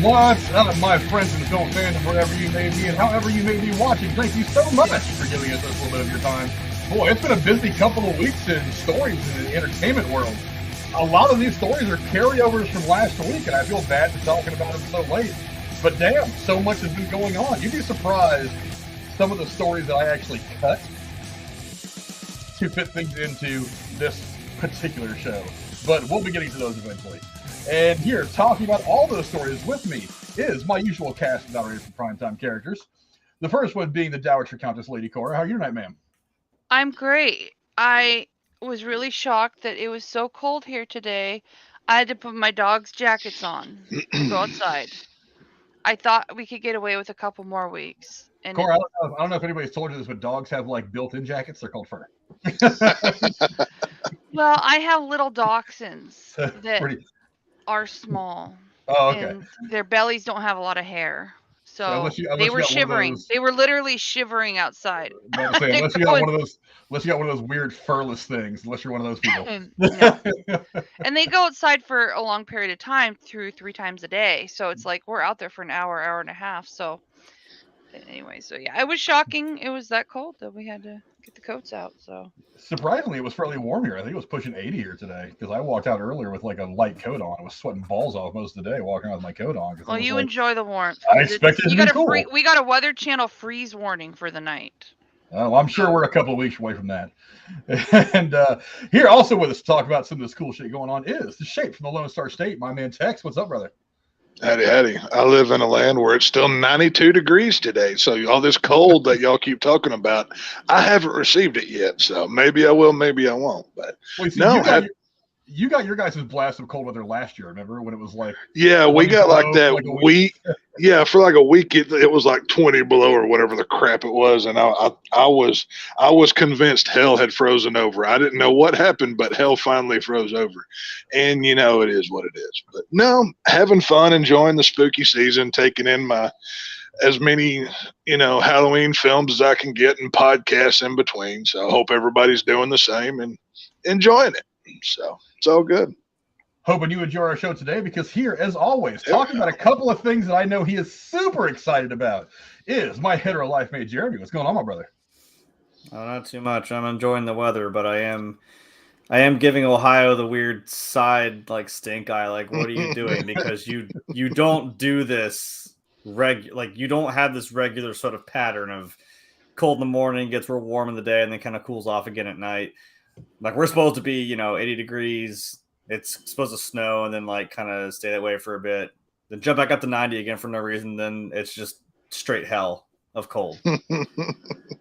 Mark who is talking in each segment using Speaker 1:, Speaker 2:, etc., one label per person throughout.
Speaker 1: What's up, my friends in the film fandom, wherever you may be and however you may be watching? Thank you so much for giving us this little bit of your time. Boy, it's been a busy couple of weeks in stories in the entertainment world. A lot of these stories are carryovers from last week, and I feel bad for talking about them so late. But damn, so much has been going on. You'd be surprised some of the stories that I actually cut to fit things into this particular show. But we'll be getting to those eventually. And here, talking about all those stories with me is my usual cast of Valerie for Primetime characters. The first one being the Dowager Countess Lady Cora. How are you tonight, ma'am?
Speaker 2: I'm great. I was really shocked that it was so cold here today. I had to put my dog's jackets on to go outside. I thought we could get away with a couple more weeks. And
Speaker 1: Cora, I don't know if anybody's told you this, but dogs have like built-in jackets. They're called fur.
Speaker 2: well, I have little dachshunds that
Speaker 1: Pretty.
Speaker 2: are small.
Speaker 1: Oh, okay.
Speaker 2: And their bellies don't have a lot of hair. So
Speaker 1: unless
Speaker 2: they
Speaker 1: you
Speaker 2: were
Speaker 1: got
Speaker 2: shivering.
Speaker 1: those,
Speaker 2: They were literally shivering outside.
Speaker 1: unless you got one of those weird furless things. Unless you're one of those people.
Speaker 2: No. And they go outside for a long period of time, 3 times a day. So it's like we're out there for an hour and a half. So anyway, so yeah, it was shocking. It was that cold that we had to get the coats out. So
Speaker 1: surprisingly, it was fairly warm here. I think it was pushing 80 here today because I walked out earlier with like a light coat on. I was sweating balls off most of the day walking around with my coat on.
Speaker 2: Well, you enjoy the warmth.
Speaker 1: I expected it to be cool.
Speaker 2: We got a Weather Channel freeze warning for the night.
Speaker 1: Well, I'm sure we're a couple of weeks away from that. And here also with us to talk about some of this cool shit going on is the Shape from the Lone Star State. My man Tex, what's up, brother?
Speaker 3: Howdy. I live in a land where it's still 92 degrees today. So all this cold that y'all keep talking about, I haven't received it yet. So maybe I will, maybe I won't. But
Speaker 1: you got your guys' blast of cold weather last year, remember? When it was like...
Speaker 3: Yeah, we got like that week. Yeah, for like a week, it was like 20 below or whatever the crap it was. And I was convinced hell had frozen over. I didn't know what happened, but hell finally froze over. And, it is what it is. But no, having fun, enjoying the spooky season, taking in as many, Halloween films as I can get and podcasts in between. So I hope everybody's doing the same and enjoying it. So it's all good.
Speaker 1: Hoping you enjoy our show today because here, as always, talking about a couple of things that I know he is super excited about is my hetero life mate, Jeremy. What's going on, my brother?
Speaker 4: Oh, not too much. I'm enjoying the weather, but I am giving Ohio the weird side stink eye. Like, what are you doing? Because you don't do this you don't have this regular sort of pattern of cold in the morning, gets real warm in the day, and then kind of cools off again at night. Like, we're supposed to be, 80 degrees. It's supposed to snow and then kind of stay that way for a bit. Then jump back up to 90 again for no reason. Then it's just straight hell of cold.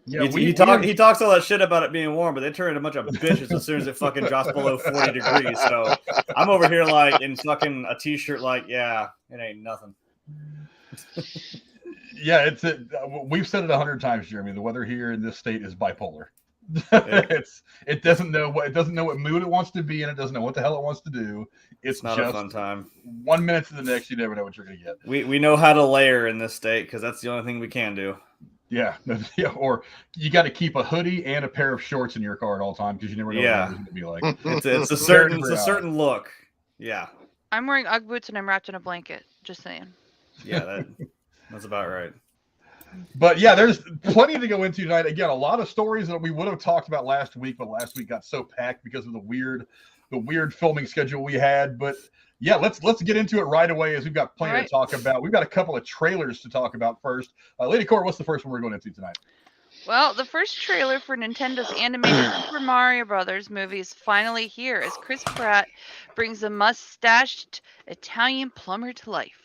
Speaker 4: Yeah, he talks all that shit about it being warm, but they turn into a bunch of bitches as soon as it fucking drops below 40 degrees. So I'm over here in fucking a t-shirt yeah, it ain't nothing.
Speaker 1: Yeah, we've said it 100 times, Jeremy. The weather here in this state is bipolar. It doesn't know what mood it wants to be in. It doesn't know what the hell it wants to do. It's
Speaker 4: not
Speaker 1: just
Speaker 4: a fun time.
Speaker 1: 1 minute to the next, you never know what you're gonna get.
Speaker 4: We know how to layer in this state because that's the only thing we can do.
Speaker 1: Yeah, or you got to keep a hoodie and a pair of shorts in your car at all time because you never know what it's gonna be like.
Speaker 4: It's a certain look. Yeah,
Speaker 2: I'm wearing UGG boots and I'm wrapped in a blanket. Just saying.
Speaker 4: Yeah, that's about right.
Speaker 1: But yeah, there's plenty to go into tonight. Again, a lot of stories that we would have talked about last week, but last week got so packed because of the weird filming schedule we had. But yeah, let's get into it right away as we've got plenty to talk about. We've got a couple of trailers to talk about first. Lady Cora, what's the first one we're going into tonight?
Speaker 2: Well, the first trailer for Nintendo's animated Super Mario Brothers movie is finally here as Chris Pratt brings a mustached Italian plumber to life.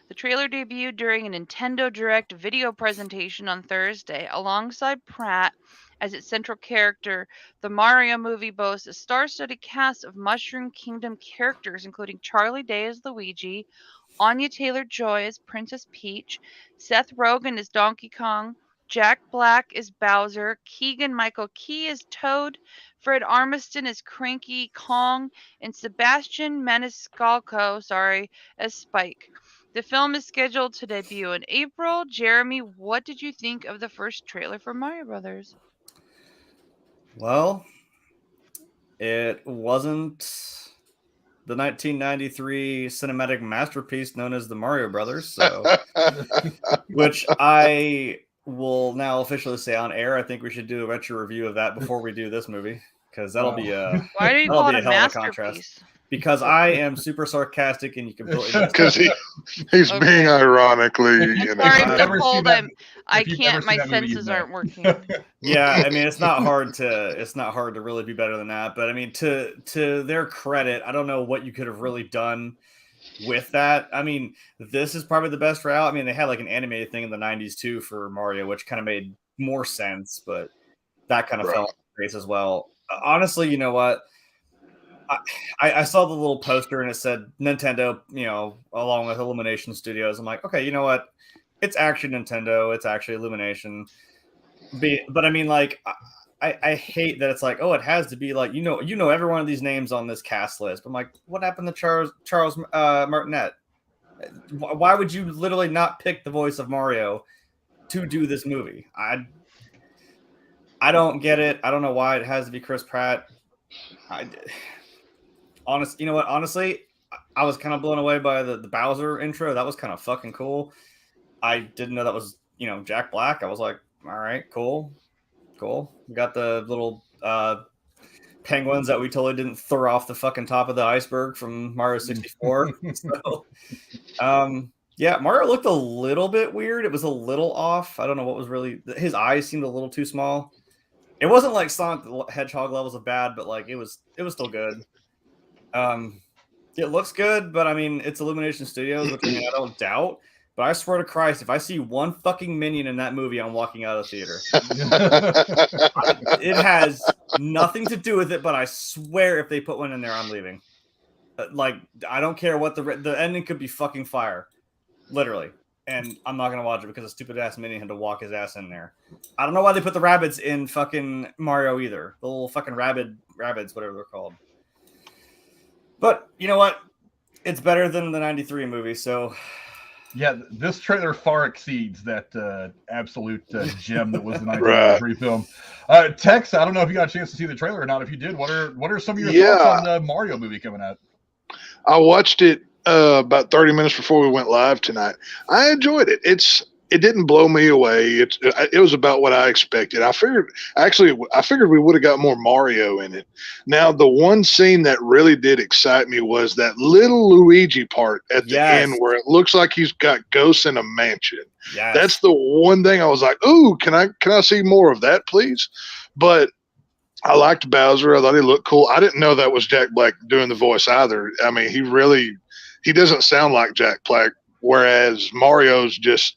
Speaker 2: The trailer debuted during a Nintendo Direct video presentation on Thursday. Alongside Pratt as its central character, the Mario movie boasts a star-studded cast of Mushroom Kingdom characters, including Charlie Day as Luigi, Anya Taylor-Joy as Princess Peach, Seth Rogen as Donkey Kong, Jack Black as Bowser, Keegan-Michael Key as Toad, Fred Armisen as Cranky Kong, and Sebastian Maniscalco, as Spike. The film is scheduled to debut in April. Jeremy, what did you think of the first trailer for Mario Brothers?
Speaker 4: Well, it wasn't the 1993 cinematic masterpiece known as the Mario Brothers. So, which I will now officially say on air. I think we should do a retro review of that before we do this movie, because that'll be
Speaker 2: Why do you call it a masterpiece?
Speaker 4: Because I am super sarcastic and you completely
Speaker 3: because he's being ironically.
Speaker 2: Sorry, I'm cold. I can't. My senses aren't working.
Speaker 4: Yeah, I mean it's not hard to really be better than that. But I mean, to their credit, I don't know what you could have really done with that. I mean, this is probably the best route. I mean, they had like an animated thing in the 90s too for Mario, which kind of made more sense, but that kind of fell on the face as well. Honestly, you know what? I saw the little poster and it said Nintendo, along with Illumination Studios. I'm like, okay, you know what? It's actually Nintendo. It's actually Illumination. But I mean, like, I hate that it's like, oh, it has to be like, every one of these names on this cast list. I'm like, what happened to Charles Martinet? Why would you literally not pick the voice of Mario to do this movie? I don't get it. I don't know why it has to be Chris Pratt. Honestly, I was kind of blown away by the Bowser intro. That was kind of fucking cool. I didn't know that was, Jack Black. I was like, all right, cool. We got the little penguins that we totally didn't throw off the fucking top of the iceberg from Mario 64. So, yeah, Mario looked a little bit weird. It was a little off. I don't know what was really... His eyes seemed a little too small. It wasn't like Sonic the Hedgehog levels of bad, but like it was still good. It looks good, but I mean, it's Illumination Studios, which I don't doubt. But I swear to Christ, if I see one fucking minion in that movie, I'm walking out of the theater. It has nothing to do with it, but I swear if they put one in there, I'm leaving. Like, I don't care what the ending could be fucking fire. Literally. And I'm not going to watch it because a stupid ass minion had to walk his ass in there. I don't know why they put the rabbits in fucking Mario either. The little fucking rabbits, whatever they're called. But you know what? It's better than the 93 movie, so...
Speaker 1: Yeah, this trailer far exceeds that absolute gem that was the 1993 film. Tex, I don't know if you got a chance to see the trailer or not. If you did, what are some of your thoughts on the Mario movie coming out?
Speaker 3: I watched it about 30 minutes before we went live tonight. I enjoyed it. It didn't blow me away. It was about what I expected. I figured we would have got more Mario in it. Now, the one scene that really did excite me was that little Luigi part at the end where it looks like he's got ghosts in a mansion. Yes. That's the one thing I was like, ooh, can I see more of that, please? But I liked Bowser. I thought he looked cool. I didn't know that was Jack Black doing the voice either. I mean, he doesn't sound like Jack Black, whereas Mario's just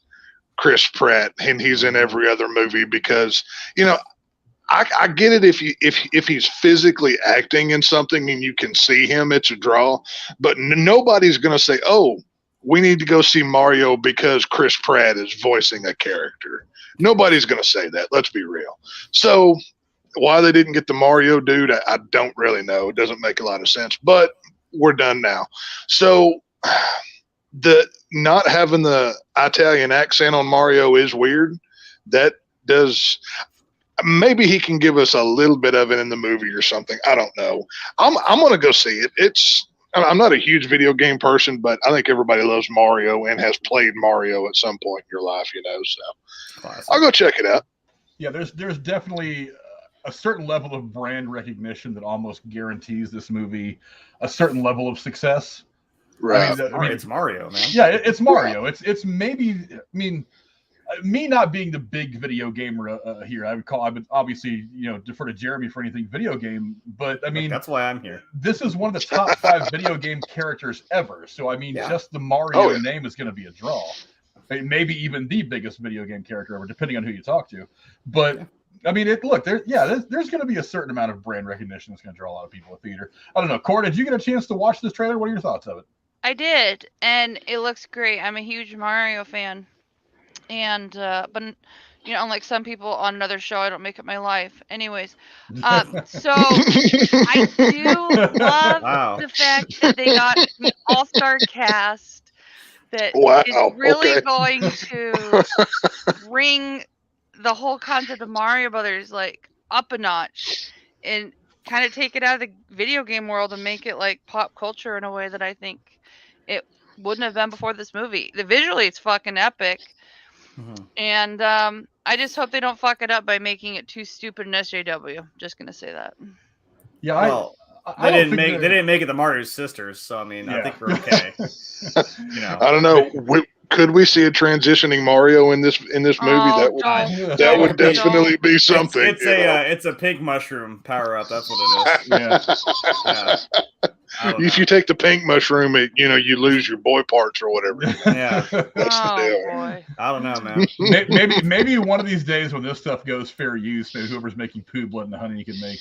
Speaker 3: Chris Pratt, and he's in every other movie because, I get it if he's physically acting in something and you can see him, it's a draw. But nobody's going to say, oh, we need to go see Mario because Chris Pratt is voicing a character. Nobody's going to say that. Let's be real. So why they didn't get the Mario dude, I don't really know. It doesn't make a lot of sense. But we're done now. So the not having the Italian accent on Mario is weird. That does, maybe he can give us a little bit of it in the movie or something. I don't know. I'm going to go see it. I'm not a huge video game person, but I think everybody loves Mario and has played Mario at some point in your life, so I'll go check it out.
Speaker 1: Yeah, there's definitely a certain level of brand recognition that almost guarantees this movie a certain level of success.
Speaker 3: Right.
Speaker 4: I mean, it's Mario, man.
Speaker 1: Yeah, it's Mario. It's maybe, me not being the big video gamer here, I would obviously, defer to Jeremy for anything video game, but I mean,
Speaker 4: that's why I'm here.
Speaker 1: This is one of the top 5 video game characters ever. So, I mean, just the Mario name is going to be a draw. Maybe even the biggest video game character ever, depending on who you talk to. But I mean, there's going to be a certain amount of brand recognition that's going to draw a lot of people to theater. I don't know. Cora, did you get a chance to watch this trailer? What are your thoughts of it?
Speaker 2: I did, and it looks great. I'm a huge Mario fan, and but unlike some people on another show, I don't make it my life. Anyways, so I do love the fact that they got an all-star cast that is really going to bring the whole concept of Mario Brothers like up a notch. And kind of take it out of the video game world and make it like pop culture in a way that I think it wouldn't have been before this movie. Visually, it's fucking epic. And I just hope they don't fuck it up by making it too stupid in SJW. Just gonna say that.
Speaker 1: Yeah,
Speaker 4: well, they didn't make it the Mario sisters, so I mean, I think we're okay.
Speaker 3: I don't know. Could we see a transitioning Mario in this movie? That would definitely be something.
Speaker 4: It's a pig mushroom power up. That's what it is. Yeah.
Speaker 3: If you take the pink mushroom, you lose your boy parts or whatever.
Speaker 4: Yeah,
Speaker 3: that's the deal.
Speaker 2: Boy.
Speaker 4: I don't know, man.
Speaker 1: maybe one of these days when this stuff goes fair use, maybe whoever's making Poobla and the Honey can make.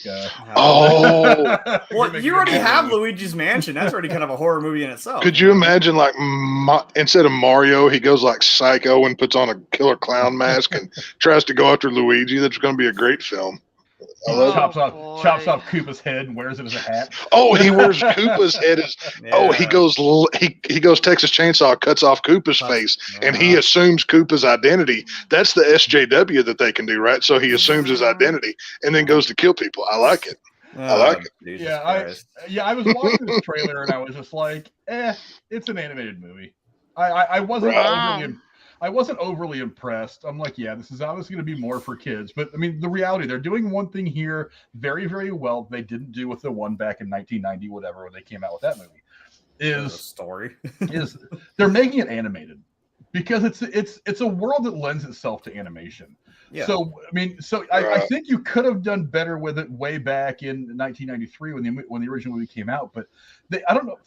Speaker 4: Well, you already have Luigi's Mansion. That's already kind of a horror movie in itself.
Speaker 3: Could you imagine, like, instead of Mario, he goes like psycho and puts on a killer clown mask and tries to go after Luigi? That's going to be a great film.
Speaker 1: Chops off Koopa's head and wears it as a hat.
Speaker 3: Oh, he wears Koopa's head as. Yeah. Oh, he goes Texas Chainsaw, cuts off Koopa's face, and he assumes Koopa's identity. That's the SJW that they can do, right? So he assumes his identity and then goes to kill people. I like it. I like it.
Speaker 1: I was watching this trailer and I was just like, it's an animated movie. I wasn't overly impressed. I'm like, this is obviously going to be more for kids. But I mean, the reality, they're doing one thing here very, very well they didn't do with the one back in 1990, whatever, when they came out with that movie. Is they're making it animated because it's a world that lends itself to animation. Yeah. So I mean, I think you could have done better with it way back in 1993 when the original movie came out. But I don't know,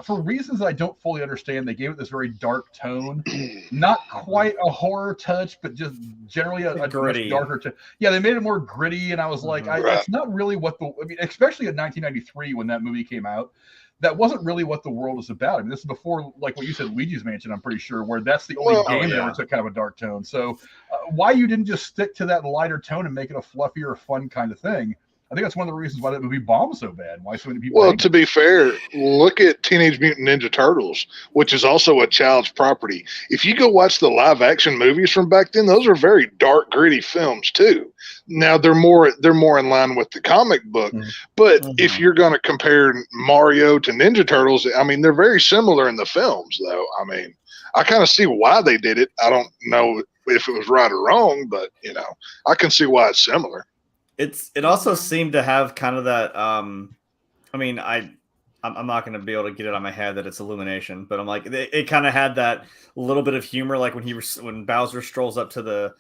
Speaker 1: for reasons I don't fully understand, they gave it this very dark tone, not quite a horror touch, but just generally a gritty, darker touch. Yeah, they made it more gritty, and I was like, it's not really especially in 1993 when that movie came out. That wasn't really what the world is about. I mean, this is before, like what you said, Luigi's Mansion, I'm pretty sure, where that's the only game that ever took kind of a dark tone. So why you didn't just stick to that lighter tone and make it a fluffier, fun kind of thing? I think that's one of the reasons why that movie bombed so bad. Why so many people.
Speaker 3: Well, to be fair, look at Teenage Mutant Ninja Turtles, which is also a child's property. If you go watch the live action movies from back then, those are very dark, gritty films too. Now they're more in line with the comic book. But if you're going to compare Mario to Ninja Turtles, I mean, they're very similar in the films, though. I mean, I kind of see why they did it. I don't know if it was right or wrong, but I can see why it's similar.
Speaker 4: It also seemed to have kind of that. I mean, I'm not going to be able to get it out of my head that it's Illumination, but I'm like, it kind of had that little bit of humor, like when Bowser strolls up to the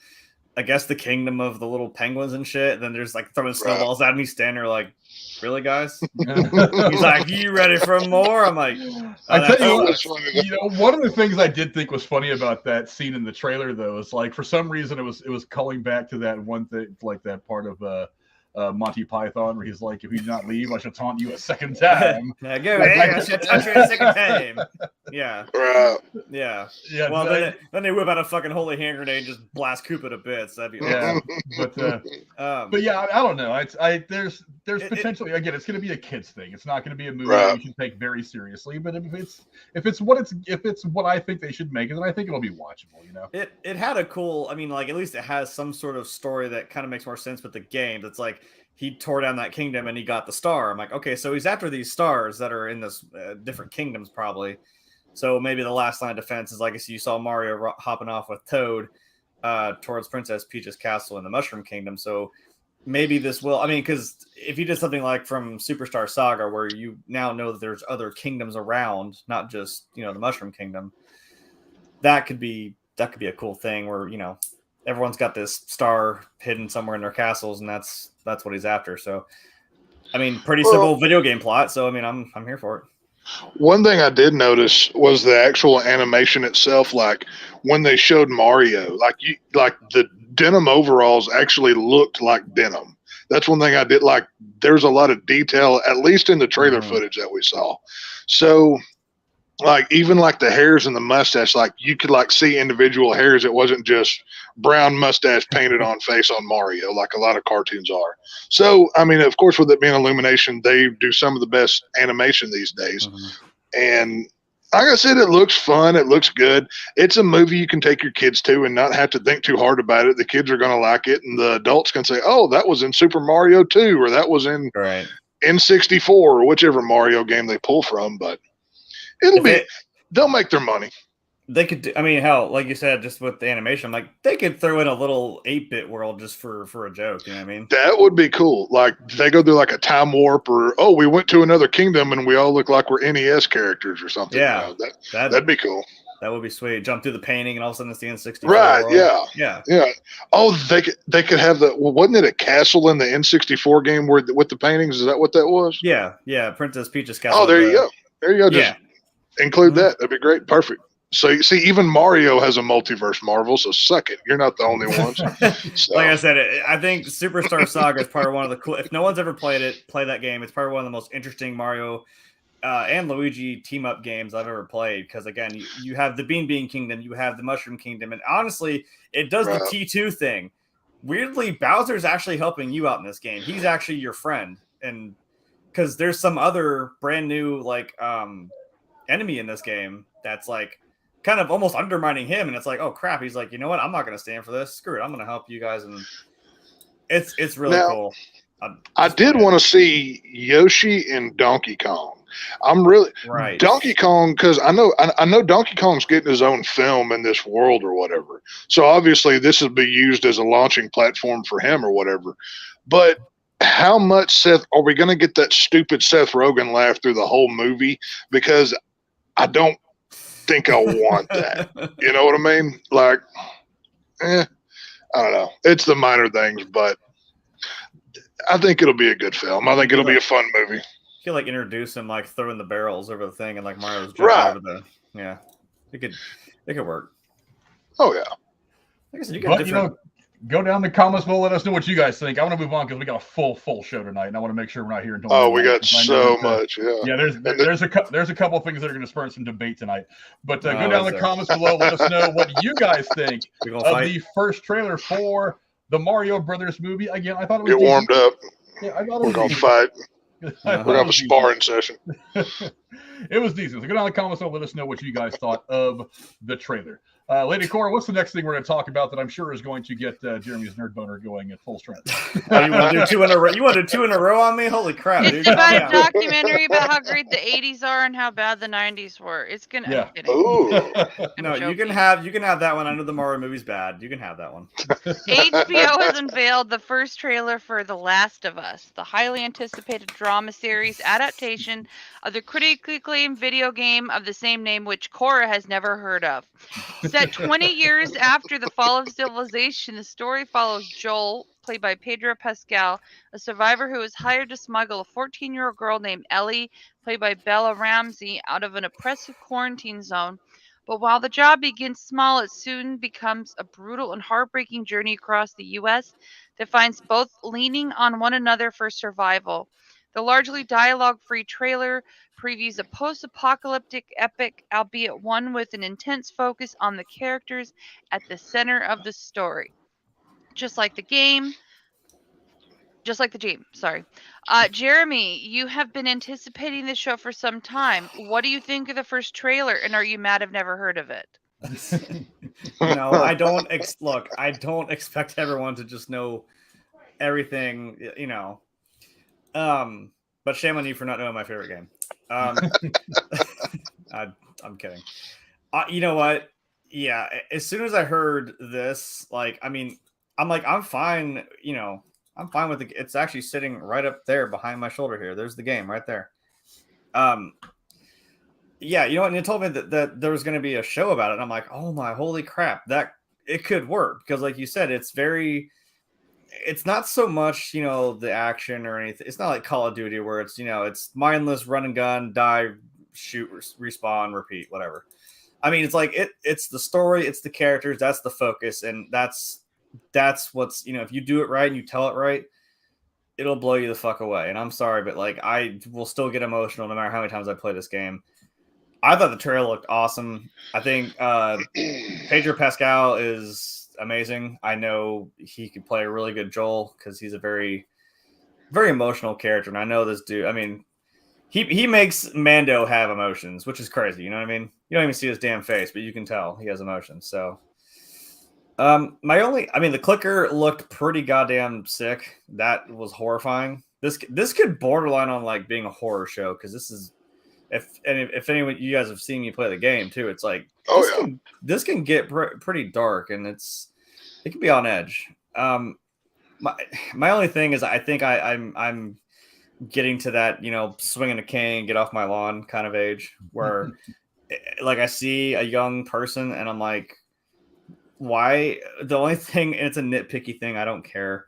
Speaker 4: kingdom of the little penguins and shit. And then there's like throwing snowballs at me, standing there like, really, guys? He's like, you ready for more? I'm like,
Speaker 1: I tell you what, one of the things I did think was funny about that scene in the trailer, though, is like for some reason it was calling back to that one thing, like that part of Monty Python where he's like, if you do not leave, I shall taunt you a second time.
Speaker 4: I shall taunt you a second time. Yeah. Yeah. Well, then they whip out a fucking holy hand grenade and just blast Koopa to bits. That'd be awesome.
Speaker 1: But yeah, I don't know. There's potentially, again, it's going to be a kids thing. It's not going to be a movie that you should take very seriously. But if it's what I think they should make it, then I think it'll be watchable.
Speaker 4: It had a cool. I mean, like at least it has some sort of story that kind of makes more sense with the game. That's like he tore down that kingdom and he got the star. I'm like, okay, so he's after these stars that are in this different kingdoms probably. So maybe the last line of defense is like, you saw Mario hopping off with Toad towards Princess Peach's castle in the Mushroom Kingdom. So maybe this will, I mean, because if you did something like from Superstar Saga, where you now know that there's other kingdoms around, not just, the Mushroom Kingdom, that could be a cool thing where, everyone's got this star hidden somewhere in their castles, and that's what he's after. So, I mean, pretty simple video game plot. So, I mean, I'm here for it.
Speaker 3: One thing I did notice was the actual animation itself. Like when they showed Mario, like the denim overalls actually looked like denim. That's one thing I did like. There's a lot of detail, at least in the trailer footage that we saw. So, like even like the hairs and the mustache, like you could like see individual hairs. It wasn't just brown mustache painted on face on Mario, like a lot of cartoons are. So, I mean, of course, with it being Illumination, they do some of the best animation these days. And like I said, it looks fun. It looks good. It's a movie you can take your kids to and not have to think too hard about it. The kids are going to like it, and the adults can say, "Oh, that was in Super Mario 2, or that was in N64, or whichever Mario game they pull from." But they'll make their money.
Speaker 4: They could do, I mean, hell, like you said, just with the animation, like they could throw in a little 8-bit world just for a joke. You know what I mean?
Speaker 3: That would be cool. Like they go through like a time warp, or we went to another kingdom and we all look like we're NES characters or something.
Speaker 4: Yeah,
Speaker 3: you know, that'd be cool.
Speaker 4: That would be sweet. Jump through the painting and all of a sudden it's the N64
Speaker 3: right,
Speaker 4: world.
Speaker 3: Yeah. Oh, they could have wasn't it a castle in the N64 game with the paintings? Is that what that was?
Speaker 4: Yeah. Princess Peach's castle.
Speaker 3: Oh, there you go. Just include that. That'd be great. Perfect. So you see, even Mario has a multiverse, Marvel. So suck it. You're not the only ones. So.
Speaker 4: Like I said, I think Superstar Saga is probably one of the cool. If no one's ever played it, play that game. It's probably one of the most interesting Mario and Luigi team up games I've ever played. Because again, you have the Bean Kingdom, you have the Mushroom Kingdom, and honestly, it does the T2 thing. Weirdly, Bowser's actually helping you out in this game. He's actually your friend, and because there's some other brand new like enemy in this game that's like kind of almost undermining him, and it's like, oh crap, he's like, you know what, I'm not going to stand for this, screw it, I'm going to help you guys, and it's really cool.
Speaker 3: I did want to see Yoshi and Donkey Kong. I'm really Donkey Kong, because I know Donkey Kong's getting his own film in this world or whatever, so obviously this will be used as a launching platform for him or whatever. But how much are we going to get that stupid Seth Rogen laugh through the whole movie? Because I don't think I want that. You know what I mean? Like, I don't know. It's the minor things, but I think it'll be a good film. I think it'll be a fun movie.
Speaker 4: You could like introduce him like throwing the barrels over the thing and like Mario's jumping over the it could work.
Speaker 3: Oh yeah.
Speaker 4: Like I said, you got
Speaker 1: go down in the comments below. Let us know what you guys think. I want to move on because we got a full show tonight, and I want to make sure we're not here until.
Speaker 3: We got so much.
Speaker 1: Yeah. There's a couple of things that are going to spur some debate tonight. But go down in the comments below. Let us know what you guys think of the first trailer for the Mario Brothers movie. Again, I thought it was
Speaker 3: get warmed up.
Speaker 1: Yeah, I thought
Speaker 3: we're gonna fight. We're gonna have a sparring session.
Speaker 1: It was decent. So go down in the comments and let us know what you guys thought of the trailer. Lady Cora, what's the next thing we're going to talk about that I'm sure is going to get Jeremy's nerd boner going at full strength?
Speaker 4: You want to do 2 in a row? You want to do 2 in a row on me? Holy crap!
Speaker 2: It's about a documentary about how great the '80s are and how bad the '90s were. It's gonna.
Speaker 3: Yeah.
Speaker 4: No, you can have that one. I know the Mario movie's bad. You can have that one.
Speaker 2: HBO has unveiled the first trailer for The Last of Us, the highly anticipated drama series adaptation of the critically acclaimed video game of the same name, which Cora has never heard of. Set 20 years after the fall of civilization, the story follows Joel, played by Pedro Pascal, a survivor who is hired to smuggle a 14-year-old girl named Ellie, played by Bella Ramsey, out of an oppressive quarantine zone. But while the job begins small, it soon becomes a brutal and heartbreaking journey across the U.S. that finds both leaning on one another for survival. The largely dialogue-free trailer previews a post-apocalyptic epic, albeit one with an intense focus on the characters at the center of the story. Just like the game, sorry. Jeremy, you have been anticipating this show for some time. What do you think of the first trailer, and are you mad I've never heard of it?
Speaker 4: No, I don't. I don't expect everyone to just know everything, you know. But shame on you for not knowing my favorite game. I'm kidding. You know what? Yeah, as soon as I heard this, I'm fine. You know, I'm fine with it. It's actually sitting right up there behind my shoulder here. There's the game right there. Yeah, you know what? And you told me that there was going to be a show about it. And I'm like, oh my, holy crap! That it could work because, like you said, it's not so much, you know, the action or anything. It's not like Call of Duty where it's, you know, it's mindless run and gun, die, shoot, respawn, repeat, whatever. I mean, it's like it's the story, it's the characters, that's the focus, and that's what's, you know, if you do it right and you tell it right, it'll blow you the fuck away. And I'm sorry, but like I will still get emotional no matter how many times I play this game. I thought the trailer looked awesome. I think Pedro Pascal is amazing. I know he could play a really good Joel because he's a very, very emotional character. And I know this dude, I mean, He makes Mando have emotions, which is crazy. You know what I mean? You don't even see his damn face, but you can tell he has emotions. So, the clicker looked pretty goddamn sick. That was horrifying. This could borderline on like being a horror show because this is if anyone you guys have seen me play the game too, it's like this can get pretty dark and it can be on edge. My only thing is I think I'm getting to that, swinging a cane, get off my lawn kind of age where like I see a young person and I'm like, why? The only thing, and it's a nitpicky thing, I don't care.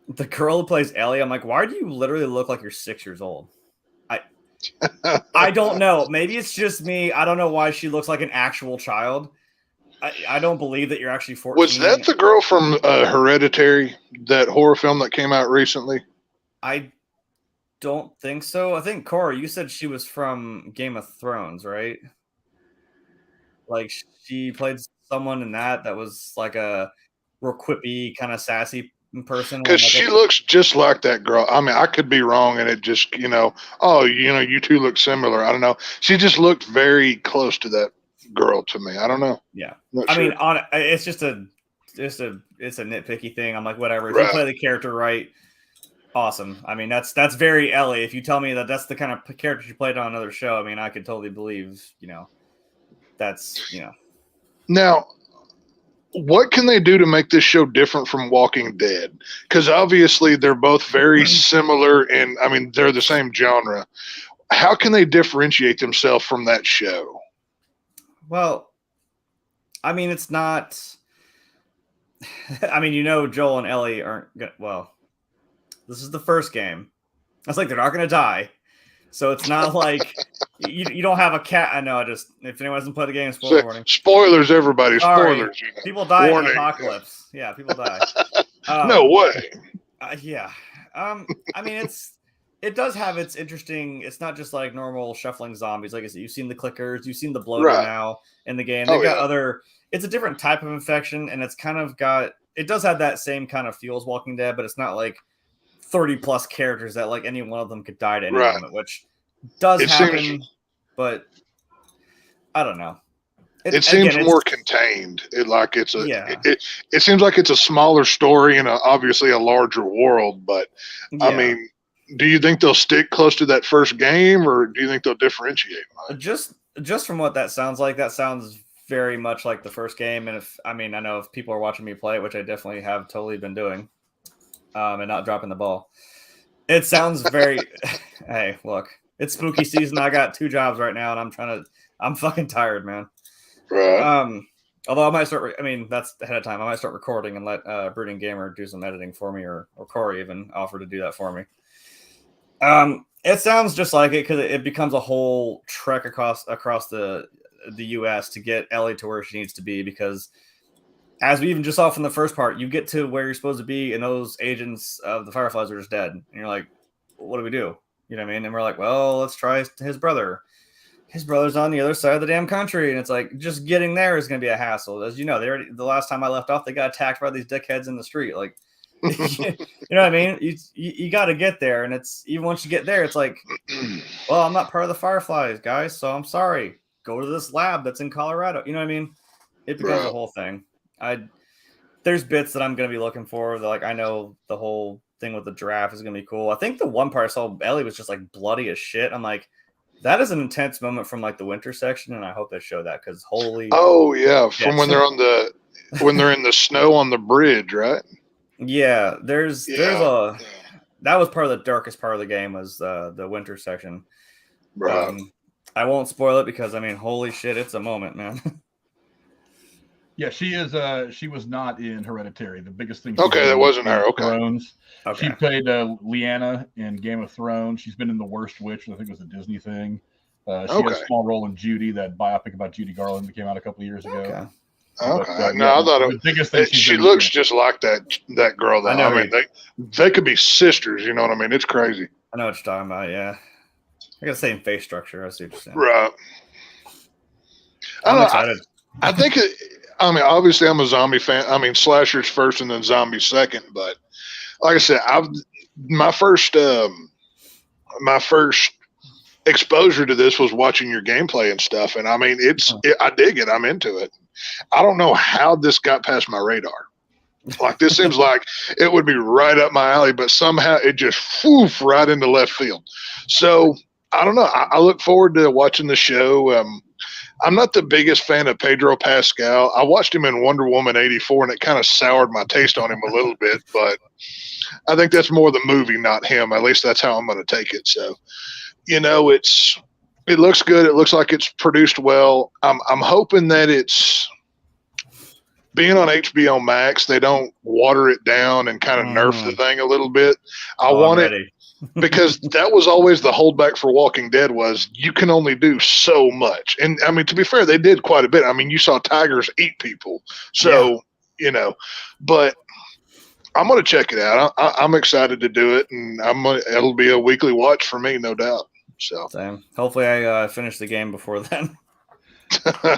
Speaker 4: The girl who plays Ellie, I'm like, why do you literally look like you're 6 years old? I don't know. Maybe it's just me. I don't know why she looks like an actual child. I don't believe that you're actually 14.
Speaker 3: Was that the girl from Hereditary, that horror film that came out recently?
Speaker 4: I don't think so. I think, Cora, you said she was from Game of Thrones, right? Like, she played someone in that was like a real quippy, kind of sassy person.
Speaker 3: Because she looks just like that girl. I mean, I could be wrong, and it just, you two look similar. I don't know. She just looked very close to that girl to me. I don't know.
Speaker 4: Yeah. I mean, it's just it's a nitpicky thing. I'm like, whatever. If you play the character right, awesome. I mean, that's very Ellie. If you tell me that that's the kind of character she played on another show, I mean, I could totally believe, that's,
Speaker 3: Now, what can they do to make this show different from Walking Dead? Because obviously they're both very similar, and I mean, they're the same genre. How can they differentiate themselves from that show?
Speaker 4: Well, I mean, it's not. I mean, Joel and Ellie aren't good. Well, this is the first game. I was like, they're not going to die. So it's not like you don't have a cat. I know. If anyone hasn't played the game, spoiler warning.
Speaker 3: Spoilers, everybody. Spoilers.
Speaker 4: People die in the apocalypse. Yeah, people die.
Speaker 3: No way.
Speaker 4: Yeah. I mean, it does have its interesting. It's not just like normal shuffling zombies. Like I said, you've seen the clickers, you've seen the bloater now in the game. They've got other. It's a different type of infection, and it's kind of got. It does have that same kind of feel as Walking Dead, but it's not like 30 plus characters that like any one of them could die at any moment, which does happen. But I don't know.
Speaker 3: It seems more contained. It seems like it's a smaller story and obviously a larger world. But I mean, do you think they'll stick close to that first game, or do you think they'll differentiate?
Speaker 4: Just from what that sounds like, that sounds very much like the first game. And I know if people are watching me play it, which I definitely have totally been doing, and not dropping the ball, it sounds very. Hey, look, it's spooky season. I got 2 jobs right now, and I'm fucking tired, man.
Speaker 3: Right.
Speaker 4: Although I might start. That's ahead of time. I might start recording and let Brooding Gamer do some editing for me, or Corey even offer to do that for me. It sounds just like it because it becomes a whole trek across the U.S. to get Ellie to where she needs to be. Because as we even just saw from the first part, you get to where you're supposed to be, and those agents of the Fireflies are just dead, and you're like, "What do we do?" You know what I mean? And we're like, "Well, let's try his brother." His brother's on the other side of the damn country, and it's like just getting there is going to be a hassle. As you know, the last time I left off, they got attacked by these dickheads in the street. Like, you know what I mean? You got to get there, and it's even once you get there, it's like, well, I'm not part of the Fireflies, guys, so I'm sorry. Go to this lab that's in Colorado. You know what I mean? It becomes a whole thing. There's bits that I'm going to be looking for. Like, I know the whole thing with the giraffe is going to be cool. I think the one part I saw Ellie was just like bloody as shit. I'm like, that is an intense moment from like the winter section, and I hope they show that because holy.
Speaker 3: Oh yeah, from when they're when they're in the snow on the bridge, right?
Speaker 4: Yeah, there's that was part of the darkest part of the game was the winter section.
Speaker 3: Right.
Speaker 4: I won't spoil it because holy shit, it's a moment, man.
Speaker 1: Yeah, she is. She was not in Hereditary. The biggest thing.
Speaker 3: Okay, that wasn't her. Okay.
Speaker 1: Thrones.
Speaker 4: Okay.
Speaker 1: She played Lyanna in Game of Thrones. She's been in The Worst Witch, I think it was a Disney thing. She had a small role in Judy, that biopic about Judy Garland that came out a couple of years ago.
Speaker 3: Okay.
Speaker 1: But,
Speaker 3: I thought
Speaker 1: the biggest thing
Speaker 3: she looks just like that girl. Though. I mean, they could be sisters. You know what I mean? It's crazy.
Speaker 4: I know what you're talking about. Yeah, I got the same face structure. I see what you're saying.
Speaker 3: Right.
Speaker 4: I'm excited.
Speaker 3: I think. Obviously, I'm a zombie fan. Slashers first and then zombies second. But like I said, my first exposure to this was watching your gameplay and stuff. And I mean, I dig it. I'm into it. I don't know how this got past my radar. Like, this seems like it would be right up my alley, but somehow it just woof right into left field. So I don't know. I look forward to watching the show. I'm not the biggest fan of Pedro Pascal. I watched him in Wonder Woman 84, and it kind of soured my taste on him a little bit, but I think that's more the movie, not him. At least that's how I'm going to take it. So, it looks good. It looks like it's produced well. I'm hoping that it's being on HBO Max, they don't water it down and kind of nerf the thing a little bit. I want it because that was always the holdback for Walking Dead was you can only do so much. And I mean, to be fair, they did quite a bit. I mean, you saw tigers eat people. So, but I'm going to check it out. I'm excited to do it, and it'll be a weekly watch for me, no doubt. So
Speaker 4: same. Hopefully I finish the game before then.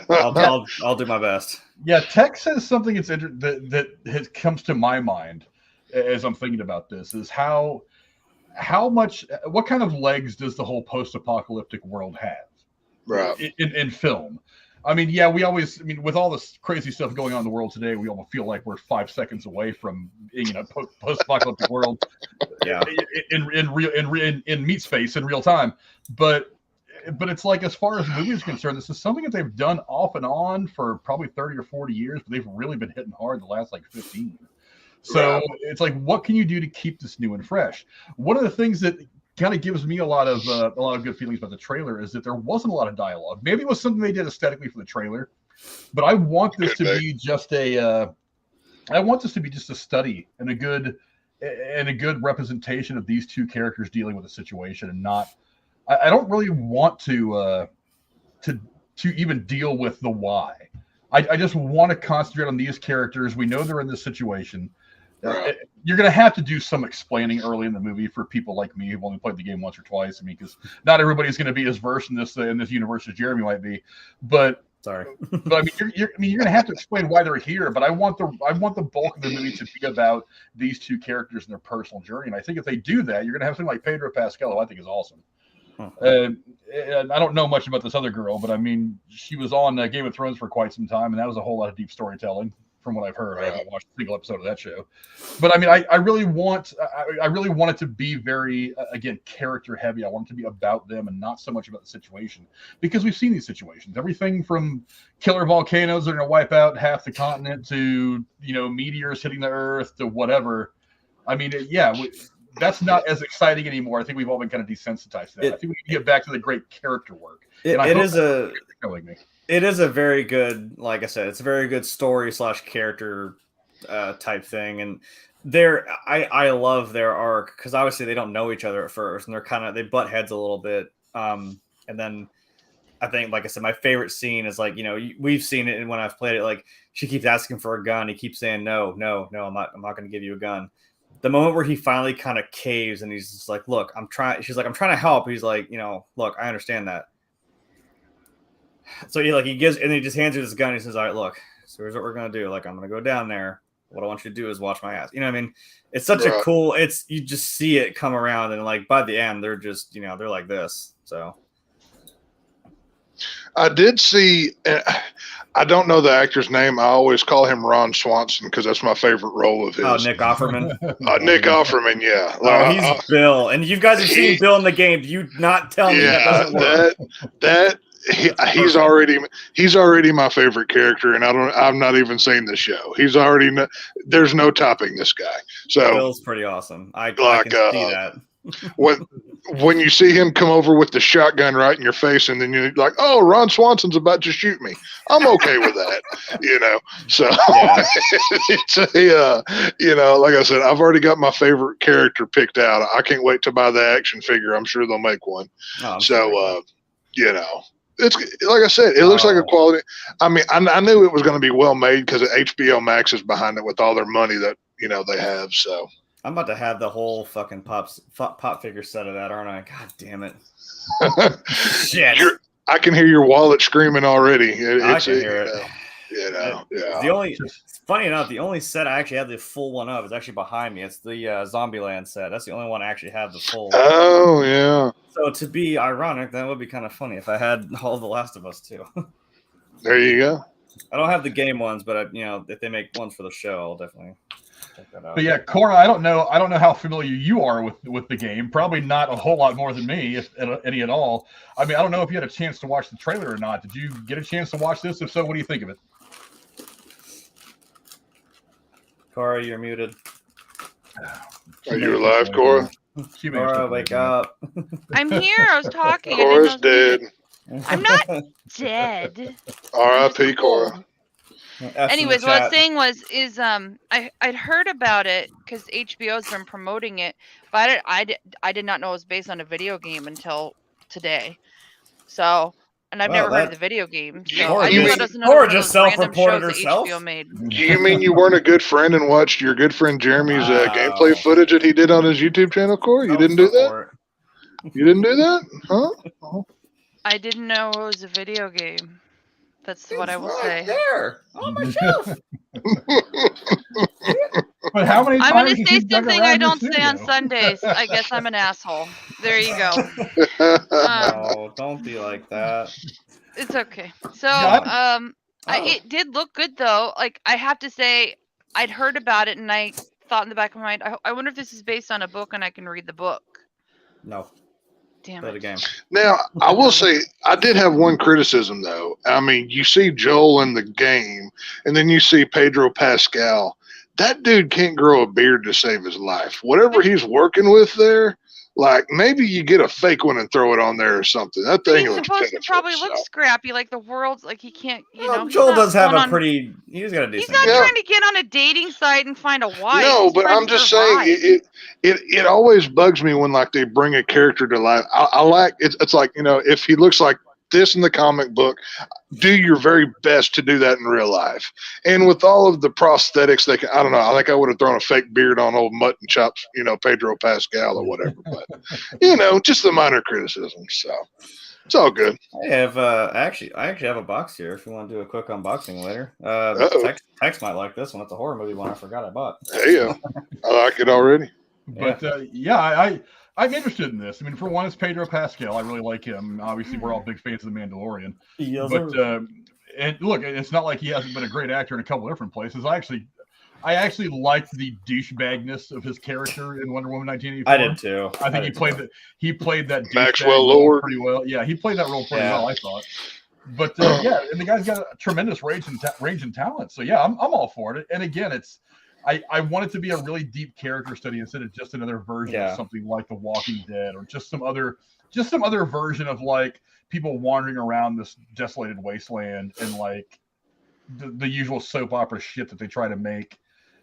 Speaker 4: I'll do my best.
Speaker 1: Yeah, Tech says something that comes to my mind as I'm thinking about this is what kind of legs does the whole post-apocalyptic world have?
Speaker 3: Right.
Speaker 1: In film? I mean, yeah, with all this crazy stuff going on in the world today, we almost feel like we're 5 seconds away from being a post-apocalyptic world.
Speaker 4: Yeah.
Speaker 1: In meat space in real time, but it's like, as far as movies are concerned, this is something that they've done off and on for probably 30 or 40 years, but they've really been hitting hard the last 15. So It's like, what can you do to keep this new and fresh? One of the things that kind of gives me a lot of good feelings about the trailer is that there wasn't a lot of dialogue. Maybe it was something they did aesthetically for the trailer, but I want this to be just a study and a good representation of these two characters dealing with a situation, and not. I don't really want to even deal with the why. I just want to concentrate on these characters. We know they're in this situation. You're going to have to do some explaining early in the movie for people like me who've only played the game once or twice. I mean, because not everybody's going to be as versed in this universe as Jeremy might be. But
Speaker 4: sorry,
Speaker 1: but I mean, you're going to have to explain why they're here. But I want the bulk of the movie to be about these two characters and their personal journey. And I think if they do that, you're going to have something like Pedro Pascal, who I think is awesome. And I don't know much about this other girl, but I mean, she was on Game of Thrones for quite some time, and that was a whole lot of deep storytelling, from what I've heard. I haven't watched a single episode of that show, but I mean, I really want it to be very again, character heavy. I want it to be about them and not so much about the situation, because we've seen these situations, everything from killer volcanoes that are going to wipe out half the continent to meteors hitting the Earth to whatever. I mean, that's not as exciting anymore. I think we've all been kind of desensitized to that. I think we need to get back to the great character work. It
Speaker 4: is a very good, like I said, it's a very good story / character type thing. And I love their arc, because obviously they don't know each other at first, and they butt heads a little bit. And then I think, like I said, my favorite scene is we've seen it, and when I've played it, like, she keeps asking for a gun. He keeps saying, no, I'm not going to give you a gun. The moment where he finally kind of caves and he's just like, look, she's like, I'm trying to help. He's like, look, I understand that. So he gives, and he just hands her this gun. He says, all right, look, so here's what we're going to do. Like, I'm going to go down there. What I want you to do is watch my ass. You know what I mean? It's such a cool, you just see it come around, and like by the end, they're just, they're like this. So
Speaker 3: I did see, I don't know the actor's name. I always call him Ron Swanson because that's my favorite role of his.
Speaker 4: Oh, Nick Offerman.
Speaker 3: Nick Offerman, yeah.
Speaker 4: He's Bill, and you guys have seen Bill in the game. Do you not tell me that doesn't work?
Speaker 3: He's already my favorite character, and I've not even seen the show. There's no topping this guy. So
Speaker 4: Bill's pretty awesome. I can see that.
Speaker 3: when you see him come over with the shotgun right in your face, and then you're like, oh, Ron Swanson's about to shoot me, I'm okay with that. So it's like I said, I've already got my favorite character picked out. I can't wait to buy the action figure. I'm sure they'll make one. It's like I said, it looks like a quality. I mean, I knew it was going to be well made because HBO Max is behind it with all their money that they have. So
Speaker 4: I'm about to have the whole fucking pop figure set of that, aren't I? God damn it! Shit!
Speaker 3: I can hear your wallet screaming already.
Speaker 4: I can hear it.
Speaker 3: Yeah.
Speaker 4: It's funny enough, the only set I actually have the full one of is actually behind me. It's the Zombieland set. That's the only one I actually have the full.
Speaker 3: Oh yeah.
Speaker 4: So to be ironic, that would be kind of funny if I had all The Last of Us too.
Speaker 3: There you go.
Speaker 4: I don't have the game ones, but if they make ones for the show, I'll definitely check that out.
Speaker 1: But yeah, Cora, I don't know how familiar you are with the game. Probably not a whole lot more than me, if any at all. I mean, I don't know if you had a chance to watch the trailer or not. Did you get a chance to watch this? If so, what do you think of it?
Speaker 4: Cora, you're muted.
Speaker 3: Are you alive, Cora?
Speaker 4: Cora, wake up.
Speaker 2: I'm here. I was talking.
Speaker 3: Cora's dead.
Speaker 2: I'm not dead.
Speaker 3: R.I.P. Cora.
Speaker 2: Anyways, what I was saying is I'd heard about it because HBO's been promoting it, but I did not know it was based on a video game until today. So, and I've never heard of the video game. So
Speaker 4: Cora just self-reported herself.
Speaker 3: Do you mean you weren't a good friend and watched your good friend Jeremy's gameplay footage that he did on his YouTube channel, Cora? You didn't do that? You didn't do that? Huh? Oh.
Speaker 2: I didn't know it was a video game. That's what I will say.
Speaker 4: There, on my shelf.
Speaker 1: But how many times
Speaker 2: I'm going to say something I don't say on Sundays. I guess I'm an asshole. There you go.
Speaker 4: No, don't be like that.
Speaker 2: It's okay. So, it did look good though. Like I have to say, I'd heard about it and I thought in the back of my mind, I wonder if this is based on a book and I can read the book.
Speaker 4: No.
Speaker 2: Damn it.
Speaker 4: Game.
Speaker 3: Now, I will say, I did have one criticism, though. I mean, you see Joel in the game, and then you see Pedro Pascal. That dude can't grow a beard to save his life. Whatever he's working with there, like, maybe you get a fake one and throw it on there or something. That thing
Speaker 2: he's supposed to probably look scrappy, like the world's, like he can't,
Speaker 4: Joel does have a pretty, he's got a decent.
Speaker 2: He's not trying to get on a dating site and find a wife.
Speaker 3: No, but I'm just saying, it always bugs me when, like, they bring a character to life. I like, it's like, if he looks like this in the comic book, do your very best to do that in real life. And with all of the prosthetics, I don't know, I think I would have thrown a fake beard on old mutton chops, Pedro Pascal or whatever. But, just the minor criticisms. So it's all good.
Speaker 4: I have I actually have a box here if you want to do a quick unboxing later. Tex might like this one. It's a horror movie one I forgot I bought.
Speaker 3: Yeah, I like it already.
Speaker 1: But I'm interested in this. I mean, for one, it's Pedro Pascal. I really like him. Obviously, we're all big fans of The Mandalorian.
Speaker 4: Yes,
Speaker 1: but and look, it's not like he hasn't been a great actor in a couple different places. I actually liked the douchebagness of his character in Wonder Woman 1984.
Speaker 4: I did too.
Speaker 1: I think he played that
Speaker 3: Maxwell Lord
Speaker 1: pretty well. Yeah, he played that role pretty well, I thought. But and the guy's got a tremendous range and talent. So yeah, I'm all for it. And again, I want it to be a really deep character study instead of just another version of something like The Walking Dead or just some other version of like people wandering around this desolated wasteland and like the usual soap opera shit that they try to make.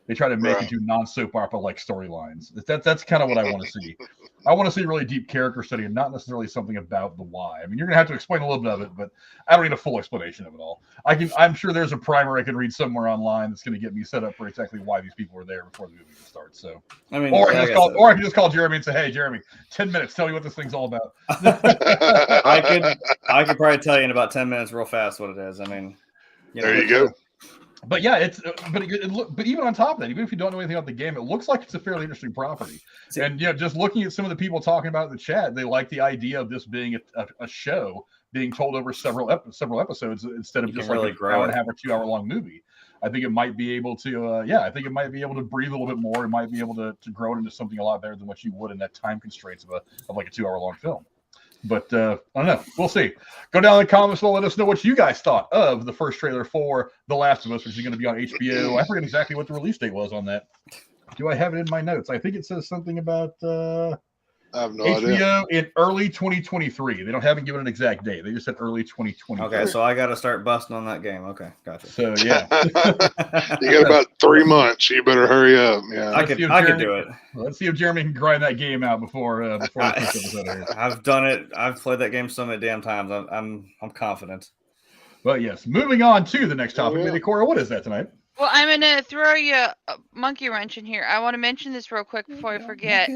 Speaker 1: They try to make into non-soap opera like storylines. That's kind of what I want to see. I want to see a really deep character study and not necessarily something about the why. I mean, you're gonna have to explain a little bit of it, but I don't need a full explanation of it all. I'm sure there's a primer I can read somewhere online that's going to get me set up for exactly why these people were there before the movie starts. So, I mean, or I can just call Jeremy and say, "Hey, Jeremy, 10 minutes. Tell me what this thing's all about."
Speaker 4: I could probably tell you in about 10 minutes, real fast, what it is. I mean,
Speaker 3: there you go.
Speaker 1: But yeah, but even on top of that, even if you don't know anything about the game, it looks like it's a fairly interesting property. And just looking at some of the people talking about it in the chat, they like the idea of this being a show being told over several episodes instead of just like an hour and a half or 2 hour long movie. I think it might be able to to breathe a little bit more. It might be able to grow it into something a lot better than what you would in that time constraints of like a 2 hour long film. But I don't know. We'll see. Go down in the comments and let us know what you guys thought of the first trailer for The Last of Us, which is going to be on HBO. I forget exactly what the release date was on that. Do I have it in my notes? I think it says something about
Speaker 3: I have no
Speaker 1: HBO in early 2023. They haven't given an exact date. They just said early 2023.
Speaker 4: Okay, so I got to start busting on that game. Okay, gotcha.
Speaker 1: So yeah,
Speaker 3: you got about 3 months. You better hurry up. Yeah,
Speaker 4: I could do it.
Speaker 1: Let's see if Jeremy can grind that game out before
Speaker 4: I've done it. I've played that game so many damn times. I'm confident.
Speaker 1: But yes, moving on to the next topic. Lady Cora, what is that tonight?
Speaker 2: Well, I'm going to throw you a monkey wrench in here. I want to mention this real quick before I forget.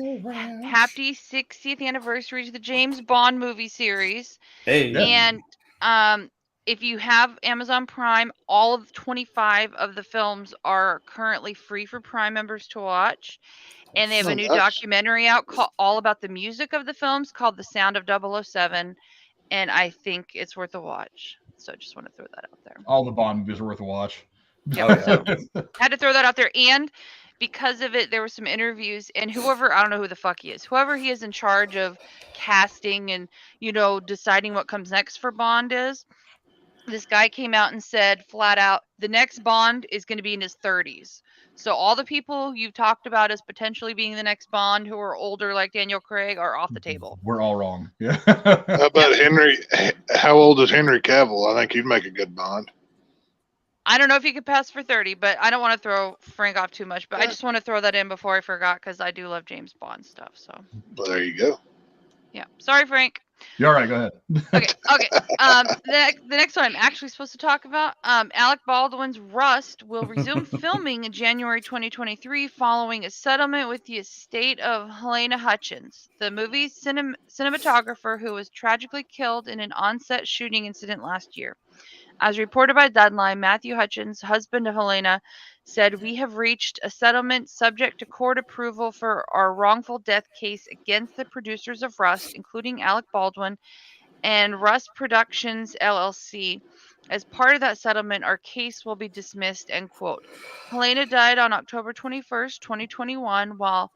Speaker 2: Happy 60th anniversary to the James Bond movie series.
Speaker 4: Hey.
Speaker 2: And if you have Amazon Prime, all of 25 of the films are currently free for Prime members to watch. And they have a new documentary out all about the music of the films called The Sound of 007. And I think it's worth a watch. So I just want to throw that out there.
Speaker 1: All the Bond movies are worth a watch.
Speaker 2: Yeah, so had to throw that out there. And because of it, there were some interviews, and whoever, I don't know who the fuck he is, whoever he is in charge of casting and, deciding what comes next for Bond is, this guy came out and said flat out, the next Bond is going to be in his 30s. So all the people you've talked about as potentially being the next Bond who are older like Daniel Craig are off the table.
Speaker 1: We're all wrong. Yeah.
Speaker 3: How about Henry? How old is Henry Cavill? I think he'd make a good Bond.
Speaker 2: I don't know if he could pass for 30, but I don't want to throw Frank off too much. But I just want to throw that in before I forgot because I do love James Bond stuff. So.
Speaker 3: Well, there you go.
Speaker 2: Yeah. Sorry, Frank.
Speaker 1: You're all right. Go ahead.
Speaker 2: Okay. The next one I'm actually supposed to talk about, Alec Baldwin's Rust will resume filming in January 2023 following a settlement with the estate of Halyna Hutchins, the movie's cinematographer who was tragically killed in an on-set shooting incident last year. As reported by Deadline, Matthew Hutchins, husband of Halyna, said, "We have reached a settlement subject to court approval for our wrongful death case against the producers of Rust, including Alec Baldwin and Rust Productions, LLC. As part of that settlement, our case will be dismissed," end quote. Halyna died on October 21st, 2021, while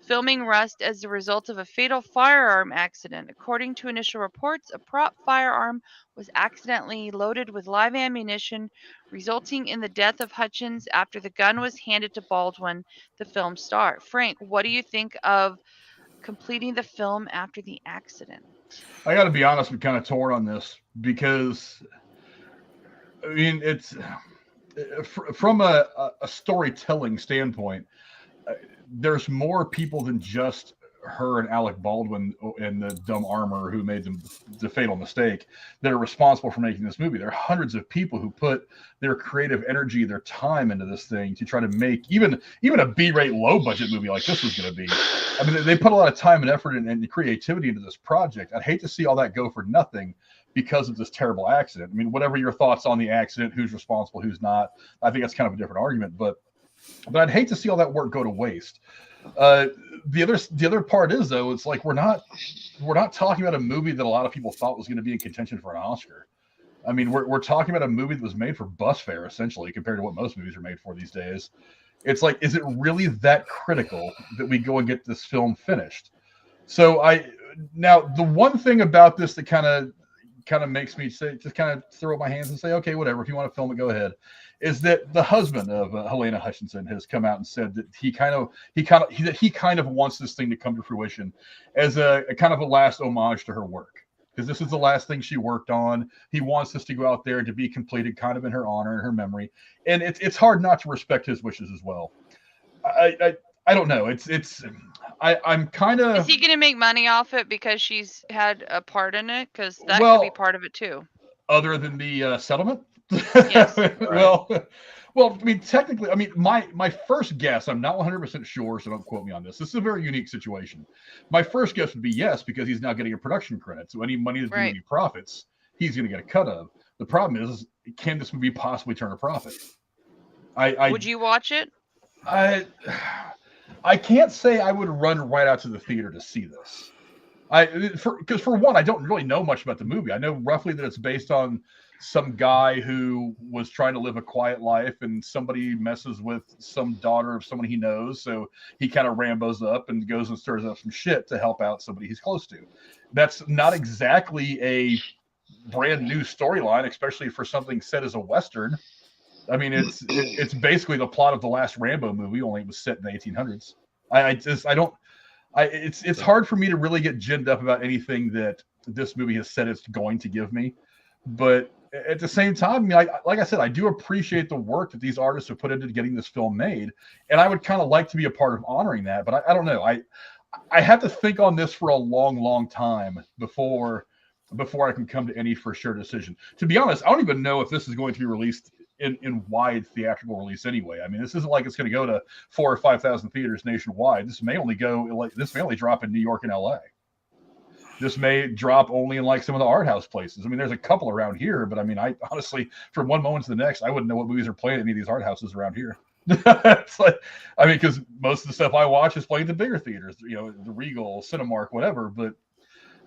Speaker 2: filming Rust as a result of a fatal firearm accident. According to initial reports, a prop firearm was accidentally loaded with live ammunition, resulting in the death of Hutchins after the gun was handed to Baldwin, the film star. Frank, what do you think of completing the film after the accident?
Speaker 1: I got to be honest, I'm kind of torn on this because, I mean, it's from a storytelling standpoint, there's more people than just her and Alec Baldwin and the dumb armor who made the fatal mistake that are responsible for making this movie. There are hundreds of people who put their creative energy, their time into this thing to try to make even a B-rate low budget movie like this was going to be. I mean, they put a lot of time and effort and creativity into this project. I'd hate to see all that go for nothing because of this terrible accident. I mean, whatever your thoughts on the accident, who's responsible, who's not, I think that's kind of a different argument, but I'd hate to see all that work go to waste. The other part is, though, it's like we're not talking about a movie that a lot of people thought was going to be in contention for an Oscar. I mean, we're talking about a movie that was made for bus fare, essentially, compared to what most movies are made for these days. It's like, is it really that critical that we go and get this film finished? So now the one thing about this that kind of makes me say, just kind of throw up my hands and say, okay, whatever, if you want to film it, go ahead, is that the husband of Halyna Hutchinson has come out and said that he kind of wants this thing to come to fruition as a kind of a last homage to her work, because this is the last thing she worked on. He wants this to go out there to be completed kind of in her honor and her memory, and it's hard not to respect his wishes as well. I don't know. I'm kind of.
Speaker 2: Is he going to make money off it because she's had a part in it? Because that could be part of it too.
Speaker 1: Other than the settlement.
Speaker 2: Yes.
Speaker 1: Well, I mean, technically, I mean, my first guess, I'm not 100% sure, so don't quote me on this. This is a very unique situation. My first guess would be yes, because he's now getting a production credit. So any money that's going to be profits, he's going to get a cut of. The problem is, can this movie possibly turn a profit?
Speaker 2: Would you watch it?
Speaker 1: I can't say I would run right out to the theater to see this. Because for one, I don't really know much about the movie. I know roughly that it's based on some guy who was trying to live a quiet life and somebody messes with some daughter of someone he knows. So he kind of Rambos up and goes and stirs up some shit to help out somebody he's close to. That's not exactly a brand new storyline, especially for something set as a Western. I mean, it's basically the plot of the last Rambo movie, only it was set in the 1800s. It's hard for me to really get ginned up about anything that this movie has said it's going to give me. But at the same time, I mean, like I said, I do appreciate the work that these artists have put into getting this film made, and I would kind of like to be a part of honoring that. But I don't know. I have to think on this for a long, long time before I can come to any for sure decision. To be honest, I don't even know if this is going to be released in wide theatrical release anyway. I mean, this isn't like it's going to go to 4,000 or 5,000 theaters nationwide. This may only drop in New York and LA. this may drop only in like some of the art house places. I mean, there's a couple around here, but I mean, I honestly, from one moment to the next, I wouldn't know what movies are playing at any of these art houses around here. It's like, I mean, because most of the stuff I watch is playing at the bigger theaters, you know, the Regal, Cinemark, whatever. But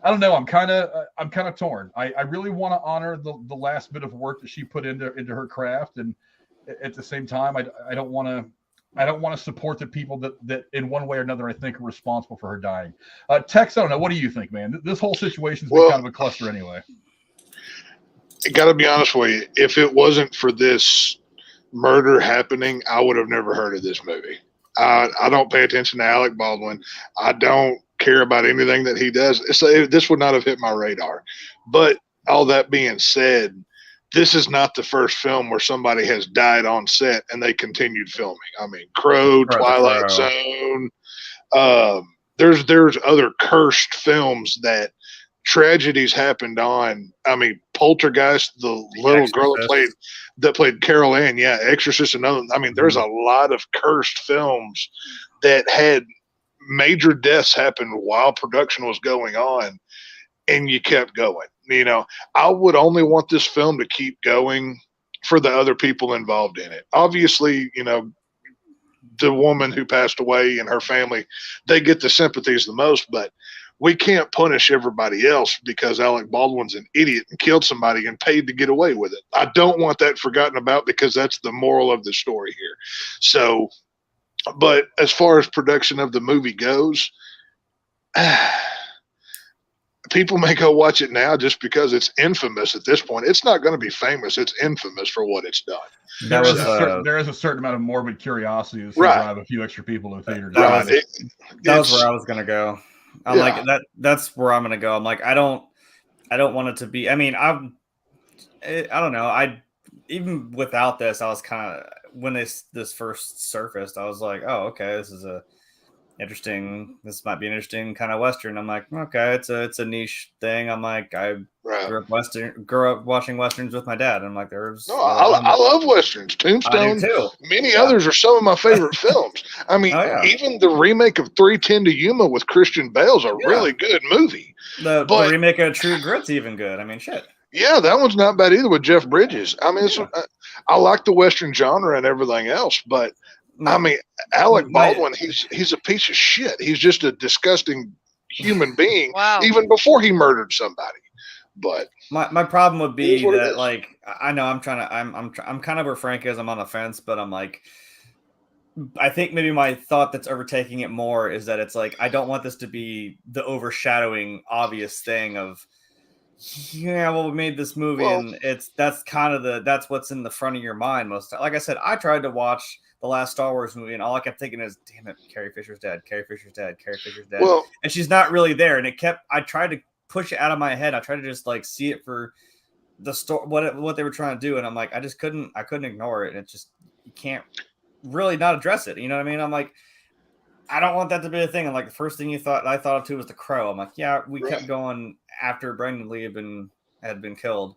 Speaker 1: I don't know. I'm kind of torn. I really want to honor the last bit of work that she put into her craft, and at the same time, I don't want to support the people that in one way or another I think are responsible for her dying. Tex, I don't know. What do you think, man? This whole situation's been kind of a cluster anyway.
Speaker 3: I got to be honest with you. If it wasn't for this murder happening, I would have never heard of this movie. I don't pay attention to Alec Baldwin. I don't care about anything that he does. So this would not have hit my radar. But all that being said, this is not the first film where somebody has died on set and they continued filming. I mean, Crow, Twilight Zone. There's other cursed films that tragedies happened on. I mean, Poltergeist, the little girl that played Carol Ann, Exorcist, another. I mean, there's a lot of cursed films that had major deaths happen while production was going on, and you kept going. You know, I would only want this film to keep going for the other people involved in it. Obviously, you know, the woman who passed away and her family, they get the sympathies the most, but we can't punish everybody else because Alec Baldwin's an idiot and killed somebody and paid to get away with it. I don't want that forgotten about because that's the moral of the story here. So, but as far as production of the movie goes, people may go watch it now just because it's infamous at this point. It's not going to be famous. It's infamous for what it's done.
Speaker 1: There is a certain amount of morbid curiosity to drive a few extra people in the theater.
Speaker 4: That was where I was going to go. I'm like that's where I'm going to go. I'm like, I don't want it to be, I mean, I don't know. Even without this, I was kind of, when this first surfaced, I was like, oh, okay, this might be an interesting kind of Western. I'm like, okay, it's a niche thing. I'm like, I grew up watching Westerns with my dad. I'm like,
Speaker 3: I love Westerns. Tombstone, many others are some of my favorite films. I mean, even the remake of 3:10 to Yuma with Christian Bale's a really good movie.
Speaker 4: The remake of True Grit's even good. I mean, shit.
Speaker 3: Yeah, that one's not bad either with Jeff Bridges. I mean, I like the Western genre and everything else, but I mean, Alec Baldwin, he's a piece of shit. He's just a disgusting human being, even before he murdered somebody. But
Speaker 4: my problem would be that, like, I know I'm kind of where Frank is. I'm on the fence, but I'm like, I think maybe my thought that's overtaking it more is that it's like, I don't want this to be the overshadowing obvious thing of, we made this movie, and that's what's in the front of your mind most time. Like I said, I tried to watch the last Star Wars movie, and all I kept thinking is, damn it, Carrie Fisher's dead. Well, and she's not really there. And I tried to push it out of my head. I tried to just like see it for the story, what they were trying to do. And I'm like, I couldn't ignore it. And it's just, you can't really not address it. You know what I mean? I'm like, I don't want that to be a thing. And like, the first thing I thought of too was The Crow. I'm like, we kept going after Brendan Lee had been killed.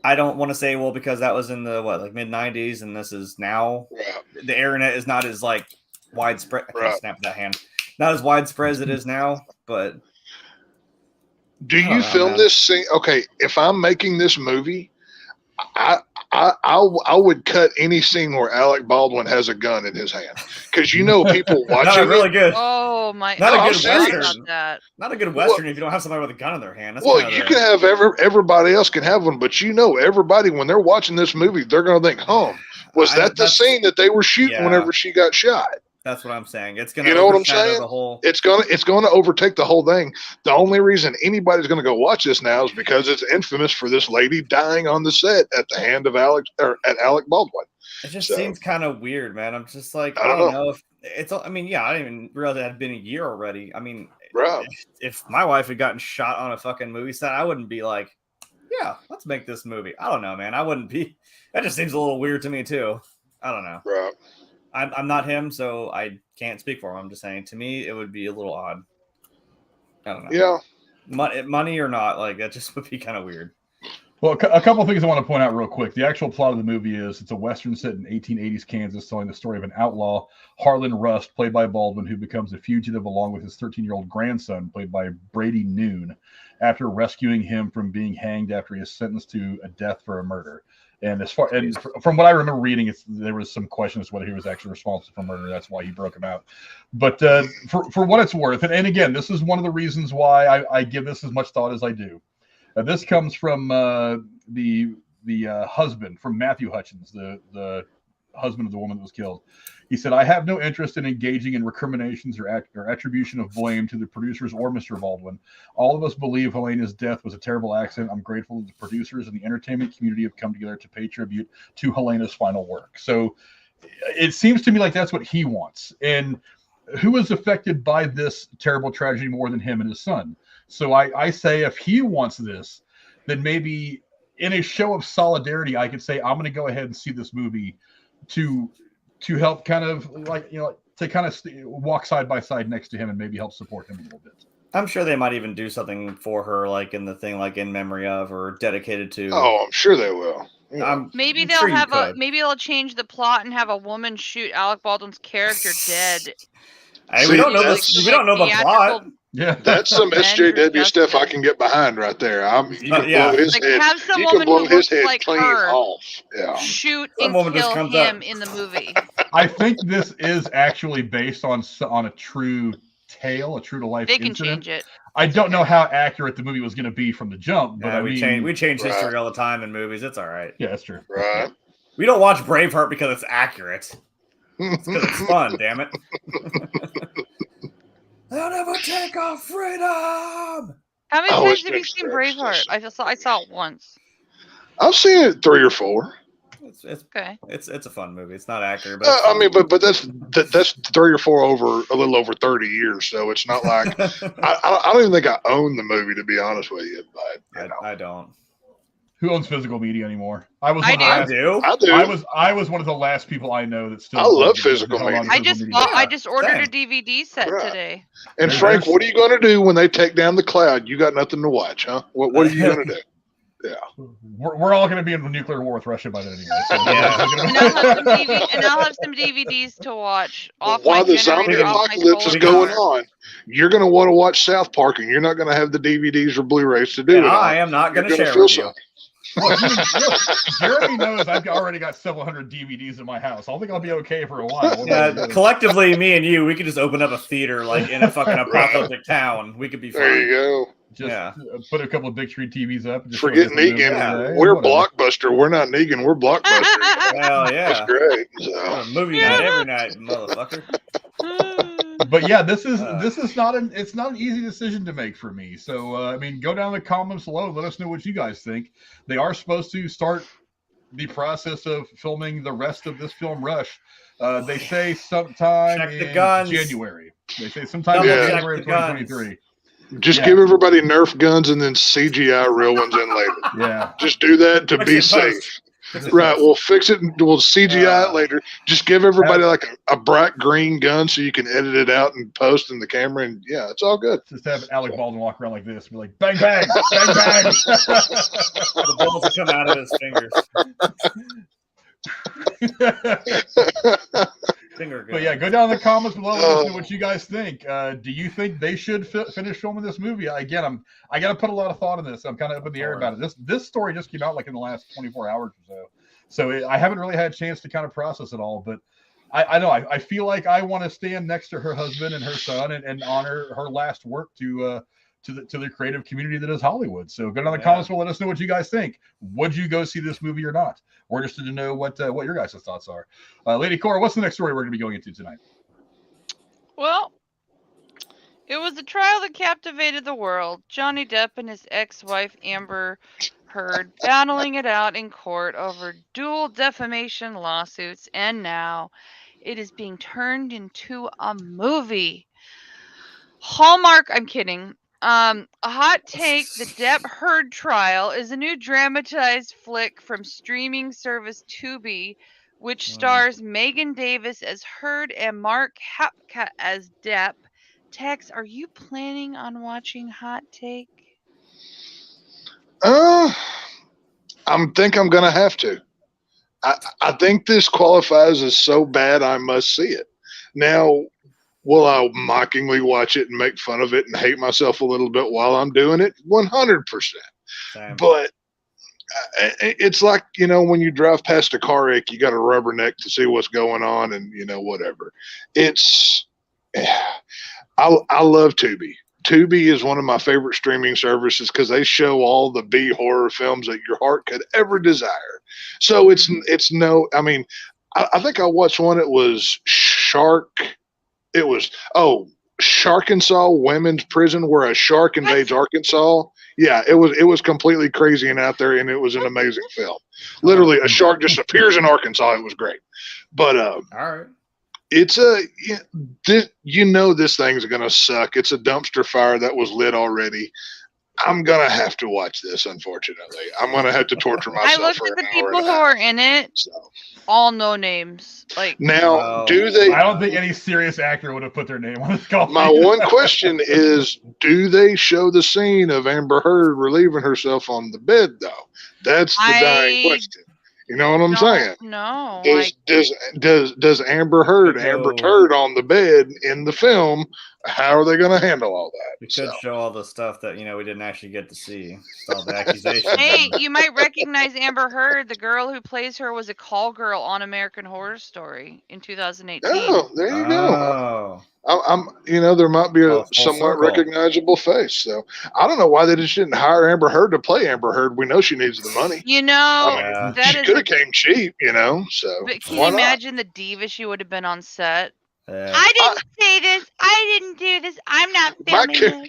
Speaker 4: I don't want to say, well, because that was in the mid 90s, and this is now. The internet is not as like widespread. I can't snap that hand. Not as widespread as it is now, but.
Speaker 3: Do you film this scene? Okay, if I'm making this movie, I would cut any scene where Alec Baldwin has a gun in his hand, because people watching.
Speaker 4: Really good.
Speaker 2: Oh my!
Speaker 4: Not a good Western. Not a good Western if you don't have somebody with a gun in their hand.
Speaker 3: You can have everybody else can have one, but everybody when they're watching this movie, they're going to think, was that the scene that they were shooting whenever she got shot?
Speaker 4: That's what I'm saying. It's going to,
Speaker 3: you know what I'm saying? It's going to overtake the whole thing. The only reason anybody's going to go watch this now is because it's infamous for this lady dying on the set at the hand of Alec Baldwin.
Speaker 4: It just seems kind of weird, man. I'm just like, I don't know if it's. I mean, I didn't even realize it had been a year already. I mean, if my wife had gotten shot on a fucking movie set, I wouldn't be like, yeah, let's make this movie. I don't know, man. I wouldn't be. That just seems a little weird to me too. I don't know.
Speaker 3: Right.
Speaker 4: I'm not him, so I can't speak for him. I'm just saying, to me, it would be a little odd. I don't know.
Speaker 3: Yeah.
Speaker 4: Money or not, like, that just would be kind of weird.
Speaker 1: Well, a couple of things I want to point out real quick. The actual plot of the movie is it's a Western set in 1880s Kansas telling the story of an outlaw, Harlan Rust, played by Baldwin, who becomes a fugitive along with his 13-year-old grandson, played by Brady Noon, after rescuing him from being hanged after he is sentenced to a death for a murder. And from what I remember reading, there was some question as to whether he was actually responsible for murder. That's why he broke him out. But for what it's worth, and again, this is one of the reasons why I give this as much thought as I do. This comes from the husband, from Matthew Hutchins, the husband of the woman that was killed. He said, "I have no interest in engaging in recriminations or attribution of blame to the producers or Mr. Baldwin. All of us believe Halyna's death was a terrible accident. I'm grateful that the producers and the entertainment community have come together to pay tribute to Halyna's final work." So it seems to me like that's what he wants. And who is affected by this terrible tragedy more than him and his son? So I say if he wants this, then maybe in a show of solidarity, I could say, I'm going to go ahead and see this movie to help kind of to kind of walk side by side next to him and maybe help support him a little bit.
Speaker 4: I'm sure they might even do something for her, like in the thing, like in memory of or dedicated to.
Speaker 3: Oh, I'm sure they will. Yeah.
Speaker 2: Maybe they'll have maybe they'll change the plot and have a woman shoot Alec Baldwin's character dead.
Speaker 4: We don't know this. We don't know the plot.
Speaker 1: Yeah,
Speaker 3: that's some SJW stuff I can get behind right there. You can blow his head.
Speaker 2: Have some
Speaker 3: you
Speaker 2: woman
Speaker 3: can blow
Speaker 2: who
Speaker 3: his
Speaker 2: looks
Speaker 3: head
Speaker 2: like
Speaker 3: clean
Speaker 2: her
Speaker 3: off. Yeah.
Speaker 2: Shoot
Speaker 4: Some
Speaker 2: and
Speaker 4: woman just
Speaker 2: kill
Speaker 4: comes
Speaker 2: him
Speaker 4: up.
Speaker 2: in the movie.
Speaker 1: I think this is actually based on a true tale, a true to life incident.
Speaker 2: They can change it.
Speaker 1: I don't know how accurate the movie was going to be from the jump, but
Speaker 4: we change history all the time in movies. It's all right.
Speaker 1: Yeah, that's true.
Speaker 3: Right.
Speaker 4: We don't watch Braveheart because it's accurate. It's because it's fun. Damn it. They'll never take our freedom.
Speaker 2: How many times have you seen Braveheart? I saw it once.
Speaker 3: I've seen it 3 or 4.
Speaker 4: It's
Speaker 2: okay.
Speaker 4: It's a fun movie. It's not accurate, but
Speaker 3: I mean, but that's 3 or 4 over a little over 30 years, so it's not like I don't even think I own the movie, to be honest with you. But
Speaker 4: I don't.
Speaker 1: Who owns physical media anymore? I
Speaker 4: do.
Speaker 1: I was one of the last people I know that still.
Speaker 3: I love physical media.
Speaker 2: I just ordered a DVD set today.
Speaker 3: And Frank, what are you going to do when they take down the cloud? You got nothing to watch, huh? What are you going to do? Yeah,
Speaker 1: we're all going to be in a nuclear war with Russia by then anyway. So
Speaker 2: and I'll have some DVDs to watch.
Speaker 3: While the zombie apocalypse is going on, you're going to want to watch South Park, and you're not going to have the DVDs or Blu-rays to do it.
Speaker 4: I am not going to share with you.
Speaker 1: Well, Jeremy knows I've already got several hundred DVDs in my house. I think I'll be okay for a while.
Speaker 4: Collectively, me and you, we could just open up a theater like in a fucking apocalyptic town. We could be fine.
Speaker 3: There you go.
Speaker 1: Just put a couple of big screen TVs up. And
Speaker 3: forget Negan. We're Blockbuster. We're not Negan. We're Blockbuster.
Speaker 4: Hell yeah.
Speaker 3: That's great. So.
Speaker 4: Movie night every night, motherfucker.
Speaker 1: But yeah, this is not an easy decision to make for me. So I mean, go down in the comments below. Let us know what you guys think. They are supposed to start the process of filming the rest of this film Rush. They say sometime in January. They say sometime in January of 2023.
Speaker 3: Just give everybody Nerf guns and then CGI real ones in later.
Speaker 1: Yeah.
Speaker 3: Just do that to be safe. Right, we'll fix it and we'll CGI it later. Just give everybody like a bright green gun so you can edit it out and post in the camera, and yeah, it's all good.
Speaker 1: Just have Alec Baldwin walk around like this, be like, bang, bang, bang, bang.
Speaker 4: The bullets will come out of his fingers.
Speaker 1: But yeah, go down in the comments below and let us know what you guys think. Do you think they should finish filming this movie? Again, I got to put a lot of thought in this. I'm kind of up in the air about it. This story just came out like in the last 24 hours or so. I haven't really had a chance to kind of process it all. But I know I feel like I want to stand next to her husband and her son and honor her last work to the creative community that is Hollywood. So go down in the comments below. Let us know what you guys think. Would you go see this movie or not? We're interested to know what your guys' thoughts are. Lady Cora, what's the next story we're going to be going into tonight?
Speaker 2: Well, it was a trial that captivated the world. Johnny Depp and his ex-wife Amber Heard battling it out in court over dual defamation lawsuits, and now it is being turned into a movie. Hallmark, I'm kidding. A hot take, the Depp Heard trial is a new dramatized flick from streaming service TUBI, which stars Megan Davis as Heard and Mark Hapka as Depp. Tex, are you planning on watching Hot Take?
Speaker 3: think I'm going to have to. I think this qualifies as so bad I must see it. Now, will I mockingly watch it and make fun of it and hate myself a little bit while I'm doing it? 100%.
Speaker 4: Same.
Speaker 3: But it's like, when you drive past a car wreck, you got a rubberneck to see what's going on and, whatever. I love TUBI. TUBI is one of my favorite streaming services because they show all the B horror films that your heart could ever desire. So I think I watched one. It was Sharkensaw Women's Prison, where a shark invades Arkansas. Yeah, it was completely crazy and out there, and it was an amazing film. Literally, a shark just appears in Arkansas. It was great. But
Speaker 4: all right.
Speaker 3: It's this thing's gonna suck. It's a dumpster fire that was lit already. I'm gonna have to watch this. Unfortunately, I'm gonna have to torture myself.
Speaker 2: I looked
Speaker 3: for
Speaker 2: at the
Speaker 3: an hour
Speaker 2: people
Speaker 3: and a
Speaker 2: who
Speaker 3: half.
Speaker 2: are in it.
Speaker 3: So.
Speaker 2: All no names. Like
Speaker 3: Now, do they?
Speaker 1: I don't think any serious actor would have put their name on this call.
Speaker 3: My one question is, do they show the scene of Amber Heard relieving herself on the bed, though? That's the dying question. You know what I'm saying?
Speaker 2: No.
Speaker 3: Does Amber Heard Amber Turd on the bed in the film? How are they going to handle all that?
Speaker 4: We could show all the stuff that we didn't actually get to see. Just all the accusations.
Speaker 2: Hey, you might recognize Amber Heard. The girl who plays her was a call girl on American Horror Story in 2018.
Speaker 3: Oh, there you go.
Speaker 4: Oh.
Speaker 3: There might be a somewhat recognizable face. So I don't know why they just didn't hire Amber Heard to play Amber Heard. We know she needs the money.
Speaker 2: That
Speaker 3: she could have came cheap. So
Speaker 2: but can you imagine the diva she would have been on set?
Speaker 4: Yeah.
Speaker 2: I didn't say this. I didn't do this. I'm not filming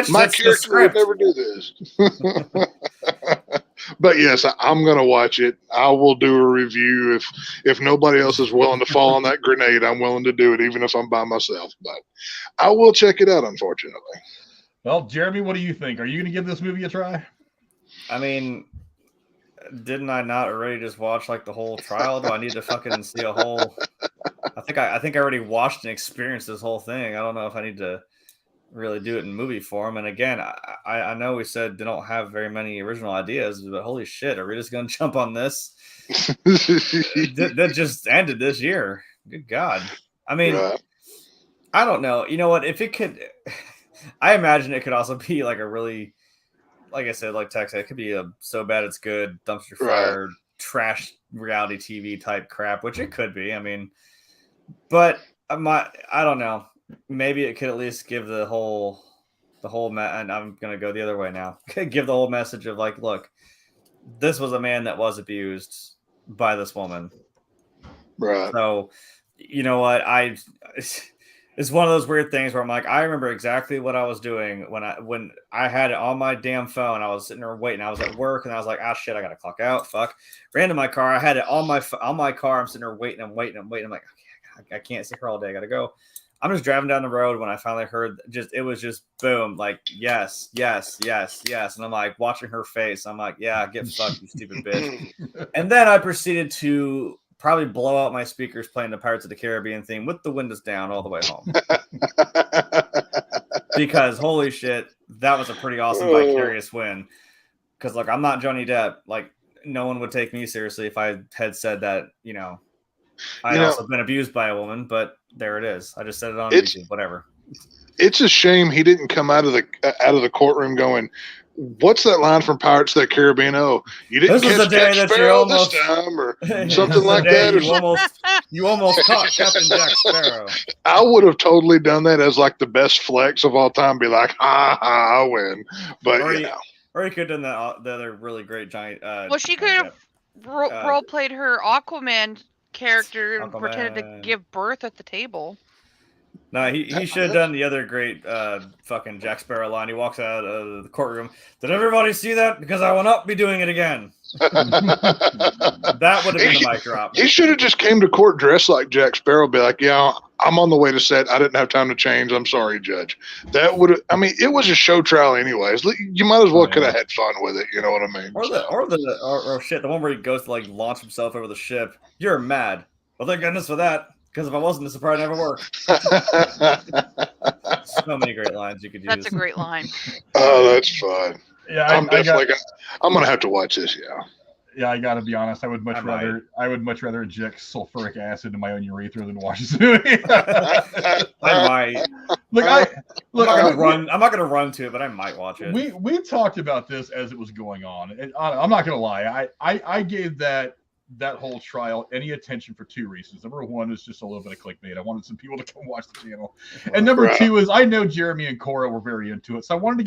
Speaker 3: my character would never do this. But yes, I'm going to watch it. I will do a review. If nobody else is willing to fall on that grenade, I'm willing to do it, even if I'm by myself. But I will check it out, unfortunately.
Speaker 1: Well, Jeremy, what do you think? Are you going to give this movie a try?
Speaker 4: I mean, didn't I not already just watch the whole trial? Do I need to fucking see a whole? I think I already watched and experienced this whole thing. I don't know if I need to really do it in movie form. And again, I know we said they don't have very many original ideas, but holy shit, are we just going to jump on this? That just ended this year. Good God. I mean, I don't know. You know what? If it could, I imagine it could also be a really, like I said, like Tex said, it could be a so bad it's good dumpster fire trash reality TV type crap, which it could be. I mean, but I don't know. Maybe it could at least give the whole and I'm gonna go the other way now. Give the whole message of look, this was a man that was abused by this woman.
Speaker 3: Right.
Speaker 4: So, you know what? It's one of those weird things where I'm I remember exactly what I was doing when I had it on my damn phone. I was sitting there waiting. I was at work and I was like, shit, I gotta clock out. Fuck. Ran to my car. I had it on my car. I'm sitting there waiting. I'm waiting. I'm like, okay, I can't sit here all day. I gotta go. I'm just driving down the road when I finally heard it was just boom, yes. And I'm watching her face. I'm yeah, get fucked, you stupid bitch. And then I proceeded to probably blow out my speakers playing the Pirates of the Caribbean theme with the windows down all the way home. Because holy shit, that was a pretty awesome vicarious win. Because I'm not Johnny Depp. No one would take me seriously if I had said that, I'd also been abused by a woman, but there it is. I just said it on YouTube, whatever.
Speaker 3: It's a shame he didn't come out of the courtroom going, what's that line from Pirates of the Caribbean? Oh, you didn't catch Jack Sparrow this time, or something like that.
Speaker 4: You almost caught Captain Jack Sparrow.
Speaker 3: I would have totally done that as the best flex of all time. Be like, I win. But
Speaker 4: or you could have done that. The other really great giant.
Speaker 2: Well, she could have role played her Aquaman character and pretended to give birth at the table.
Speaker 4: No, he should have done the other great fucking Jack Sparrow line. He walks out of the courtroom. Did everybody see that? Because I will not be doing it again. That would have been the mic drop.
Speaker 3: He should have just came to court dressed like Jack Sparrow. Be like, yeah, I'm on the way to set. I didn't have time to change. I'm sorry, Judge. That would have. I mean, it was a show trial anyways. You might as well could have had fun with it. You know what I mean?
Speaker 4: Or shit, the one where he goes to launch himself over the ship. You're mad. Well, thank goodness for that. Because if I wasn't, this would probably never work. So many great lines you could use.
Speaker 2: That's a great line.
Speaker 3: Oh, that's fun.
Speaker 1: Yeah,
Speaker 3: I'm going to have to watch this, yeah.
Speaker 1: Yeah, I gotta be honest. I would much rather inject sulfuric acid into my own urethra than watch this movie.
Speaker 4: I might. I'm not gonna run to it, but I might watch it.
Speaker 1: We talked about this as it was going on, and I'm not gonna lie. I gave that whole trial any attention for two reasons. Number one is just a little bit of clickbait. I wanted some people to come watch the channel, and number two is I know Jeremy and Cora were very into it, so I wanted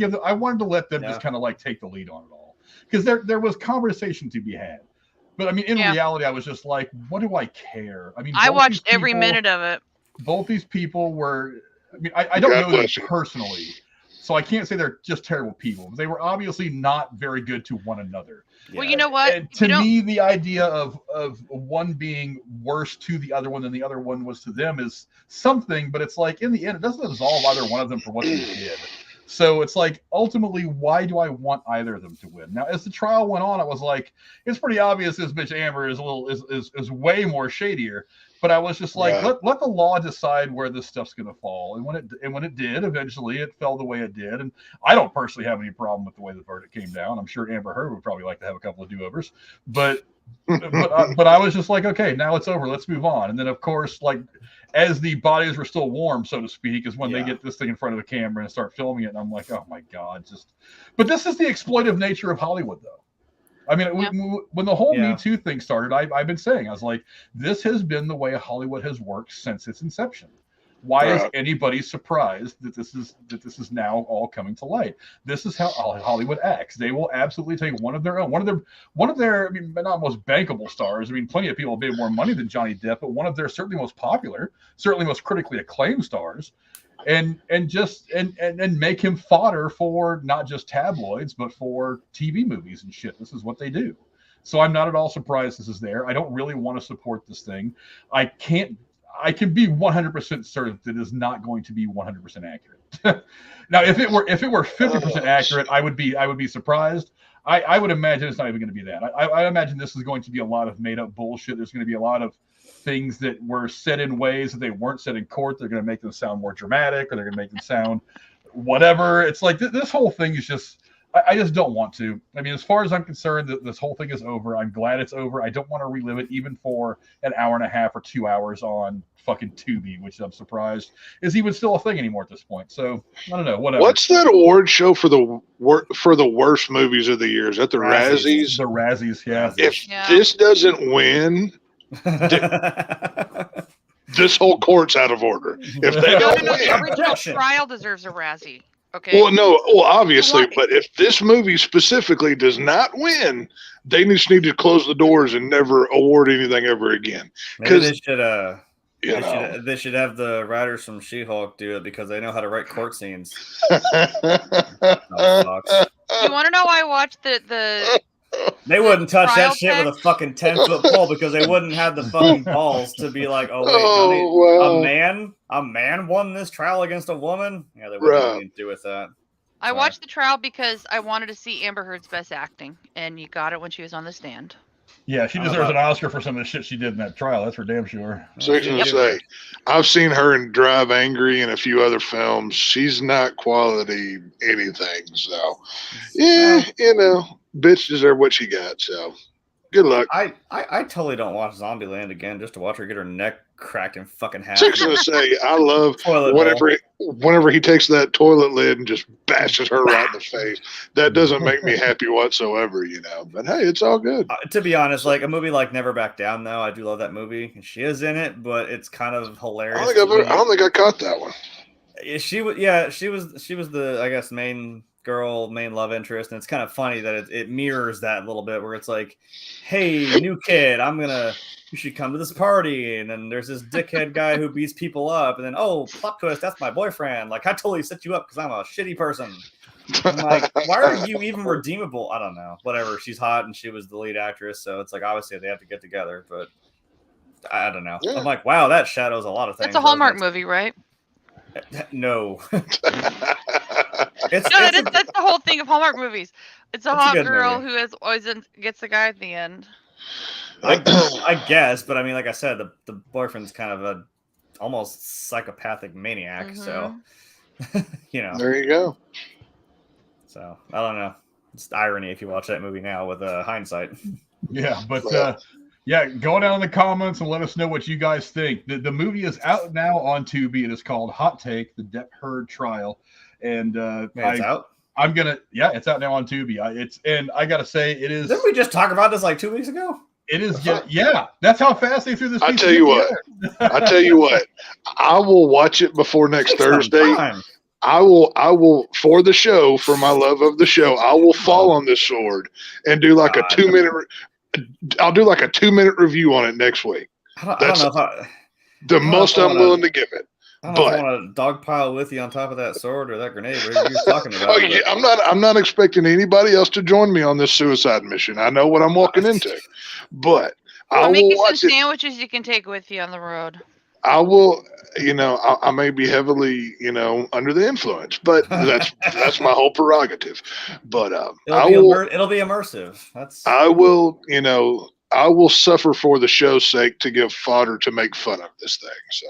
Speaker 1: to let them just kind of like take the lead on it all. Because there was conversation to be had. But I mean, in reality, I was just like, what do I care? I mean,
Speaker 2: I watched every minute of it.
Speaker 1: Both these people were, I mean, I don't know them personally, so I can't say they're just terrible people. They were obviously not very good to one another.
Speaker 2: Well, you know what?
Speaker 1: And to me, the idea of one being worse to the other one than the other one was to them is something, but it's like, in the end, it doesn't absolve either one of them for what they did. So it's like, ultimately, why do I want either of them to win? Now, as the trial went on, I was like, it's pretty obvious this bitch Amber is way more shadier. But I was just like, let the law decide where this stuff's going to fall. And when it did, eventually, it fell the way it did. And I don't personally have any problem with the way the verdict came down. I'm sure Amber Heard would probably like to have a couple of do-overs. But I was just like, okay, now it's over. Let's move on. And then, of course, like, as the bodies were still warm, so to speak, is when they get this thing in front of the camera and start filming it. And I'm like, oh my God, but this is the exploitive nature of Hollywood, though. I mean, when the whole Me Too thing started, I've been saying, I was like, this has been the way Hollywood has worked since its inception. Why is anybody surprised that this is now all coming to light? This is how Hollywood acts. They will absolutely take one of their own, one of their, I mean, not most bankable stars. I mean, plenty of people have made more money than Johnny Depp, but one of their certainly most popular, certainly most critically acclaimed stars, and make him fodder for not just tabloids, but for TV movies and shit. This is what they do. So I'm not at all surprised this is there. I don't really want to support this thing. I can be 100% certain that it is not going to be 100% accurate. Now, if it were 50% accurate, I would be surprised. I would imagine it's not even going to be that. I imagine this is going to be a lot of made up bullshit. There's going to be a lot of things that were said in ways that they weren't said in court. They're going to make them sound more dramatic, or they're going to make them sound whatever. It's like this whole thing is just. I just don't want to. I mean, as far as I'm concerned, this whole thing is over. I'm glad it's over. I don't want to relive it even for an hour and a half or 2 hours on fucking TUBI, which I'm surprised is even still a thing anymore at this point. So I don't know. Whatever.
Speaker 3: What's that award show for the worst movies of the year? Is that the Razzies?
Speaker 1: The Razzies, yeah.
Speaker 3: If this doesn't win, this whole court's out of order. If they don't win,
Speaker 2: the original trial deserves a Razzie. Okay.
Speaker 3: Well, obviously, but if this movie specifically does not win, they just need to close the doors and never award anything ever again.
Speaker 4: Because they should have the writers from She-Hulk do it because they know how to write court scenes.
Speaker 2: You want to know why I watched the
Speaker 4: They wouldn't touch that shit with a fucking 10-foot pole because they wouldn't have the fucking balls to be like, oh wait, Johnny, a man won this trial against a woman. Yeah, they wouldn't have anything to do with that.
Speaker 2: I watched the trial because I wanted to see Amber Heard's best acting, and you got it when she was on the stand.
Speaker 1: Yeah, she deserves an Oscar for some of the shit she did in that trial. That's for damn sure.
Speaker 3: So I can say, I've seen her in Drive Angry and a few other films. She's not quality anything. So, yeah, bitch deserve what she got. So, good luck.
Speaker 4: I totally don't watch Zombieland again just to watch her get her neck cracked in fucking half.
Speaker 3: So I was gonna say, I love whenever he takes that toilet lid and just bashes her right in the face. That doesn't make me happy whatsoever, But hey, it's all good.
Speaker 4: To be honest, like a movie like Never Back Down, though, I do love that movie. She is in it, but it's kind of hilarious.
Speaker 3: I don't think I caught that one.
Speaker 4: She was the, I guess, main love interest, and it's kind of funny that it mirrors that a little bit, where it's like, hey, new kid, you should come to this party, and then there's this dickhead guy who beats people up, and then plot twist, that's my boyfriend. Like, I totally set you up because I'm a shitty person. I'm like, why are you even redeemable? I don't know. Whatever. She's hot, and she was the lead actress, so it's like obviously they have to get together, but I don't know. Yeah. I'm like, wow, that shadows a lot of things.
Speaker 2: It's a Hallmark movie, right?
Speaker 4: No.
Speaker 2: That's the whole thing of Hallmark movies. It's a hot girl who always gets the guy at the end.
Speaker 4: I guess, but I mean, like I said, the boyfriend's kind of a almost psychopathic maniac. So,
Speaker 3: there you go.
Speaker 4: So I don't know. It's irony if you watch that movie now with hindsight.
Speaker 1: Yeah, but go down in the comments and let us know what you guys think. The movie is out now on Tubi. It is called Hot Take: The Depp Heard Trial, and
Speaker 4: it's out.
Speaker 1: It's out now on Tubi. And I gotta say, it is.
Speaker 4: Didn't we just talk about this like 2 weeks ago?
Speaker 1: It is. Yeah, that's how fast they threw this.
Speaker 3: I tell you what. I will watch it before next Thursday. I will for the show, for my love of the show, I will fall on this sword and do like a 2-minute. I'll do like a 2-minute review on it next week. That's the most I'm willing to give it.
Speaker 4: I don't know if I want to dogpile with you on top of that sword or that grenade. What are you talking about?
Speaker 3: I'm not expecting anybody else to join me on this suicide mission. I know what I'm walking into, but
Speaker 2: I'll make you some sandwiches you can take with you on the road.
Speaker 3: I will, I may be heavily, under the influence, but that's my whole prerogative. But
Speaker 4: it'll be immersive.
Speaker 3: I will suffer for the show's sake to give fodder to make fun of this thing. So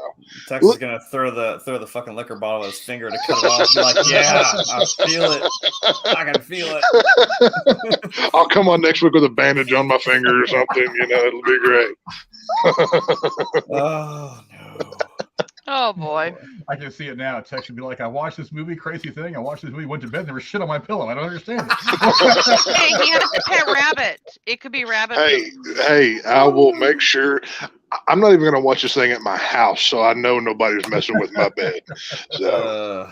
Speaker 4: Texas is gonna throw the fucking liquor bottle at his finger to cut it off. Be like, yeah, I feel it. I can feel it.
Speaker 3: I'll come on next week with a bandage on my finger or something. It'll be great.
Speaker 4: Oh no.
Speaker 2: Oh boy.
Speaker 1: I can see it now. Tex would be like, I watched this movie, crazy thing. I watched this movie, went to bed, and there was shit on my pillow. I don't understand it.
Speaker 2: Hey, he had a pet rabbit. It could be rabbit.
Speaker 3: Hey, I will make sure. I'm not even going to watch this thing at my house, so I know nobody's messing with my bed. So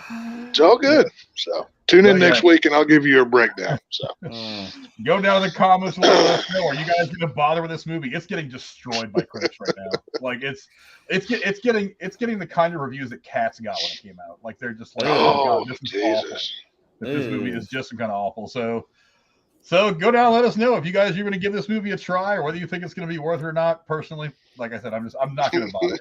Speaker 3: it's all good. So tune in next week, and I'll give you a breakdown. So
Speaker 1: go down in the comments and let us know. Are you guys going to bother with this movie? It's getting destroyed by critics right now. Like it's getting the kind of reviews that Cats got when it came out. Like they're just like, oh God, this is awful. This movie is just kind of awful. So go down and let us know if you guys are going to give this movie a try or whether you think it's going to be worth it or not. Personally, like I said, I'm not going to bother.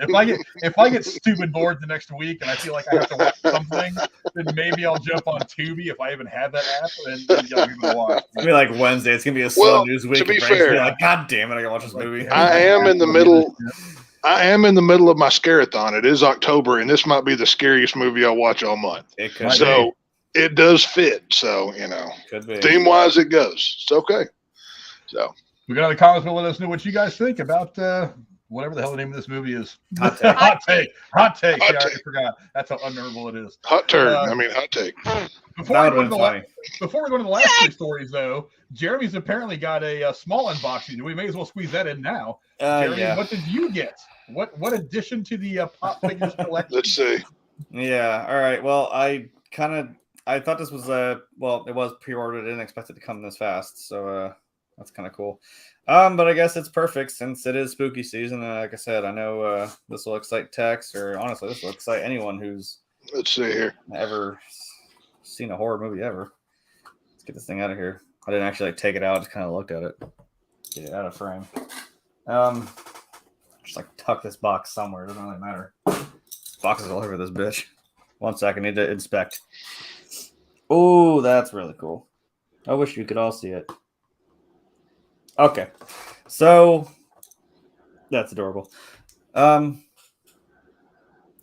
Speaker 1: If I get stupid bored the next week and I feel like I have to watch something, then maybe I'll jump on Tubi if I even have that app and give it a watch.
Speaker 4: It's gonna be like Wednesday. It's gonna be a slow news week.
Speaker 3: To be fair,
Speaker 4: like, God damn it, I gotta watch this movie.
Speaker 3: I am in the middle of my scare-a-thon. It is October, and this might be the scariest movie I'll watch all month.
Speaker 4: It could
Speaker 3: be. It does fit, so theme-wise, it goes. It's okay. So
Speaker 1: we got in the comments. But let us know what you guys think about whatever the hell the name of this movie is.
Speaker 2: Hot
Speaker 1: take. I forgot. That's how unnervable it is.
Speaker 3: Hot take.
Speaker 1: Before we go to the last 3 stories, though, Jeremy's apparently got a small unboxing. We may as well squeeze that in now. Jeremy, what did you get? What addition to the pop figures collection?
Speaker 3: Let's see.
Speaker 4: Yeah. All right. Well, I thought this was it was pre-ordered. I didn't expect it to come this fast, so that's kind of cool. But I guess it's perfect since it is spooky season. Like I said, I know this will excite Tex, or honestly, this will excite anyone who's ever seen a horror movie ever. Let's get this thing out of here. I didn't actually take it out; just kind of looked at it, get it out of frame. Just tuck this box somewhere. It doesn't really matter. Boxes all over this bitch. 1 second, need to inspect. Oh, that's really cool. I wish you could all see it. Okay, so that's adorable. I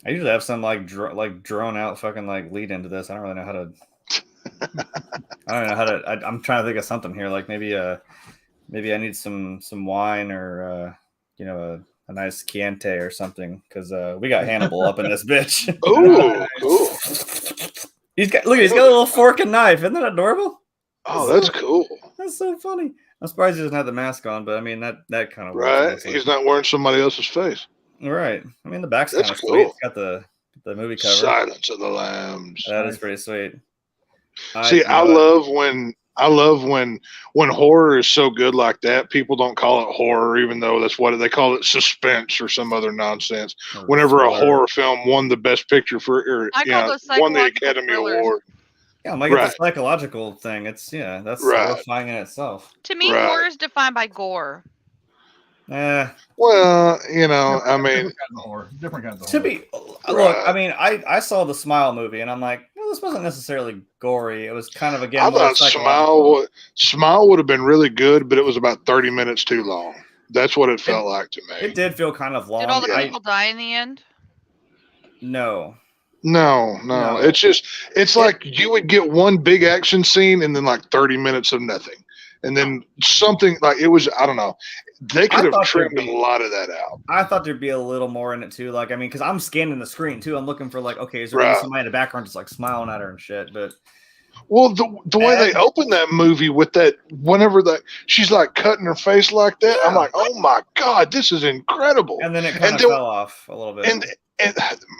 Speaker 4: usually have some drawn out fucking lead into this. I don't really know how to. I don't know how to. I'm trying to think of something here. Maybe I need some wine or a nice Chianti or something because we got Hannibal up in this bitch.
Speaker 3: Oh, cool.
Speaker 4: He's got a little fork and knife. Isn't that adorable?
Speaker 3: Oh, that's cool.
Speaker 4: That's so funny. I'm surprised he doesn't have the mask on, but I mean that kind of
Speaker 3: right. He's not wearing somebody else's face.
Speaker 4: Right. I mean the back's kind of sweet. It's got the movie cover.
Speaker 3: Silence of the Lambs.
Speaker 4: That is pretty sweet.
Speaker 3: I love when horror is so good like that. People don't call it horror, even though that's what they call it, suspense or some other nonsense. Whenever a horror film won the Best Picture won the Academy Award.
Speaker 4: Yeah, I'm it's a psychological thing. It's that's horrifying in itself.
Speaker 2: To me, horror is defined by gore.
Speaker 3: Well, I mean,
Speaker 1: different kinds of
Speaker 4: horror. Look, I mean, I saw the Smile movie, and I'm like, this wasn't necessarily gory. It was kind of I
Speaker 3: thought Smile would have been really good, but it was about 30 minutes too long. That's what it felt like to me.
Speaker 4: It did feel kind of long.
Speaker 2: Did all the people die in the end?
Speaker 3: No. It's like you would get one big action scene and then 30 minutes of nothing. and then something like it was. I don't know. They could have trimmed a lot of that out.
Speaker 4: I thought there'd be a little more in it too. Like, I mean, because I'm scanning the screen too. I'm looking for like, okay, is there gonna be somebody in the background just like smiling at her and shit? But
Speaker 3: well, the way they open that movie with that, whenever that she's like cutting her face like that, I'm like, oh my god, this is incredible.
Speaker 4: And then it kind of fell off a little bit.
Speaker 3: And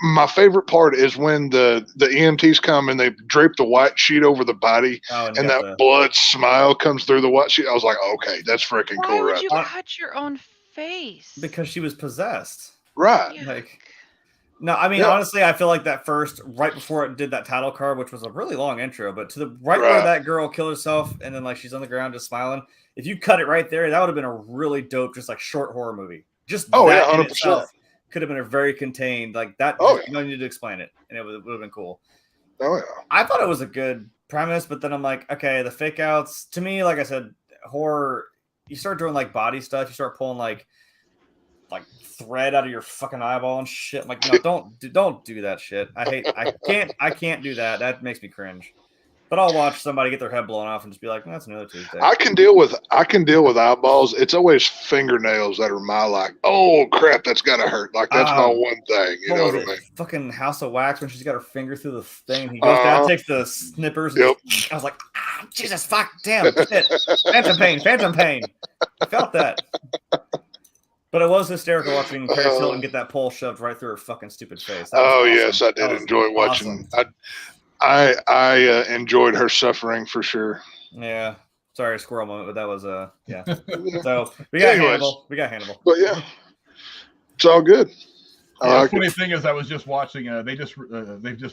Speaker 3: my favorite part is when the EMTs come and they drape the white sheet over the body, and that blood smile comes through the white sheet. I was like, okay, that's freaking cool.
Speaker 2: Why would you cut your own face?
Speaker 4: Because she was possessed.
Speaker 3: Right.
Speaker 2: Yeah.
Speaker 4: Like, no, I mean, honestly, I feel like that first, right before it did that title card, which was a really long intro, but to the where that girl killed herself and then like she's on the ground just smiling, if you cut it right there, that would have been a really dope, just like short horror movie. Just that 100%. Could have been a very contained like that. You don't need to explain it, and it would have been cool.
Speaker 3: Oh yeah,
Speaker 4: I thought it was a good premise, but then I'm like, okay, the fake outs to me, like I said, horror. You start doing like body stuff. You start pulling like thread out of your fucking eyeball and shit. I'm like, no, don't do that shit. I can't do that. That makes me cringe. But I'll watch somebody get their head blown off and just be like, that's another Tuesday.
Speaker 3: I can deal with eyeballs. It's always fingernails that are my like, oh crap, that's gotta hurt. Like that's my one thing. You know what I mean?
Speaker 4: Fucking House of Wax when she's got her finger through the thing. He goes down, takes the snippers. I was like, Jesus, fuck, damn, shit. Phantom pain. I felt that. But it was hysterical watching Paris Hilton get that pole shoved right through her fucking stupid face.
Speaker 3: Awesome. Yes, I did enjoy watching. I enjoyed her suffering for sure.
Speaker 4: Yeah. Sorry, squirrel moment, but that was yeah. So we got Hannibal.
Speaker 3: But yeah, it's all good.
Speaker 1: The funny thing is, I was just watching. They've just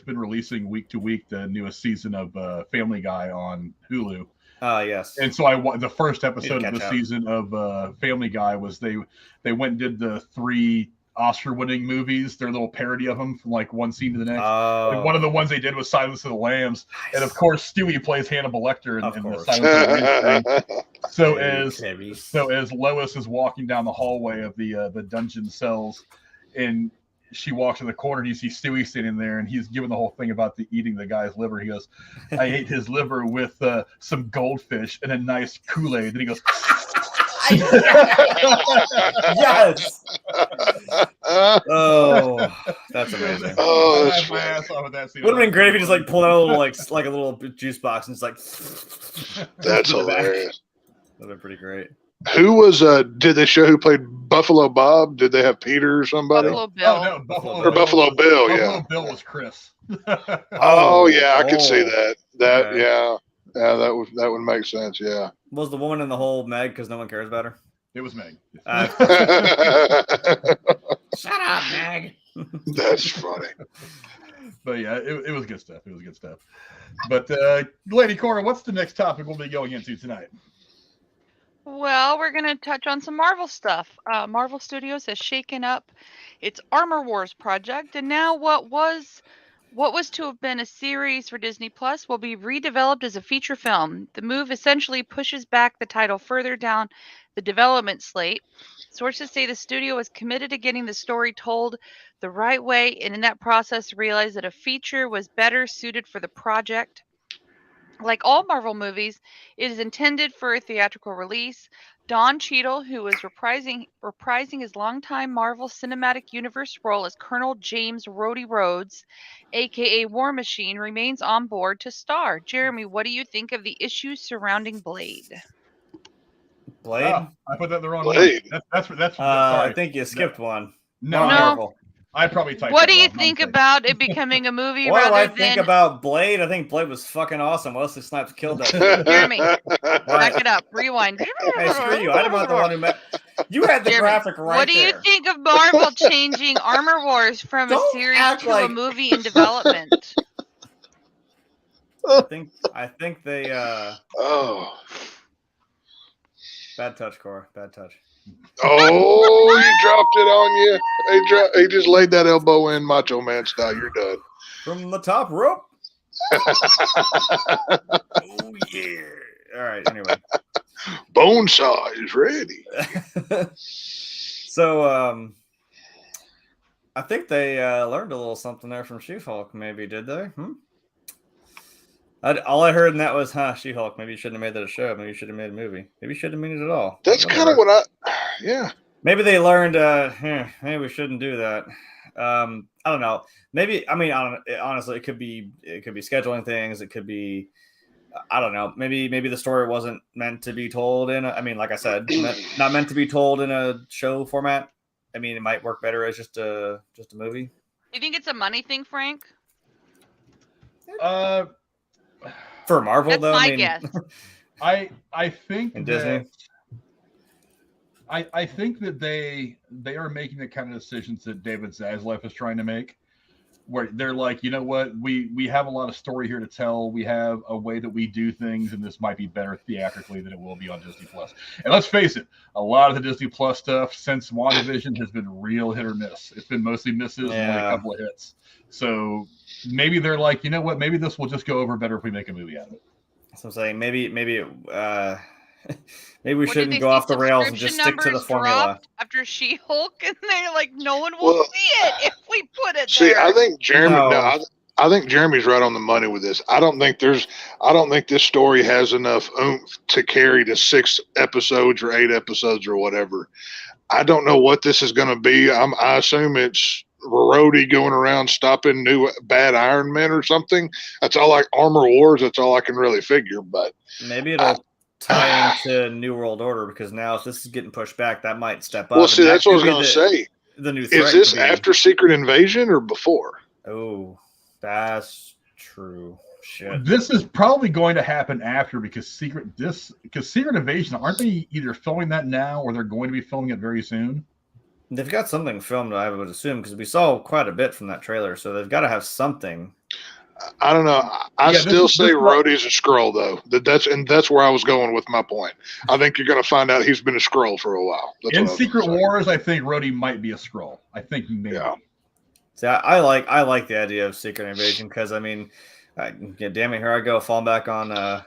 Speaker 1: been releasing week to week the newest season of Family Guy on Hulu.
Speaker 4: Yes.
Speaker 1: And so the first episode of the season of Family Guy was they went and did the 3 Oscar-winning movies, their little parody of them from like one scene to the next. Like one of the ones they did was Silence of the Lambs, and of course Stewie plays Hannibal Lecter in the Silence of the Lambs thing. So as Lois is walking down the hallway of the dungeon cells, and she walks in the corner and you see Stewie sitting there, and he's giving the whole thing about eating the guy's liver. He goes, "I ate his liver with some goldfish and a nice Kool-Aid." Then he goes.
Speaker 4: Yes. Oh, that's amazing.
Speaker 3: Oh,
Speaker 1: that's would have
Speaker 4: been great if he just like pulled out a little like a little juice box and it's like.
Speaker 3: That's hilarious.
Speaker 4: That'd be pretty great.
Speaker 3: Who was? Did they show who played Buffalo Bob? Did they have Peter or somebody?
Speaker 2: Buffalo Bill.
Speaker 1: Oh, no, Buffalo
Speaker 3: Bill.
Speaker 1: Buffalo Bill was Chris.
Speaker 3: Oh yeah, I could see that. Yeah, that would make sense. Yeah.
Speaker 4: Was the woman in the whole Meg because no one cares about her?
Speaker 1: It was Meg.
Speaker 2: Shut up, Meg.
Speaker 3: That's funny.
Speaker 1: But yeah, it was good stuff. But Lady Cora, what's the next topic we'll be going into tonight?
Speaker 2: Well, we're going to touch on some Marvel stuff. Marvel Studios has shaken up its Armor Wars project, and now what was to have been a series for Disney Plus will be redeveloped as a feature film. The move essentially pushes back the title further down the development slate. Sources say the studio is committed to getting the story told the right way, and in that process realized that a feature was better suited for the project. Like all Marvel movies, it is intended for a theatrical release. Don Cheadle, who is reprising his longtime Marvel Cinematic Universe role as Colonel James Rhodey Rhodes, a.k.a. War Machine, remains on board to star. Jeremy, what do you think of the issues surrounding Blade?
Speaker 4: Blade?
Speaker 1: Oh, I put that in the wrong
Speaker 3: Blade.
Speaker 1: one. That's sorry.
Speaker 4: I think you skipped one.
Speaker 1: No.
Speaker 4: Marvel.
Speaker 1: I probably typed.
Speaker 2: What do you think about it becoming a movie?
Speaker 4: What do I
Speaker 2: than...
Speaker 4: think about Blade? I think Blade was fucking awesome. Wesley Snipes killed that shit.
Speaker 2: Jeremy, back it up. Rewind.
Speaker 4: Hey, screw you. I'm not the one who met. You had the graphic right
Speaker 2: What do you think of Marvel changing Armor Wars from a series to a movie in development?
Speaker 4: I think they.
Speaker 3: Oh.
Speaker 4: Bad touch, Cora. Bad touch.
Speaker 3: Oh, you dropped it on you. He just laid that elbow in Macho Man style. You're done.
Speaker 4: From the top rope. Oh, yeah. All right, anyway.
Speaker 3: Bonesaw is ready.
Speaker 4: So, I think they learned a little something there from She-Hulk, maybe, did they? All I heard in that was, She-Hulk. Maybe you shouldn't have made that a show. Maybe you should have made a movie. Maybe you shouldn't have made it at all.
Speaker 3: That's kind of what yeah.
Speaker 4: Maybe they learned, maybe we shouldn't do that. I don't know. Maybe, I mean, honestly, it could be scheduling things. It could be, I don't know. Maybe the story wasn't meant to be told like I said, not meant to be told in a show format. I mean, it might work better as just a movie.
Speaker 2: You think it's a money thing, Frank?
Speaker 4: For Marvel,
Speaker 2: that's
Speaker 4: though,
Speaker 2: my guess.
Speaker 1: I think
Speaker 4: and
Speaker 1: that
Speaker 4: Disney.
Speaker 1: I think that they are making the kind of decisions that David Zaslav is trying to make, where they're like, you know what, we have a lot of story here to tell. We have a way that we do things, and this might be better theatrically than it will be on Disney Plus. And let's face it, a lot of the Disney Plus stuff since WandaVision has been real hit or miss. It's been mostly misses and only a couple of hits. So maybe they're like, you know what, maybe this will just go over better if we make a movie out of it.
Speaker 4: So I'm saying maybe we shouldn't go off the rails and just stick to the formula.
Speaker 2: After She-Hulk, and they're like, no one will see it if we put it there.
Speaker 3: I think Jeremy. I think Jeremy's right on the money with this. I don't think this story has enough oomph to carry to 6 episodes or 8 episodes or whatever. I don't know what this is going to be. I assume it's Rhodey going around stopping new bad Iron Men or something. That's all like Armor Wars. That's all I can really figure. But
Speaker 4: maybe it'll tie into New World Order, because now if this is getting pushed back, that might step up.
Speaker 3: Well, see, that's what I was going to say.
Speaker 4: The new threat
Speaker 3: is this after Secret Invasion or before?
Speaker 4: Oh, that's true. Shit.
Speaker 1: This is probably going to happen after, because Secret Invasion, aren't they either filming that now or they're going to be filming it very soon?
Speaker 4: They've got something filmed, I would assume, because we saw quite a bit from that trailer, so they've got to have something.
Speaker 3: I don't know. I still say Rhodey's a Skrull, though. That's where I was going with my point. I think you're going to find out he's been a Skrull for a while.
Speaker 1: In Secret Wars, I think Rhodey might be a Skrull. I think maybe.
Speaker 3: Yeah.
Speaker 4: See, I like the idea of Secret Invasion, because I mean, damn it, here I go falling back on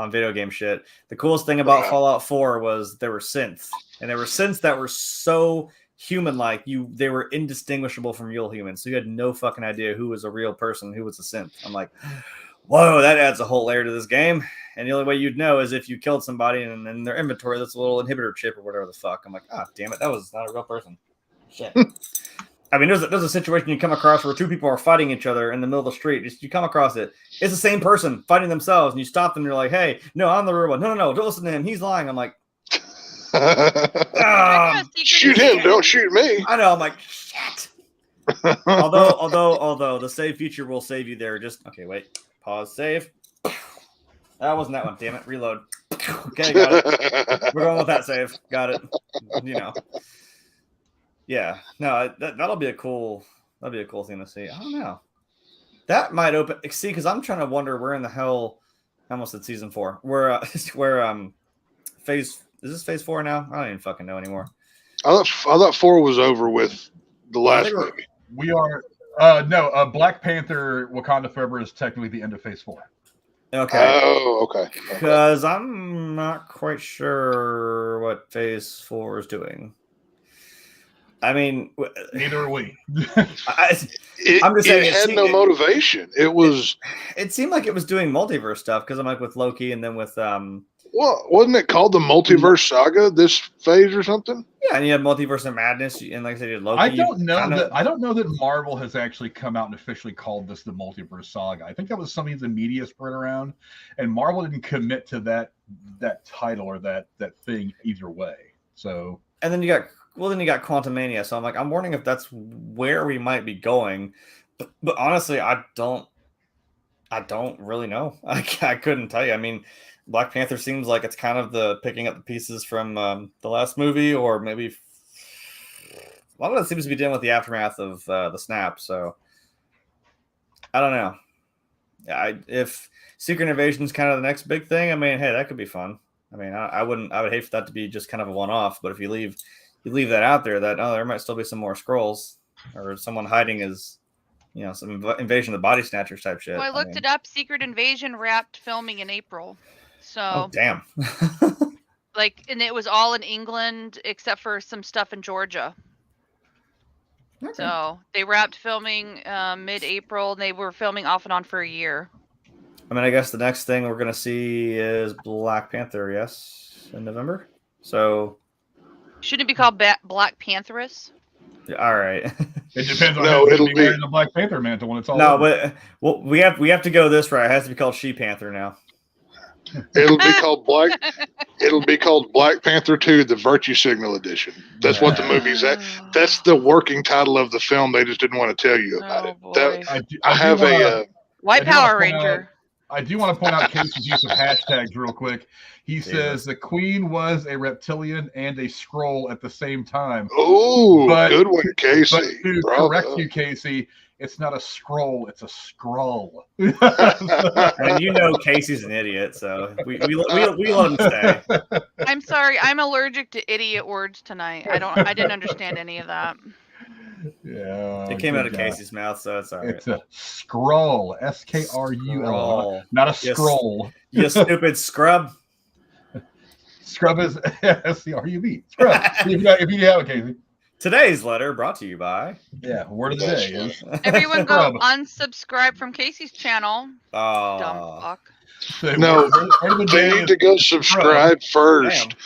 Speaker 4: video game shit. The coolest thing about Fallout 4 was there were synths, and there were synths that were so human-like, they were indistinguishable from real humans, so you had no fucking idea who was a real person, who was a synth. I'm like, whoa, that adds a whole layer to this game. And the only way you'd know is if you killed somebody and in their inventory that's a little inhibitor chip or whatever the fuck. I'm like, damn it, that was not a real person. Shit. I mean, there's a situation you come across where 2 people are fighting each other in the middle of the street. You come across it. It's the same person fighting themselves, and you stop them and you're like, hey, no, I'm the real one. No, don't listen to him. He's lying. I'm like,
Speaker 3: shoot him, don't shoot me.
Speaker 4: I know, I'm like, shit. although the save feature will save you there. Just okay, wait, pause, save. That wasn't that one, damn it. Reload. Okay, got it. We're going with that save. Got it. Yeah. No, that'll be a cool thing to see. I don't know. That might open, see, because I'm trying to wonder where in the hell I almost said season 4. Where phase. Is this phase 4 now? I don't even fucking know anymore.
Speaker 3: I thought 4 was over with the last movie.
Speaker 1: We are Black Panther Wakanda Forever is technically the end of phase 4.
Speaker 4: Okay.
Speaker 3: Oh, okay.
Speaker 4: Because I'm not quite sure what phase 4 is doing. I mean,
Speaker 1: neither are we.
Speaker 4: I'm just saying
Speaker 3: it had no motivation.
Speaker 4: It seemed like it was doing multiverse stuff, because I'm like with Loki and then with
Speaker 3: Well, wasn't it called the Multiverse Saga this phase or something?
Speaker 4: Yeah, and you had Multiverse of Madness, and like I said, you had Loki.
Speaker 1: I don't know that Marvel has actually come out and officially called this the Multiverse Saga. I think that was something the media spread around, and Marvel didn't commit to that title or that thing either way. So, and then you got Quantumania. So I'm wondering if that's where we might be going. But honestly, I don't really know. I couldn't tell you. I mean, Black Panther seems like it's kind of the picking up the pieces from the last movie, or maybe a lot of it seems to be dealing with the aftermath of the snap. So I don't know. If Secret Invasion is kind of the next big thing, I mean, hey, that could be fun. I mean, I would hate for that to be just kind of a one-off. But if you leave that out there, that there might still be some more Skrulls or someone hiding as, some Invasion of the Body Snatchers type shit.
Speaker 2: Well, I looked it up. Secret Invasion wrapped filming in April. So,
Speaker 4: damn.
Speaker 2: and it was all in England except for some stuff in Georgia. Okay. So they wrapped filming mid-April. They were filming off and on for a year.
Speaker 4: I mean, I guess the next thing we're gonna see is Black Panther. Yes, in November. So
Speaker 2: Shouldn't it be called Black Pantheress?
Speaker 4: all right.
Speaker 1: It depends on
Speaker 3: No,
Speaker 1: who's
Speaker 3: it'll
Speaker 1: going to be
Speaker 3: be-
Speaker 1: wearing the Black Panther mantle when it's all
Speaker 4: No,
Speaker 1: over.
Speaker 4: but well, we have to go this route. It has to be called She Panther now.
Speaker 3: It'll be called Black. It'll be called Black Panther 2: The Virtue Signal Edition. That's what the movie's at. That's the working title of the film. They just didn't want to tell you about it.
Speaker 2: Boy.
Speaker 3: I have a.
Speaker 2: White Power Ranger.
Speaker 1: I do want to point out Casey's use of hashtags real quick. He says the Queen was a reptilian and a Skrull at the same time.
Speaker 3: Oh, good one, Casey.
Speaker 1: But to
Speaker 3: Bravo.
Speaker 1: correct you, Casey, it's not a scroll, it's a scroll.
Speaker 4: And you know Casey's an idiot, so we let him stay.
Speaker 2: I'm sorry, I'm allergic to idiot words tonight. I didn't understand any of that.
Speaker 1: Yeah,
Speaker 4: It came out of Casey's mouth, so it's all right.
Speaker 1: It's a scroll, Skrull, not a scroll.
Speaker 4: You stupid scrub.
Speaker 1: Scrub is S-C-R-U-B. Scrub. if you have it, Casey.
Speaker 4: Today's letter brought to you by.
Speaker 1: Yeah, word of the day is
Speaker 2: Everyone go unsubscribe from Casey's channel.
Speaker 4: Oh,
Speaker 2: Dumb fuck.
Speaker 3: No,
Speaker 1: word of the
Speaker 3: they
Speaker 1: day
Speaker 3: need to go subscribe first.
Speaker 4: Damn.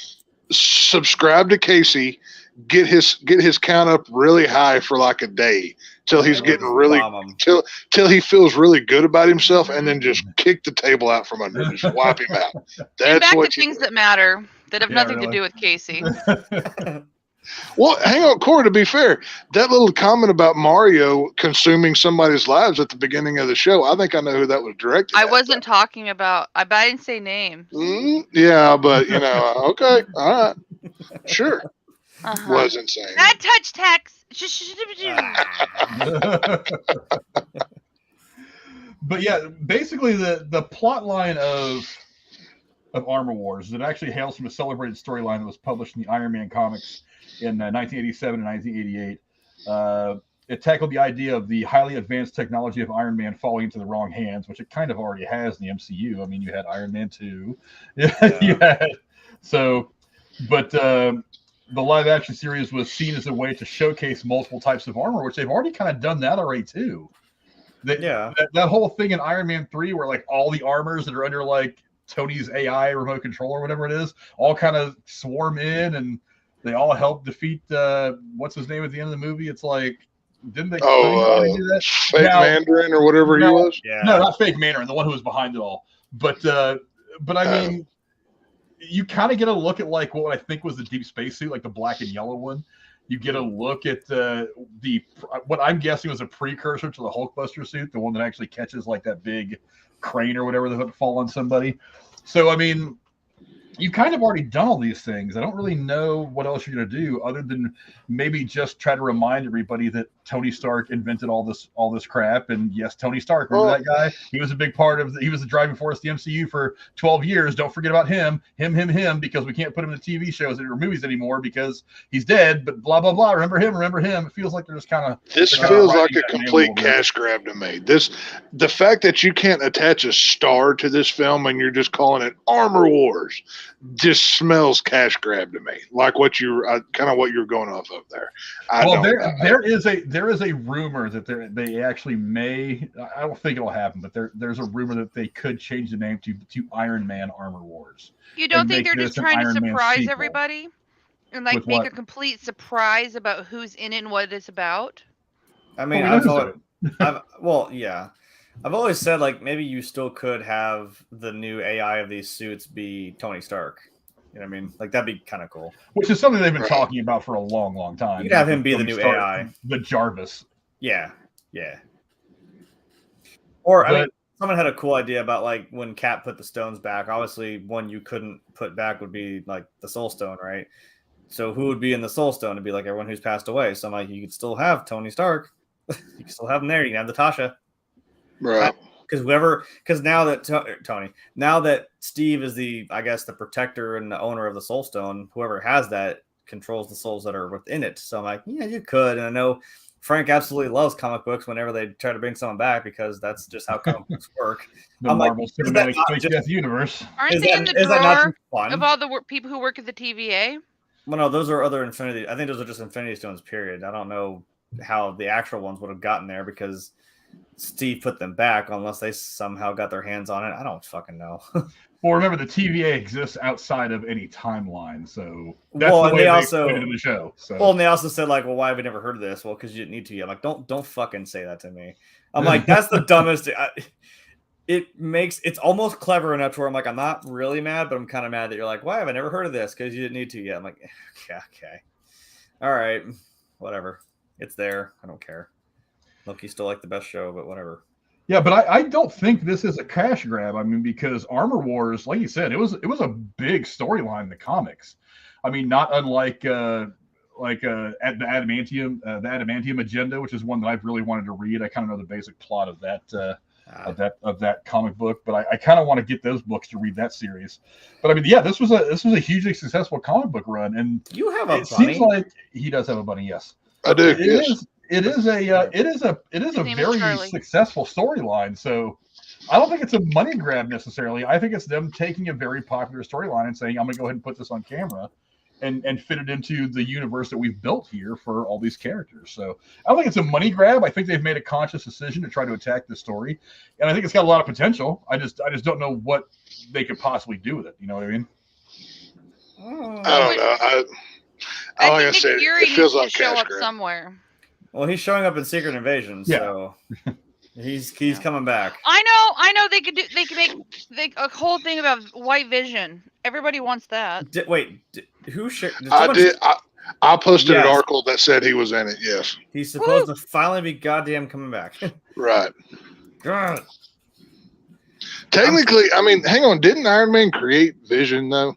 Speaker 3: Subscribe to Casey. Get his count up really high for like a day till he's getting really till he feels really good about himself, and then just kick the table out from under, just wipe him out. That's
Speaker 2: back
Speaker 3: what
Speaker 2: to things that matter that have nothing to do with Casey.
Speaker 3: Well, hang on, Cora. To be fair, that little comment about Mario consuming somebody's lives at the beginning of the show, I think I know who that was directed.
Speaker 2: I wasn't talking about. I didn't say names.
Speaker 3: Yeah, but okay, all right, sure. Wasn't saying.
Speaker 2: That touch text.
Speaker 1: But yeah, basically the plot line of Armor Wars, it actually hails from a celebrated storyline that was published in the Iron Man comics in 1987 and 1988. It tackled the idea of the highly advanced technology of Iron Man falling into the wrong hands, which it kind of already has in the MCU. I mean, you had Iron Man 2. The live action series was seen as a way to showcase multiple types of armor, which they've already kind of done that already too. That whole thing in Iron Man 3 where like all the armors that are under like Tony's AI remote control or whatever it is, all kind of swarm in and they all help defeat what's his name at the end of the movie? It's like, didn't they do that?
Speaker 3: Fake Mandarin or whatever he was?
Speaker 4: Yeah.
Speaker 1: No, not fake Mandarin, the one who was behind it all. But I mean, you kind of get a look at like what I think was the deep space suit, like the black and yellow one. You get a look at what I'm guessing was a precursor to the Hulkbuster suit, the one that actually catches like that big crane or whatever that would fall on somebody. So I mean, you've kind of already done all these things. I don't really know what else you're going to do other than maybe just try to remind everybody that Tony Stark invented all this crap. And yes, Tony Stark, remember that guy? He was a big part of he was the driving force of the MCU for 12 years. Don't forget about him, because we can't put him in the TV shows or movies anymore because he's dead, but blah, blah, blah. Remember him. It feels like they're just kind of...
Speaker 3: This feels like a complete cash grab to me. The fact that you can't attach a star to this film and you're just calling it Armor Wars just smells cash grab to me, like what you're going off of there.
Speaker 1: There is a rumor that they actually may. I don't think it'll happen, but there's a rumor that they could change the name to Iron Man Armor Wars.
Speaker 2: You don't think they're just trying to surprise everybody and like make a complete surprise about who's in it and what it's about?
Speaker 4: I mean, I've always said like maybe you still could have the new AI of these suits be Tony Stark. You know what I mean? Like that'd be kind of cool.
Speaker 1: Which is something they've been talking about for a long, long time.
Speaker 4: You could have him be the new AI,
Speaker 1: the Jarvis.
Speaker 4: Yeah. Or I mean, someone had a cool idea about like when Cap put the stones back. Obviously, one you couldn't put back would be like the Soul Stone, right? So who would be in the Soul Stone? It'd be like everyone who's passed away. So I'm like, you could still have Tony Stark. You can still have him there. You can have Natasha.
Speaker 3: Right.
Speaker 4: Because now that Steve is the protector and the owner of the Soul Stone, whoever has that controls the souls that are within it. So I'm like, yeah, you could. And I know Frank absolutely loves comic books whenever they try to bring someone back because that's just how comic books work.
Speaker 1: The Marvel Cinematic Space Universe.
Speaker 2: Aren't they in the drawer of all the people who work at the TVA?
Speaker 4: Well, no, those are other Infinity. I think those are just Infinity Stones, period. I don't know how the actual ones would have gotten there because Steve put them back unless they somehow got their hands on it. I don't fucking know.
Speaker 1: Well, remember the TVA exists outside of any timeline, so that's
Speaker 4: Well,
Speaker 1: the
Speaker 4: and
Speaker 1: way
Speaker 4: they
Speaker 1: they
Speaker 4: also-
Speaker 1: explained it in the show. So.
Speaker 4: Well, and they also said like, well, why have we never heard of this? Well, because you didn't need to. I'm like, don't fucking say that to me. I'm like, that's the dumbest. It's almost clever enough to where I'm like, I'm not really mad, but I'm kind of mad that you're like, why have I never heard of this? Because you didn't need to yet. I'm like, yeah, okay, all right, whatever. It's there. I don't care. Loki's still like the best show, but whatever.
Speaker 1: Yeah, but I don't think this is a cash grab. I mean, because Armor Wars, like you said, it was a big storyline in the comics. I mean, not unlike at the Adamantium Agenda, which is one that I've really wanted to read. I kind of know the basic plot of that comic book, but I kind of want to get those books to read that series. But I mean, yeah, this was a hugely successful comic book run, and
Speaker 4: You have a bunny.
Speaker 1: it seems like he does have a bunny. Yes,
Speaker 3: I do. Yes.
Speaker 1: It is a
Speaker 2: name is
Speaker 1: very
Speaker 2: Charlie.
Speaker 1: successful storyline. So I don't think it's a money grab necessarily. I think it's them taking a very popular storyline and saying, I'm gonna go ahead and put this on camera and fit it into the universe that we've built here for all these characters. So I don't think it's a money grab. I think they've made a conscious decision to try to attack the story. And I think it's got a lot of potential. I just don't know what they could possibly do with it. You know what I mean?
Speaker 3: I don't know.
Speaker 2: I
Speaker 3: Like I
Speaker 2: think
Speaker 3: said,
Speaker 2: Nick Fury
Speaker 3: it feels
Speaker 2: needs to
Speaker 3: like
Speaker 2: show
Speaker 3: cash
Speaker 2: up
Speaker 3: grab.
Speaker 2: somewhere.
Speaker 4: Well, he's showing up in Secret Invasion,
Speaker 1: Yeah.
Speaker 4: so he's coming back.
Speaker 2: I know they could make a whole thing about White Vision. Everybody wants that.
Speaker 4: Who shared?
Speaker 3: I posted
Speaker 4: Yes.
Speaker 3: an article that said he was in it. Yes.
Speaker 4: He's supposed to finally be goddamn coming back.
Speaker 3: Right.
Speaker 4: God.
Speaker 3: Technically, I mean, hang on. Didn't Iron Man create Vision though?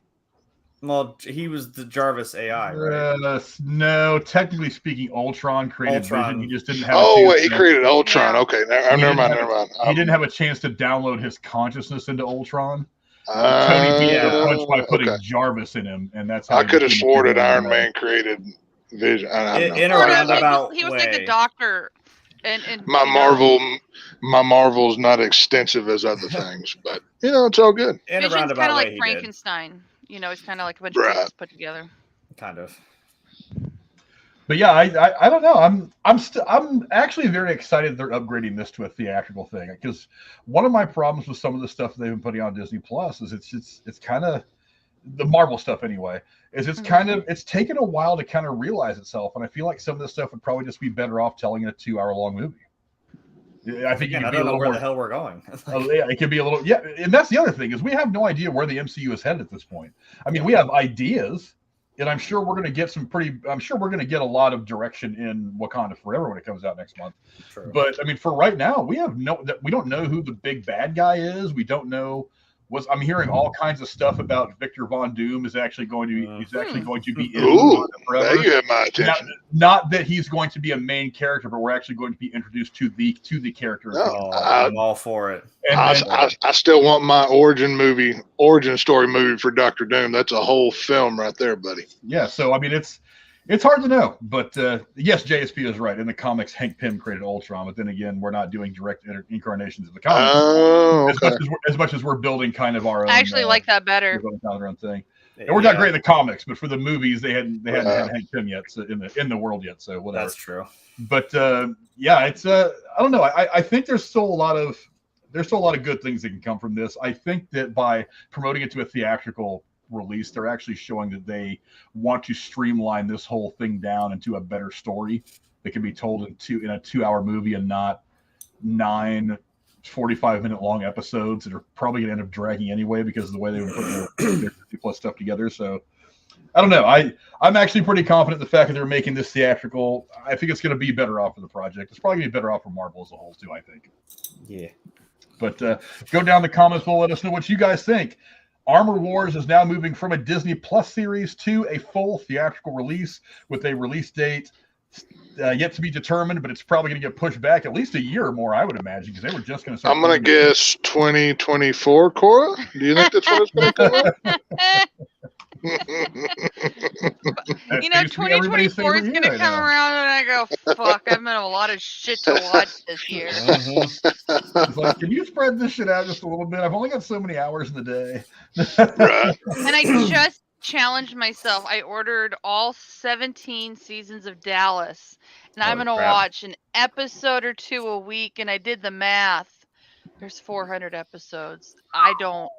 Speaker 4: Well, he was the Jarvis AI, right?
Speaker 1: No, technically speaking, Ultron created
Speaker 4: Ultron.
Speaker 1: Vision. He just didn't have.
Speaker 3: Oh, wait, he created Ultron.
Speaker 2: Yeah.
Speaker 3: Okay,
Speaker 1: He
Speaker 3: never
Speaker 1: didn't
Speaker 3: mind.
Speaker 1: have- He didn't have a chance to download his consciousness into Ultron.
Speaker 3: Uh,
Speaker 1: Tony beat
Speaker 4: yeah.
Speaker 1: the punch by putting
Speaker 3: okay.
Speaker 1: Jarvis in him, and that's how
Speaker 3: I
Speaker 1: he
Speaker 3: could have
Speaker 1: became
Speaker 3: swore
Speaker 1: the
Speaker 3: that Iron
Speaker 1: hero.
Speaker 3: Man created Vision. I don't know.
Speaker 4: In a
Speaker 2: Or
Speaker 4: roundabout
Speaker 2: he was like the
Speaker 4: way.
Speaker 2: doctor. And
Speaker 3: My Marvel's not extensive as other things, but it's all good.
Speaker 4: In a
Speaker 2: Vision's kind
Speaker 4: roundabout
Speaker 2: of
Speaker 4: way,
Speaker 2: like
Speaker 4: he
Speaker 2: Frankenstein. It's kind of like a bunch
Speaker 3: Right.
Speaker 2: of pieces put together.
Speaker 4: did. Kind of.
Speaker 1: But yeah, I don't know. I'm actually very excited they're upgrading this to a theatrical thing, because one of my problems with some of the stuff they've been putting on Disney Plus is it's kind of the Marvel stuff anyway. It's taken a while to kind of realize itself, and I feel like some of this stuff would probably just be better off telling a 2-hour long movie. I think
Speaker 4: Again,
Speaker 1: it
Speaker 4: I
Speaker 1: could be a
Speaker 4: don't know
Speaker 1: little
Speaker 4: where
Speaker 1: more.
Speaker 4: the hell we're going.
Speaker 1: Yeah, it could be a little. Yeah, and that's the other thing is we have no idea where the MCU is headed at this point. I mean, we have ideas, and I'm sure we're going to get a lot of direction in Wakanda Forever when it comes out next month.
Speaker 4: True.
Speaker 1: But I mean, for right now, we don't know who the big bad guy is. We don't know. I'm hearing all kinds of stuff about Victor Von Doom is actually going to be. He's actually going to be in
Speaker 3: Ooh,
Speaker 1: Wakanda Forever.
Speaker 3: now you have my attention.
Speaker 1: Not that he's going to be a main character, but we're actually going to be introduced to the character.
Speaker 3: No.
Speaker 4: I'm all for it.
Speaker 1: And then,
Speaker 3: I still want my origin story movie for Doctor Doom. That's a whole film right there, buddy.
Speaker 1: yeah, so I mean, it's hard to know, but yes, JSP is right. In the comics, Hank Pym created Ultron, but then again, we're not doing direct incarnations of the comics
Speaker 3: Oh, okay.
Speaker 1: as much as we're building kind of our own.
Speaker 2: I actually like that better.
Speaker 1: we're building kind of our own thing. And we're not great in the comics, but for the movies, they hadn't had Hank Pym yet, so in the world yet. So whatever.
Speaker 4: That's true.
Speaker 1: But yeah, it's I don't know. I think there's still a lot of good things that can come from this. I think that by promoting it to a theatrical release, they're actually showing that they want to streamline this whole thing down into a better story that can be told in a 2-hour movie and not 9 45-minute long episodes that are probably going to end up dragging anyway because of the way they were putting their 50+ stuff together. So I don't know. I'm actually pretty confident in the fact that they're making this theatrical. I think it's going to be better off for the project. It's probably going to be better off for Marvel as a whole too, I think.
Speaker 4: Yeah.
Speaker 1: But go down in the comments below, let us know what you guys think. Armor Wars is now moving from a Disney Plus series to a full theatrical release with a release date yet to be determined, but it's probably going to get pushed back at least a year or more, I would imagine, because they were just going to start.
Speaker 3: I'm going to guess 2024, Cora. Do you think that's what it's going to come out?
Speaker 2: 2024 is going to come around and I go, fuck, I've been a lot of shit to watch this year.
Speaker 1: It's like, can you spread this shit out just a little bit? I've only got so many hours in the day.
Speaker 3: Right.
Speaker 2: And I just challenged myself. I ordered all 17 seasons of Dallas, And I'm going to watch an episode or 2 a week, and I did the math. There's 400 episodes. I don't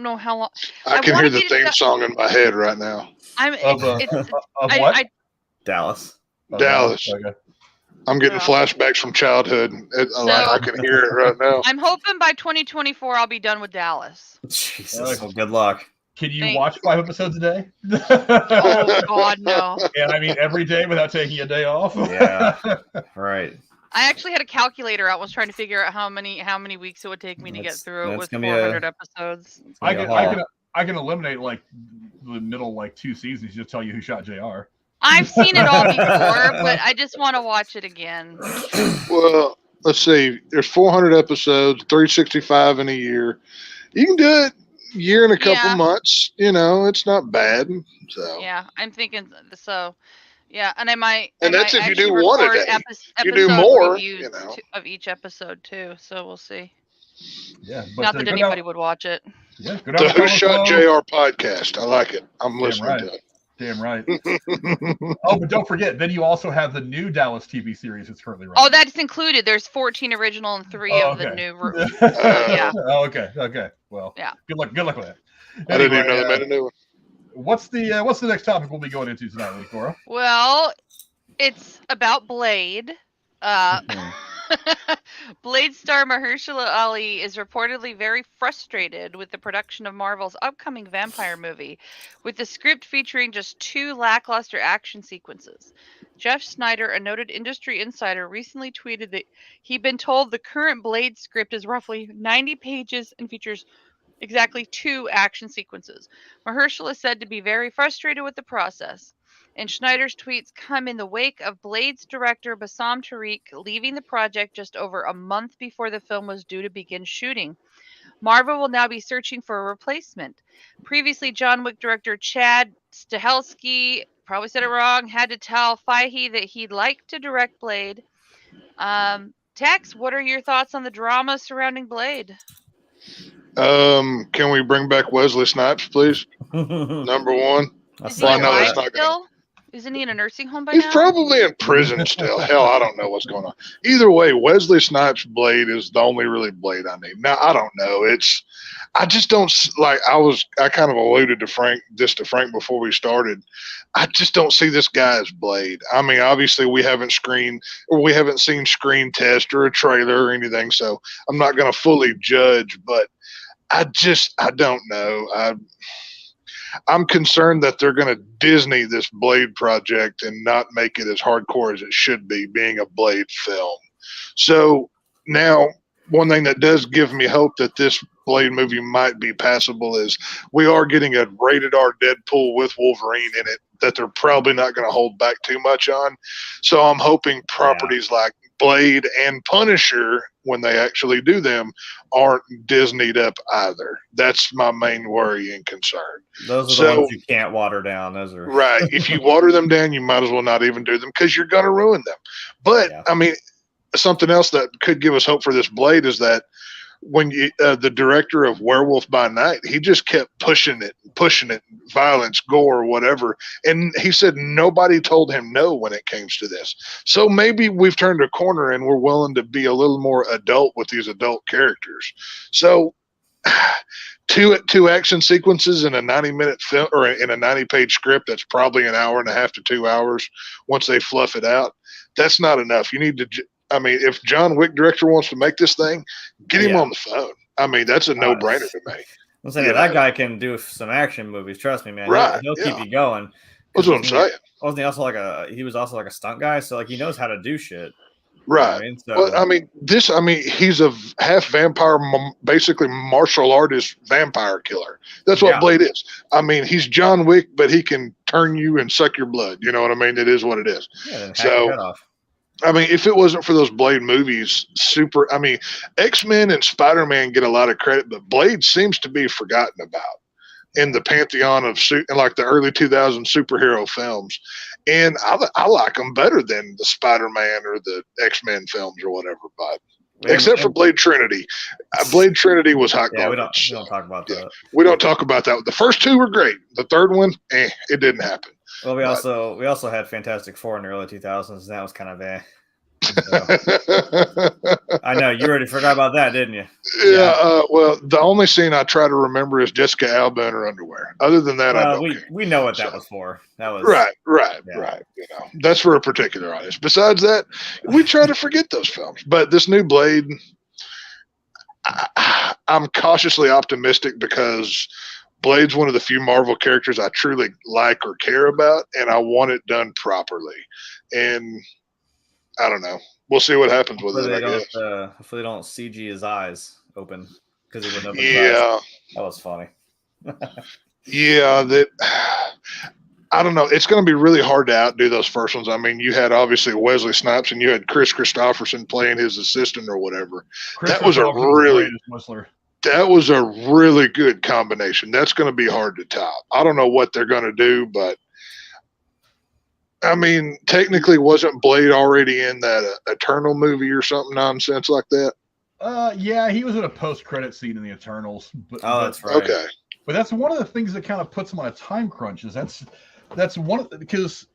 Speaker 2: know how long.
Speaker 3: I can hear the theme song in my head right now.
Speaker 1: Of what?
Speaker 4: Dallas.
Speaker 3: Dallas.
Speaker 1: Okay.
Speaker 3: I'm getting flashbacks from childhood. I can hear it right now.
Speaker 2: I'm hoping by 2024 I'll be done with Dallas.
Speaker 4: Jesus, well, good luck.
Speaker 1: Can you watch 5 episodes a day?
Speaker 2: Oh God, no.
Speaker 1: And I mean every day without taking a day off.
Speaker 4: Yeah, right.
Speaker 2: I actually had a calculator out. Was trying to figure out how many weeks it would take me to get through it with 400 episodes.
Speaker 1: I can eliminate like the middle 2 seasons. Just tell you who shot JR.
Speaker 2: I've seen it all before, but I just want to watch it again.
Speaker 3: Well, let's see. There's 400 episodes, 365 in a year. You can do it a year and a couple months. It's not bad. So
Speaker 2: yeah, I'm thinking so. Yeah, and I might.
Speaker 3: And that's if you do one a day. You do more,
Speaker 2: of each episode too. So we'll see.
Speaker 1: Yeah, but
Speaker 2: not that anybody would watch it.
Speaker 1: Yeah,
Speaker 3: the Who Shot JR podcast. I like it. I'm listening to it.
Speaker 1: Damn right. Oh, but don't forget, then you also have the new Dallas TV series that's currently running.
Speaker 2: Oh, that's included. There's 14 original and 3 of the new.
Speaker 1: Yeah. Oh, okay. Well, yeah. Good luck with that.
Speaker 3: I didn't even know they made a new one.
Speaker 1: What's the next topic we'll be going into tonight, Cora?
Speaker 2: Well, it's about Blade. Blade star Mahershala Ali is reportedly very frustrated with the production of Marvel's upcoming vampire movie, with the script featuring just 2 lackluster action sequences. Jeff Snyder, a noted industry insider, recently tweeted that he'd been told the current Blade script is roughly 90 pages and features exactly 2 action sequences. Mahershala is said to be very frustrated with the process. And Schneider's tweets come in the wake of Blade's director Bassam Tariq leaving the project just over a month before the film was due to begin shooting. Marvel will now be searching for a replacement. Previously, John Wick director Chad Stahelski, probably said it wrong, had to tell Feihe that he'd like to direct Blade. Tex, what are your thoughts on the drama surrounding Blade?
Speaker 3: Can we bring back Wesley Snipes, please? Number one.
Speaker 2: Isn't he in a nursing home by now?
Speaker 3: He's probably in prison still. Hell, I don't know what's going on. Either way, Wesley Snipes' Blade is the only really Blade I need. Now, I don't know. I just don't like. I kind of alluded to Frank before we started. I just don't see this guy as Blade. I mean, obviously we haven't seen screen test or a trailer or anything, so I'm not going to fully judge. But I don't know. I'm concerned that they're going to Disney this Blade project and not make it as hardcore as it should be, being a Blade film. So now, one thing that does give me hope that this Blade movie might be passable is we are getting a rated R Deadpool with Wolverine in it that they're probably not going to hold back too much on. So I'm hoping properties like Blade and Punisher, when they actually do them, aren't Disneyed up either. That's my main worry and concern.
Speaker 4: Those are the ones you can't water down. Those are
Speaker 3: right. If you water them down, you might as well not even do them because you're going to ruin them. But I mean, something else that could give us hope for this Blade is that when the director of Werewolf by Night, he just kept pushing it, violence, gore, whatever. And he said nobody told him no when it came to this. So maybe we've turned a corner and we're willing to be a little more adult with these adult characters. So two action sequences in a 90-minute film or in a 90-page script that's probably an hour and a half to 2 hours once they fluff it out. That's not enough. You need to. I mean, if John Wick director wants to make this thing, get him on the phone. I mean, that's a no-brainer to me.
Speaker 4: I'm saying that guy can do some action movies. Trust me, man.
Speaker 3: Right?
Speaker 4: He'll keep you going.
Speaker 3: That's what I'm saying.
Speaker 4: Wasn't he also he was also like a stunt guy? So he knows how to do shit.
Speaker 3: Right.
Speaker 4: You know what
Speaker 3: I mean? So, he's a half vampire, basically martial artist vampire killer. That's what Blade is. I mean, he's John Wick, but he can turn you and suck your blood. You know what I mean? It is what it is.
Speaker 4: Yeah, then hack your head off.
Speaker 3: I mean, if it wasn't for those Blade movies, X-Men and Spider-Man get a lot of credit, but Blade seems to be forgotten about in the pantheon of the early 2000 superhero films. And I like them better than the Spider-Man or the X-Men films or whatever. But Except for Blade Trinity. Blade Trinity was hot garbage.
Speaker 4: We don't talk about that.
Speaker 3: We don't talk about that. The first two were great. The third one, it didn't happen.
Speaker 4: Well, we also had Fantastic Four in the early 2000s, and that was kind of So. I know you already forgot about that, didn't you?
Speaker 3: Yeah. Well, the only scene I try to remember is Jessica Alba in her underwear. Other than that, I don't care.
Speaker 4: We know what that was for. That was
Speaker 3: right. You know, that's for a particular audience. Besides that, we try to forget those films. But this new Blade, I'm cautiously optimistic because Blade's one of the few Marvel characters I truly like or care about, and I want it done properly. And I don't know. We'll see what happens with it, I guess.
Speaker 4: Hopefully they don't CG his eyes open because he wouldn't open his eyes. That was funny.
Speaker 3: I don't know. It's going to be really hard to outdo those first ones. I mean, you had obviously Wesley Snipes and you had Chris Christopherson playing his assistant or whatever. That was a really good combination. That's going to be hard to top. I don't know what they're going to do, but I mean, technically, wasn't Blade already in that Eternal movie or something nonsense like that?
Speaker 1: Yeah, he was in a post-credit scene in the Eternals.
Speaker 4: That's right.
Speaker 3: Okay.
Speaker 1: But that's one of the things that kind of puts him on a time crunch. That's one of because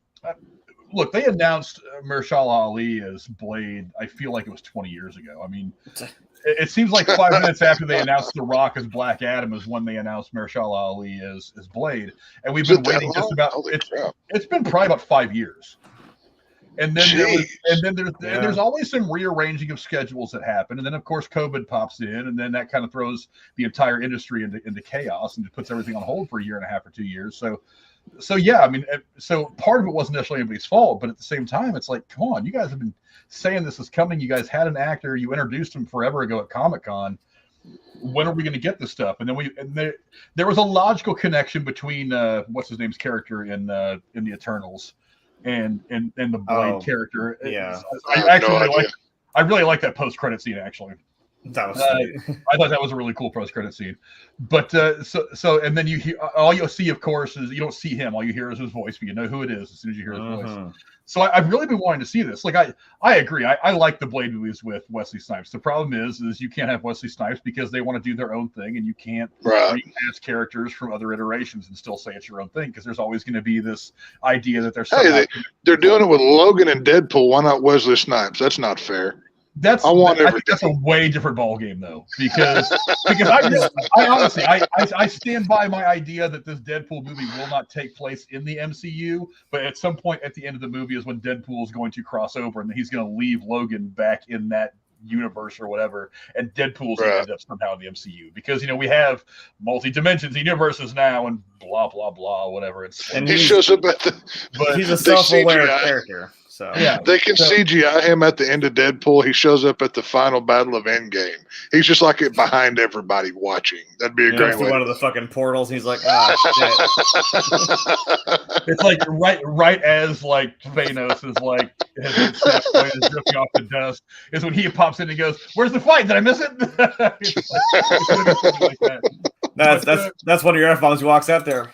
Speaker 1: look, they announced Mahershala Ali as Blade. I feel like it was 20 years ago. I mean, it seems like 5 minutes after they announced The Rock as Black Adam is when they announced Mahershala Ali as Blade, and we've been waiting just about. It's been probably about 5 years, and then there's always some rearranging of schedules that happen, and then of course COVID pops in, and then that kind of throws the entire industry into chaos and puts everything on hold for a year and a half or 2 years. So yeah, I mean, so part of it wasn't necessarily anybody's fault, but at the same time, it's like, come on, you guys have been saying this is coming. You guys had an actor, you introduced him forever ago at Comic-Con. When are we going to get this stuff? And then there was a logical connection between what's his name's character in the Eternals and the Blade character.
Speaker 4: Yeah,
Speaker 1: I really like that post-credit scene actually.
Speaker 4: That was
Speaker 1: I thought that was a really cool post-credit scene. But so and then you hear, all you'll see, of course, is you don't see him. All you hear is his voice, but you know who it is as soon as you hear his voice. So I've really been wanting to see this. Like I agree. I like the Blade movies with Wesley Snipes. The problem is you can't have Wesley Snipes because they want to do their own thing, and you can't recast characters from other iterations and still say it's your own thing because there's always going to be this idea that
Speaker 3: they're doing it with Logan and Deadpool. Why not Wesley Snipes? That's not fair. I think
Speaker 1: that's a way different ball game though, because I honestly I stand by my idea that this Deadpool movie will not take place in the MCU, but at some point at the end of the movie is when Deadpool is going to cross over and he's going to leave Logan back in that universe or whatever, and Deadpool's going to end up somehow in the MCU because we have multi-dimensions, universes now, and blah blah blah, whatever.
Speaker 3: And he shows up
Speaker 4: but he's a self-aware character. So
Speaker 3: yeah, they can CGI him at the end of Deadpool. He shows up at the final battle of Endgame. He's just like it behind everybody watching. That'd be a great way.
Speaker 4: One of the fucking portals. He's like, shit.
Speaker 1: It's like right as like Thanos is like his snapped away and is drifting off the dust is when he pops in and goes, "Where's the fight? Did I miss it?" It's like
Speaker 4: that's one of your F-bombs. He walks out there.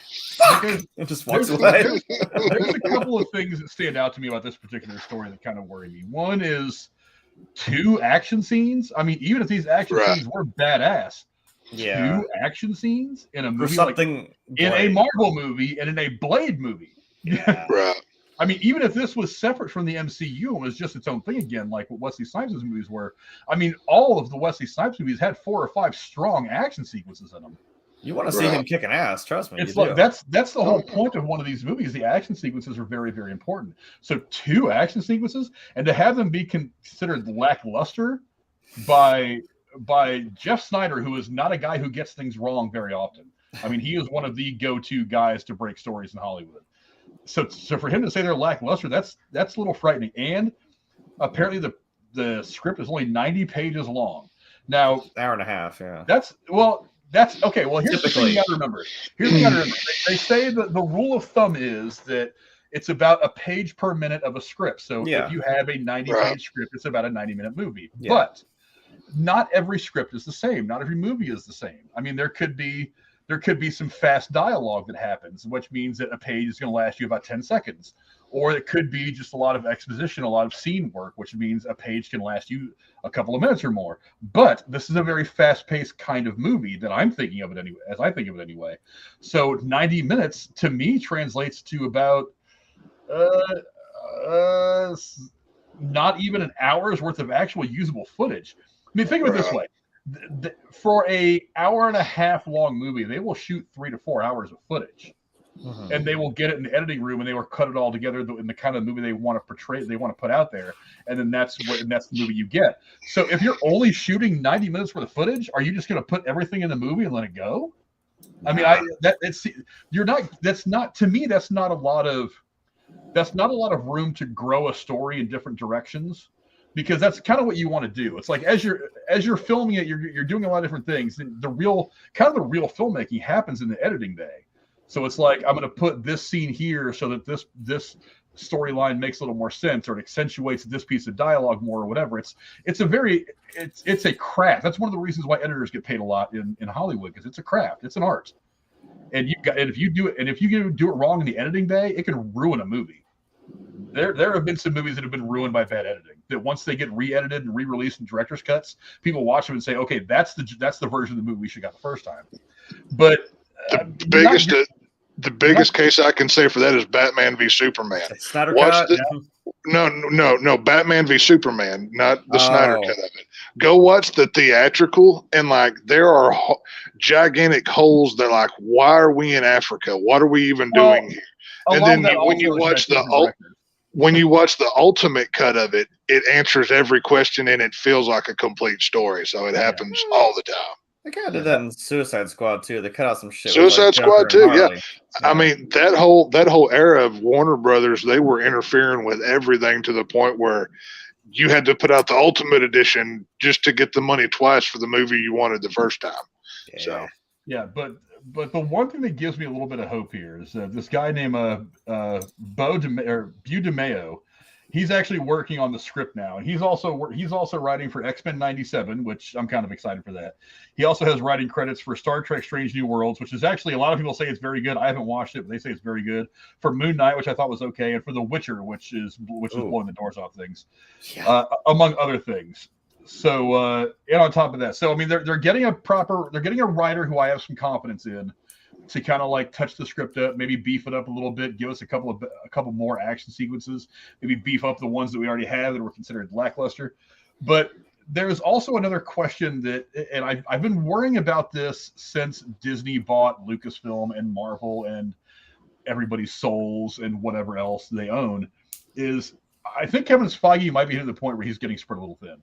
Speaker 4: It just walks away.
Speaker 1: There's a couple of things that stand out to me about this particular story that kind of worry me. One is 2 action scenes. I mean, even if these action scenes were badass, 2 action scenes in a movie in a Marvel movie and in a Blade movie.
Speaker 4: Yeah.
Speaker 3: Right.
Speaker 1: I mean, even if this was separate from the MCU and was just its own thing again, like what Wesley Snipes' movies were, I mean, all of the Wesley Snipes movies had 4 or 5 strong action sequences in them.
Speaker 4: You want to see him kicking ass, trust me.
Speaker 1: It's like that's the whole point of one of these movies. The action sequences are very, very important. So 2 action sequences, and to have them be considered lackluster by Jeff Snyder, who is not a guy who gets things wrong very often. I mean, he is one of the go-to guys to break stories in Hollywood. So for him to say they're lackluster, that's a little frightening. And apparently the script is only 90 pages long. Now,
Speaker 4: hour and a half, yeah.
Speaker 1: That's okay. Well, here's the thing you got to remember. They say that the rule of thumb is that it's about a page per minute of a script. So if you have a 90-page script, it's about a 90-minute movie. Yeah. But not every script is the same. Not every movie is the same. I mean, there could be some fast dialogue that happens, which means that a page is going to last you about 10 seconds. Or it could be just a lot of exposition, a lot of scene work, which means a page can last you a couple of minutes or more. But this is a very fast-paced kind of movie that I'm thinking of it anyway, as I think of it anyway. So 90 minutes to me translates to about not even an hour's worth of actual usable footage. I mean, think of it this way. For a hour and a half long movie, they will shoot 3 to 4 hours of footage. And they will get it in the editing room, and they will cut it all together in the kind of movie they want to portray, they want to put out there, and then that's the movie you get. So if you're only shooting 90 minutes worth of footage, are you just going to put everything in the movie and let it go? I mean, that's not a lot of room to grow a story in different directions, because that's kind of what you want to do. It's like as you're filming it, you're doing a lot of different things. And the real filmmaking happens in the editing bay. So it's like, I'm going to put this scene here so that this storyline makes a little more sense, or it accentuates this piece of dialogue more, or whatever. It's a craft. That's one of the reasons why editors get paid a lot in Hollywood, because it's a craft. It's an art. And if you do it wrong in the editing bay, it can ruin a movie. There have been some movies that have been ruined by bad editing, that once they get re-edited and re-released in director's cuts, people watch them and say, okay, that's the version of the movie we should have got the first time. But the biggest case I can say for that is Batman v Superman.
Speaker 4: Snyder cut?
Speaker 3: No, Batman v Superman, not the Snyder cut of it. Go watch the theatrical, and like there are gigantic holes that like, why are we in Africa? What are we even doing here? And then when you watch the ultimate cut of it, it answers every question and it feels like a complete story. So it happens all the time.
Speaker 4: They kind of did that in Suicide Squad too. They cut out some shit.
Speaker 3: Suicide Squad too, yeah. I mean, that whole era of Warner Brothers, they were interfering with everything to the point where you had to put out the Ultimate Edition just to get the money twice for the movie you wanted the first time.
Speaker 4: Yeah.
Speaker 3: So
Speaker 1: yeah, but the one thing that gives me a little bit of hope here is this guy named Beau DeMayo. He's actually working on the script now, and he's also writing for X-Men '97, which I'm kind of excited for that. He also has writing credits for Star Trek: Strange New Worlds, which is actually, a lot of people say it's very good. I haven't watched it, but they say it's very good. For Moon Knight, which I thought was okay, and for The Witcher, which is blowing the doors off things, among other things. So, and on top of that, so I mean, they're getting a writer who I have some confidence in, to kind of like touch the script up, maybe beef it up a little bit, give us a couple more action sequences, maybe beef up the ones that we already have that were considered lackluster. But there's also another question that, and I've been worrying about this since Disney bought Lucasfilm and Marvel and everybody's souls and whatever else they own, is I think Kevin Feige might be hitting the point where he's getting spread a little thin.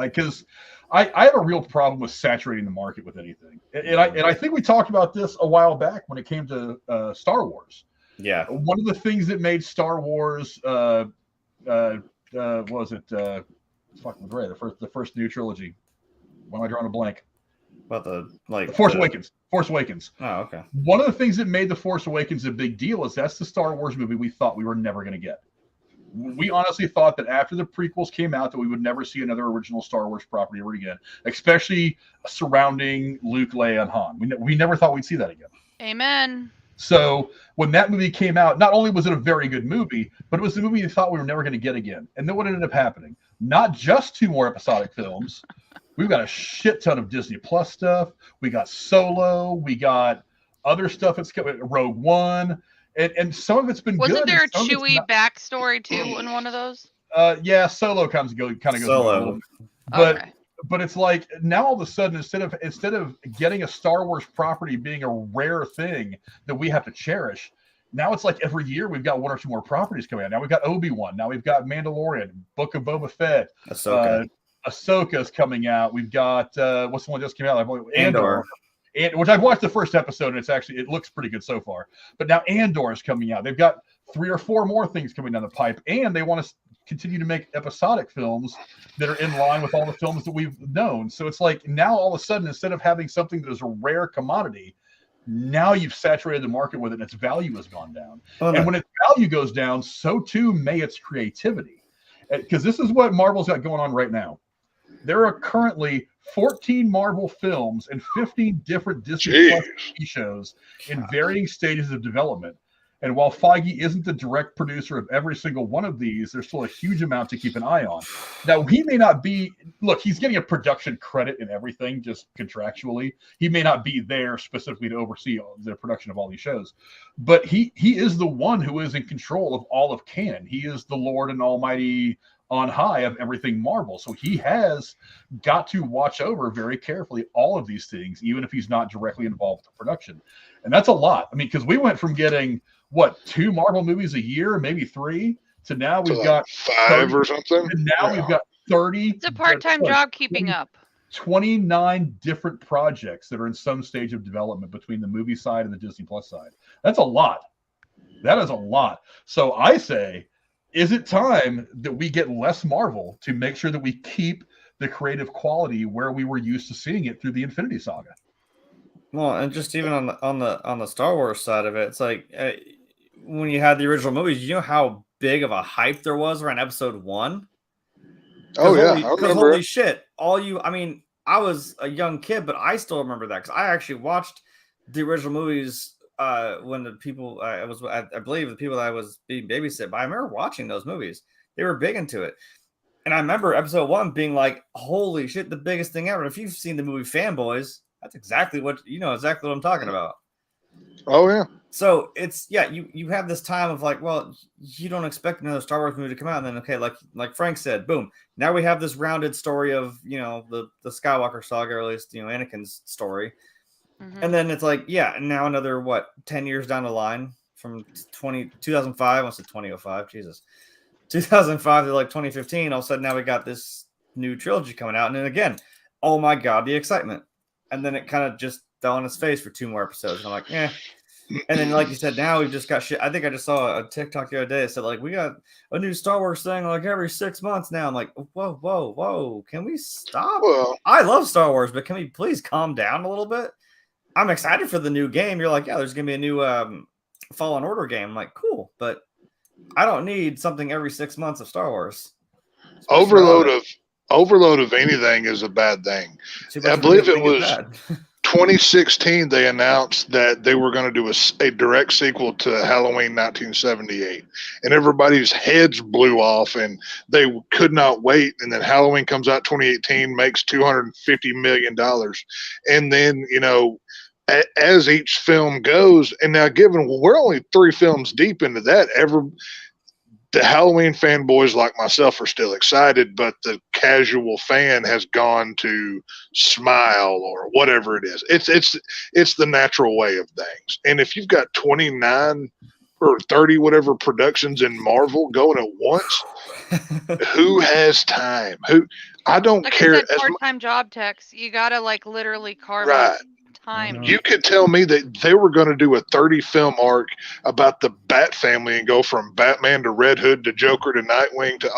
Speaker 1: Because I have a real problem with saturating the market with anything, and I think we talked about this a while back when it came to Star Wars.
Speaker 4: Yeah,
Speaker 1: one of the things that made Star Wars, what was it? Fucking great. The first new trilogy. Why am I drawing a blank?
Speaker 4: About the
Speaker 1: Force Awakens. Force Awakens.
Speaker 4: Oh, okay.
Speaker 1: One of the things that made the Force Awakens a big deal is that's the Star Wars movie we thought we were never going to get. We honestly thought that after the prequels came out that we would never see another original Star Wars property ever again, especially surrounding Luke, Leia, and Han. We never thought we'd see that again.
Speaker 2: Amen.
Speaker 1: So when that movie came out, not only was it a very good movie, but it was the movie we thought we were never going to get again. And then what ended up happening? Not just 2 more episodic films. We've got a shit ton of Disney Plus stuff. We got Solo. We got other stuff that's coming. Rogue One. And some of it's been good.
Speaker 2: Wasn't there a Chewie backstory too in one of those?
Speaker 1: Yeah, Solo kind of goes
Speaker 4: Solo.
Speaker 1: But it's like now all of a sudden instead of getting a Star Wars property being a rare thing that we have to cherish, now it's like every year we've got 1 or 2 more properties coming out. Now we've got Obi-Wan. Now we've got Mandalorian, Book of Boba Fett. Ahsoka's coming out. We've got what's the one that just came out? Andor. Which I've watched the first episode, and it looks pretty good so far. But now Andor is coming out. They've got 3 or 4 more things coming down the pipe, and they want to continue to make episodic films that are in line with all the films that we've known. So it's like now all of a sudden, instead of having something that is a rare commodity, now you've saturated the market with it, and its value has gone down. And when its value goes down, so too may its creativity. Because this is what Marvel's got going on right now. There are currently 14 Marvel films and 15 different Disney Plus TV shows in varying stages of development. And while Feige isn't the direct producer of every single one of these, there's still a huge amount to keep an eye on. Now, he may not be, look, he's getting a production credit in everything, just contractually. He may not be there specifically to oversee the production of all these shows, but he is the one who is in control of all of canon. He is the Lord and Almighty on high of everything Marvel. So he has got to watch over very carefully all of these things, even if he's not directly involved with the production. And that's a lot. I mean, because we went from getting, 2 Marvel movies a year, maybe 3, to now we've got
Speaker 3: 5 or something.
Speaker 1: And now we've got 30.
Speaker 2: It's a part-time job keeping up.
Speaker 1: 29 different projects that are in some stage of development between the movie side and the Disney Plus side. That's a lot. That is a lot. So I say, is it time that we get less Marvel to make sure that we keep the creative quality where we were used to seeing it through the Infinity Saga?
Speaker 4: Well, and just even on the Star Wars side of it, it's like when you had the original movies, you know how big of a hype there was around Episode 1.
Speaker 3: Oh yeah, I remember.
Speaker 4: Holy shit! I was a young kid, but I still remember that because I actually watched the original movies when the people I believe the people that I was being babysit by. I remember watching those movies. They were big into it, and I remember Episode 1 being like, "Holy shit, the biggest thing ever!" And if you've seen the movie Fanboys, that's exactly what I'm talking about.
Speaker 3: Oh yeah.
Speaker 4: So it's you have this time of like, well, you don't expect another Star Wars movie to come out, and then okay, like Frank said, boom, now we have this rounded story of the Skywalker saga, or at least Anakin's story, and then it's like now another 10 years down the line from 2005, I want to say 2005, Jesus, 2005 to like 2015, all of a sudden now we got this new trilogy coming out, and then again, oh my god, the excitement, and then it kind of just fell on its face for 2 more episodes, and I'm like, And then, like you said, now we've just got shit. I think I just saw a TikTok the other day that said, like, we got a new Star Wars thing like every 6 months now. I'm like, whoa. Can we stop?
Speaker 3: Well,
Speaker 4: I love Star Wars, but can we please calm down a little bit? I'm excited for the new game. You're like, there's going to be a new Fallen Order game. I'm like, cool. But I don't need something every 6 months of Star Wars.
Speaker 3: Overload of anything is a bad thing. I believe it was 2016, they announced that they were going to do a direct sequel to Halloween 1978, and everybody's heads blew off, and they could not wait. And then Halloween comes out 2018, makes $250 million, and then as each film goes, and now given we're only 3 films deep into that, the Halloween fanboys like myself are still excited, but the casual fan has gone to smile or whatever it is. It's the natural way of things. And if you've got 29 or 30 whatever productions in Marvel going at once, who has time? I don't care.
Speaker 2: Like part-time job techs, you gotta literally carve out time.
Speaker 3: You could tell me that they were going to do a 30 film arc about the Bat family and go from Batman to Red Hood to Joker to Nightwing to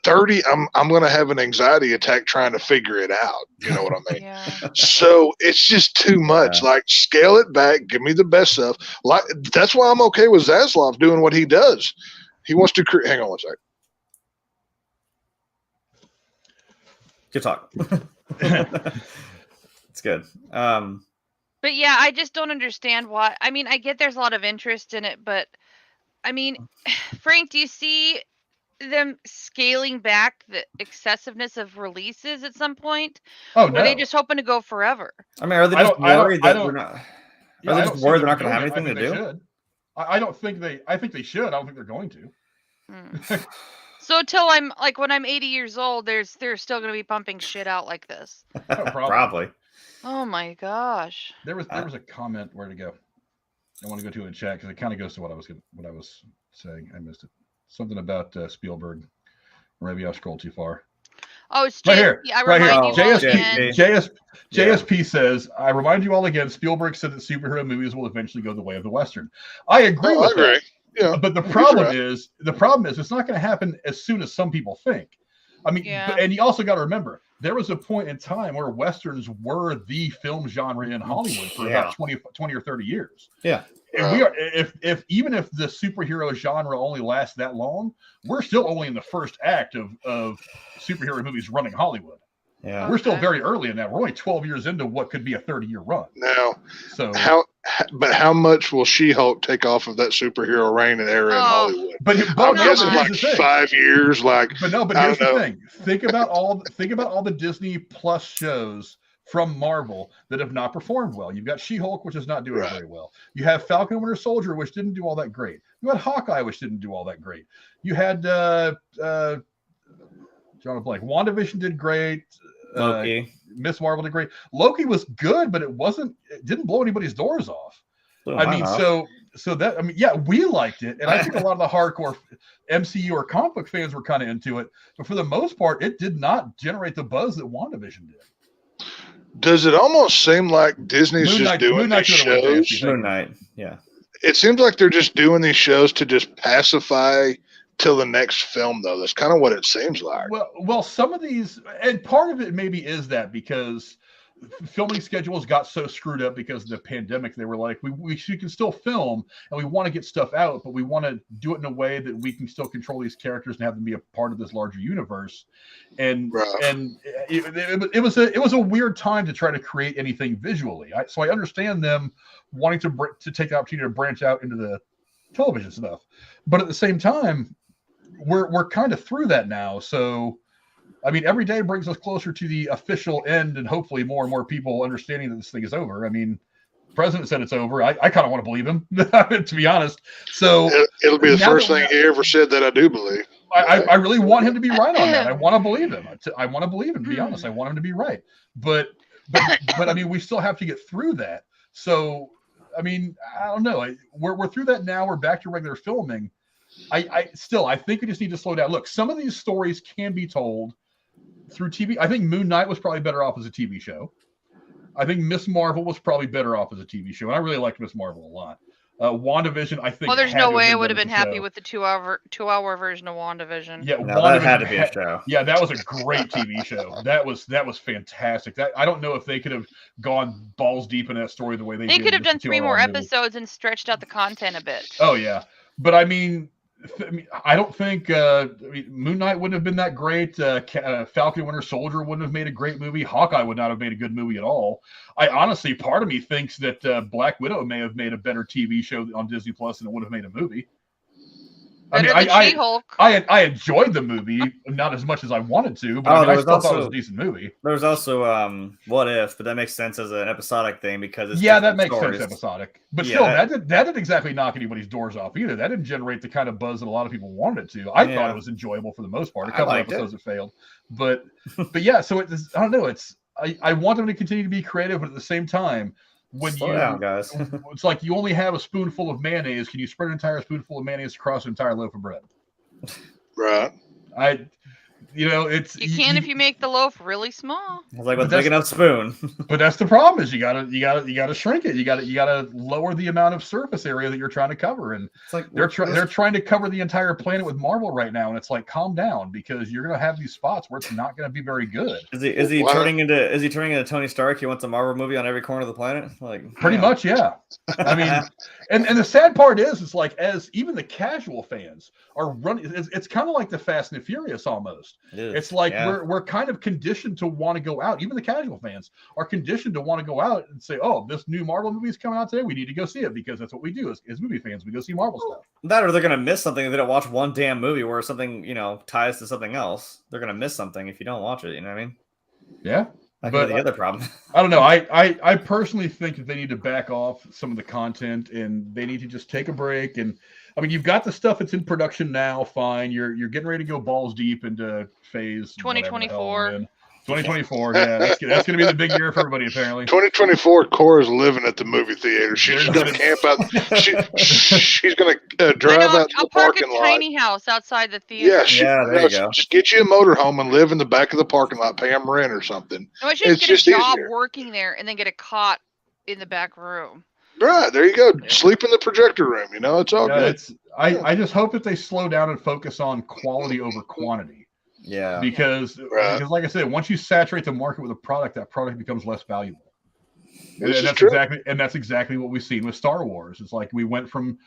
Speaker 3: 30. I'm going to have an anxiety attack trying to figure it out. You know what I mean?
Speaker 2: Yeah.
Speaker 3: So it's just too much. Like, scale it back. Give me the best stuff. Like, that's why I'm okay with Zaslav doing what he does. He wants to create. Hang on one sec.
Speaker 4: Good talk. It's good.
Speaker 2: But yeah, I just don't understand why. I mean, I get there's a lot of interest in it, but I mean, Frank, do you see them scaling back the excessiveness of releases at some point?
Speaker 1: Oh, no.
Speaker 2: Or are they just hoping to go forever?
Speaker 4: I mean, are they just worried that we're not? Are they just worried they're not going to have anything to do?
Speaker 1: I don't think they. I think they should. I don't think they're going to.
Speaker 2: So till when I'm 80 years old, they're still going to be pumping shit out like this.
Speaker 1: No,
Speaker 4: probably.
Speaker 2: Oh my gosh.
Speaker 1: There was a comment. Where to go? I want to go to it in chat because it kind of goes to what I was saying. I missed it. Something about Spielberg. Maybe I scrolled too far.
Speaker 2: Oh, it's
Speaker 1: right here.
Speaker 2: I remind you all again.
Speaker 1: JSP says, I remind you all again, Spielberg said that superhero movies will eventually go the way of the Western. I agree with that. Yeah. But the problem is it's not going to happen as soon as some people think. I mean, and you also got to remember, there was a point in time where Westerns were the film genre in Hollywood for about 20 or 30 years.
Speaker 4: Yeah.
Speaker 1: And we are, if even if the superhero genre only lasts that long, we're still only in the first act of superhero movies running Hollywood. Yeah. We're still very early in that. We're only 12 years into what could be a 30-year run.
Speaker 3: Now, so but how much will She-Hulk take off of that superhero reign and era in Hollywood?
Speaker 1: But
Speaker 3: I'm
Speaker 1: no,
Speaker 3: guessing
Speaker 1: but
Speaker 3: like 5 years. Like,
Speaker 1: but here's the thing. Think about all the Disney Plus shows from Marvel that have not performed well. You've got She-Hulk, which is not doing very well. You have Falcon and Winter Soldier, which didn't do all that great. You had Hawkeye, which didn't do all that great. You had John Blank. WandaVision did great.
Speaker 4: Loki.
Speaker 1: Miss Marvel did great. Loki was good, but it didn't blow anybody's doors off. Yeah, we liked it, and I think a lot of the hardcore MCU or comic book fans were kind of into it, but for the most part, it did not generate the buzz that WandaVision did.
Speaker 3: Does it almost seem like Disney's just doing these shows?
Speaker 4: Moon Knight, yeah.
Speaker 3: It seems like they're just doing these shows to just pacify till the next film, though. That's kind of what it seems like.
Speaker 1: Well, some of these, and part of it maybe is that because filming schedules got so screwed up because of the pandemic, they were like, we can still film and we want to get stuff out, but we want to do it in a way that we can still control these characters and have them be a part of this larger universe. And it was a weird time to try to create anything visually. So I understand them wanting to take the opportunity to branch out into the television stuff, but at the same time, we're kind of through that now. So I mean, every day brings us closer to the official end, and hopefully more and more people understanding that this thing is over. I mean, the president said it's over. I kind of want to believe him, to be honest. So
Speaker 3: it'll be the first thing he ever said that I do believe.
Speaker 1: I really want him to be right on that. I want to believe him. I want to believe him, to be honest. I want him to be right. But I mean, we still have to get through that. So, I mean, I don't know. We're through that now. We're back to regular filming. I think we just need to slow down. Look, some of these stories can be told through TV. I think Moon Knight was probably better off as a TV show. I think Miss Marvel was probably better off as a TV show. And I really liked Miss Marvel a lot. WandaVision, I think.
Speaker 2: Well, there's no way I would have been happy with the two-hour version of WandaVision.
Speaker 1: Yeah,
Speaker 4: no, that had to be a show.
Speaker 1: Yeah, that was a great TV show. That was fantastic. I don't know if they could have gone balls deep in that story the way they did.
Speaker 2: They could have done 3 more episodes and stretched out the content a bit.
Speaker 1: Oh yeah, but I mean, I don't think Moon Knight wouldn't have been that great. Falcon Winter Soldier wouldn't have made a great movie. Hawkeye would not have made a good movie at all. I honestly, part of me thinks that Black Widow may have made a better TV show on Disney Plus than it would have made a movie. I enjoyed the movie, not as much as I wanted to, but I still thought it was a decent movie.
Speaker 4: There was also What If, but that makes sense as an episodic thing because it's
Speaker 1: that makes sense episodic. But still, that didn't exactly knock anybody's doors off either. That didn't generate the kind of buzz that a lot of people wanted it to. I thought it was enjoyable for the most part. A couple episodes that failed, but yeah. So I don't know. I want them to continue to be creative, but at the same time, Slow down, guys. It's like you only have a spoonful of mayonnaise. Can you spread an entire spoonful of mayonnaise across an entire loaf of bread?
Speaker 3: Right.
Speaker 2: You can if you make the loaf really small.
Speaker 4: It's like with a big enough spoon.
Speaker 1: But that's the problem is you gotta shrink it. You gotta lower the amount of surface area that you're trying to cover. And it's like they're trying to cover the entire planet with Marvel right now. And it's like, calm down, because you're gonna have these spots where it's not gonna be very good.
Speaker 4: Is he turning into Tony Stark? He wants a Marvel movie on every corner of the planet? Like
Speaker 1: pretty much, yeah. I mean, and the sad part is it's like, as even the casual fans are running, it's kind of like the Fast and the Furious almost. It's like we're kind of conditioned to want to go out. Even the casual fans are conditioned to want to go out and say, "Oh, this new Marvel movie is coming out today. We need to go see it," because that's what we do as movie fans. We go see Marvel stuff.
Speaker 4: That, or they're gonna miss something if they don't watch one damn movie where something ties to something else. They're gonna miss something if you don't watch it. You know what I mean?
Speaker 1: Yeah.
Speaker 4: But the other problem.
Speaker 1: I don't know. I personally think that they need to back off some of the content and they need to just take a break. And I mean, you've got the stuff that's in production now. Fine. You're getting ready to go balls deep into phase
Speaker 2: 2024.
Speaker 1: 2024. Yeah, that's going to be the big year for everybody, apparently.
Speaker 3: 2024, Cora's living at the movie theater. She's going to camp out. She's going to drive out to the parking lot.
Speaker 2: I'll park a tiny house outside the theater.
Speaker 3: Yeah, there you go. Just get you a motorhome and live in the back of the parking lot. Pay them rent or something.
Speaker 2: No, it's just get a job working there and then get a cot in the back room.
Speaker 3: Right, there you go. Sleep in the projector room. It's all good.
Speaker 1: I just hope that they slow down and focus on quality over quantity.
Speaker 4: Yeah,
Speaker 1: because like I said, once you saturate the market with a product, that product becomes less valuable. And that's exactly what we've seen with Star Wars. It's like we went from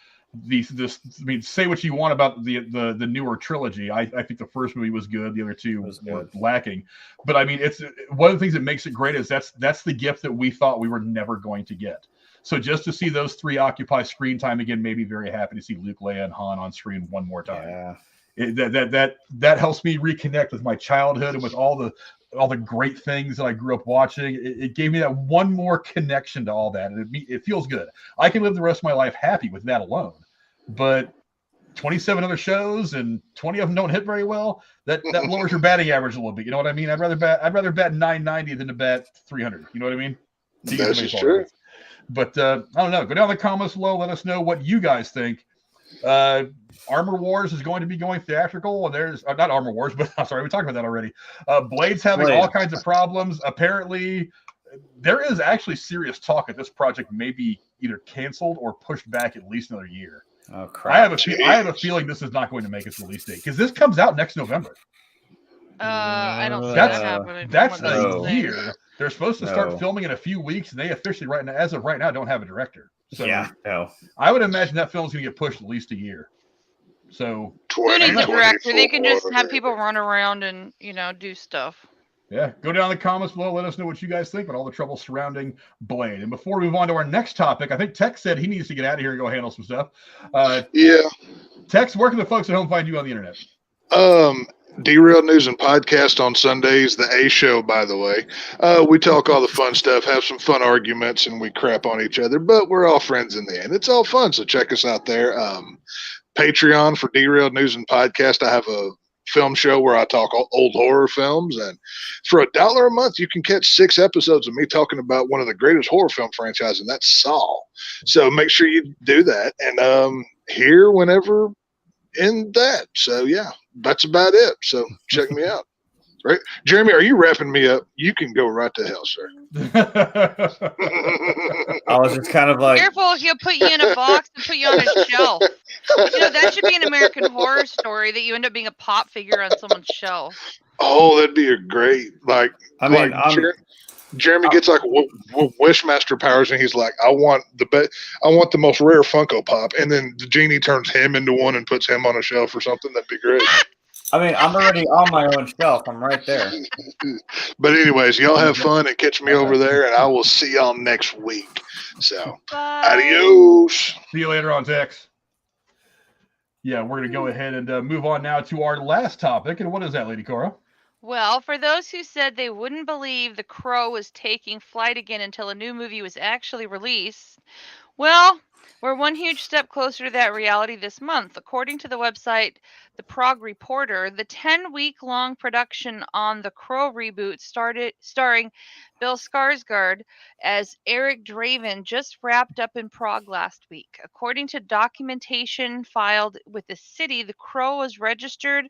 Speaker 1: say what you want about the newer trilogy. I think the first movie was good, the other two were lacking. But I mean, it's one of the things that makes it great is that's the gift that we thought we were never going to get. So just to see those three occupy screen time again made me very happy to see Luke, Leia, and Han on screen one more time.
Speaker 4: Yeah.
Speaker 1: That helps me reconnect with my childhood and with all the great things that I grew up watching. It gave me that one more connection to all that, and it feels good. I can live the rest of my life happy with that alone. But 27 other shows and 20 of them don't hit very well. That lowers your batting average a little bit. You know what I mean? I'd rather bat 990 than to bat 300. You know what I mean?
Speaker 3: That's just true.
Speaker 1: But I don't know. Go down in the comments below. Let us know what you guys think. Armor Wars is going to be going theatrical, and there's not Armor Wars, but I'm sorry, we talked about that already. Blade's having all kinds of problems. Apparently, there is actually serious talk that this project may be either canceled or pushed back at least another year.
Speaker 4: Oh crap!
Speaker 1: I have a feeling this is not going to make its release date because this comes out next November.
Speaker 2: I don't see that happening.
Speaker 1: That's a year. They're supposed to start filming in a few weeks, and they officially, as of right now, don't have a director. So I would imagine that film's going to get pushed at least a year. So
Speaker 2: who needs a director? They can just have people run around and do stuff.
Speaker 1: Yeah, go down in the comments below. Let us know what you guys think about all the trouble surrounding Blade. And before we move on to our next topic, I think Tex said he needs to get out of here and go handle some stuff. Tex, where can the folks at home find you on the internet?
Speaker 3: Derailed News and Podcast on Sundays, the A Show, by the way. We talk all the fun stuff, have some fun arguments, and we crap on each other, but we're all friends in the end. It's all fun, so check us out there. Patreon for Derailed News and Podcast. I have a film show where I talk old horror films, and for $1 a month, you can catch 6 episodes of me talking about one of the greatest horror film franchises, and that's Saw. So make sure you do that, and here whenever in that. So yeah, that's about it. So check me out. Right, Jeremy, are you wrapping me up? You can go right to hell, sir.
Speaker 4: I was just kind of like,
Speaker 2: careful, he'll put you in a box and put you on a shelf. That should be an American Horror Story, that you end up being a pop figure on someone's shelf.
Speaker 3: Oh, that'd be a great, Jeremy gets like Wishmaster powers, and he's like, I want the most rare Funko Pop, and then the genie turns him into one and puts him on a shelf or something. That'd be great.
Speaker 4: I mean, I'm already on my own shelf. I'm right there.
Speaker 3: But anyways, y'all have fun and catch me over there, and I will see y'all next week. So, adios.
Speaker 1: See you later on, Tex. Yeah, we're going to go ahead and move on now to our last topic. And what is that, Lady Cora?
Speaker 2: Well, for those who said they wouldn't believe The Crow was taking flight again until a new movie was actually released, well, we're one huge step closer to that reality this month. According to the website The Prague Reporter, the 10-week-long production on The Crow reboot starring Bill Skarsgard as Eric Draven just wrapped up in Prague last week. According to documentation filed with the city, The Crow was registered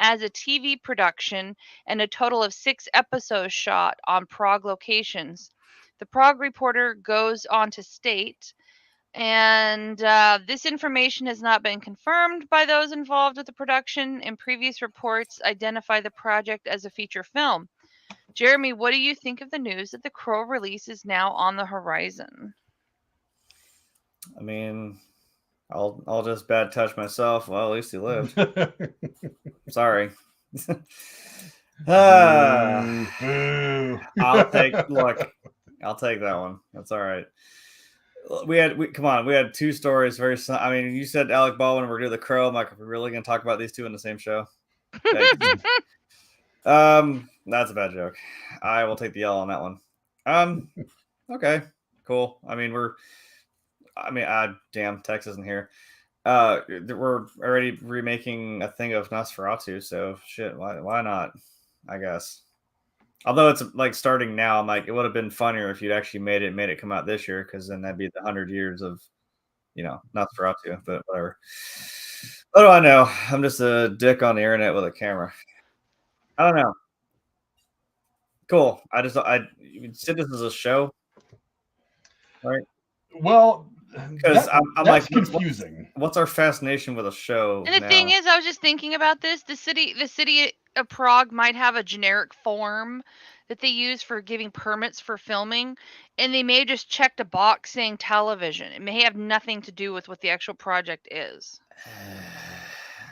Speaker 2: as a TV production and a total of 6 episodes shot on Prague locations. The Prague Reporter goes on to state, and this information has not been confirmed by those involved with the production, and previous reports identify the project as a feature film. Jeremy, what do you think of the news that The Crow release is now on the horizon?
Speaker 4: I mean, I'll just bad touch myself. Well, at least he lived. Sorry. I'll take that one. That's all right. We had 2 stories. You said Alec Baldwin, we're doing The Crow. I'm like, are we really going to talk about these 2 in the same show? That's a bad joke. I will take the L on that one. Okay, cool. Damn, Tex isn't here. We're already remaking a thing of Nosferatu, so shit, why not? I guess. Although it's like starting now, I'm like, it would have been funnier if you'd actually made it come out this year, because then that'd be the 100 years of, Nosferatu. But whatever. What do I know? I'm just a dick on the internet with a camera. I don't know. Cool. You said this is a show, right?
Speaker 1: Well,
Speaker 4: because I'm like,
Speaker 1: confusing.
Speaker 4: What's our fascination with a show?
Speaker 2: And the thing is, I was just thinking about this. The city of Prague might have a generic form that they use for giving permits for filming, and they may have just checked a box saying television. It may have nothing to do with what the actual project is.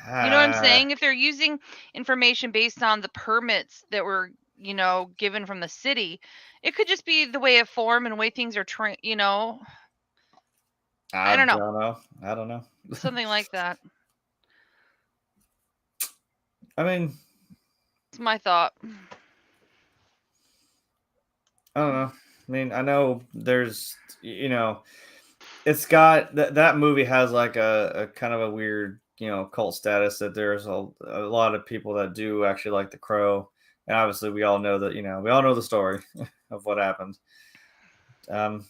Speaker 2: You know what I'm saying? If they're using information based on the permits that were, given from the city, it could just be the way of form and the way things are I don't know.
Speaker 4: I don't know.
Speaker 2: Something like that.
Speaker 4: I mean,
Speaker 2: it's my thought.
Speaker 4: I don't know. I mean, I know there's, it's got that movie has like a kind of a weird, cult status, that there's a lot of people that do actually like The Crow, and obviously we all know that, we all know the story of what happened. I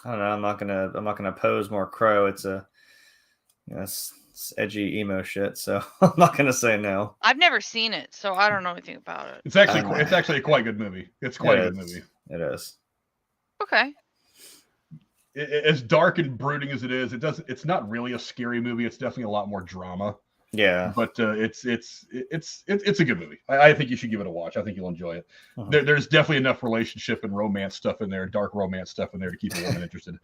Speaker 4: don't know. I'm not gonna pose more Crow. It's a, it's edgy emo shit, so I'm not gonna say no.
Speaker 2: I've never seen it, so I don't know anything about it.
Speaker 1: It's actually a quite good movie. It's quite a good movie.
Speaker 4: It is.
Speaker 2: Okay.
Speaker 1: As dark and brooding as it is, it's not really a scary movie. It's definitely a lot more drama.
Speaker 4: Yeah,
Speaker 1: but it's a good movie. I think you should give it a watch. I think you'll enjoy it. There's definitely enough relationship and romance stuff in there, dark romance stuff in there, to keep a woman interested.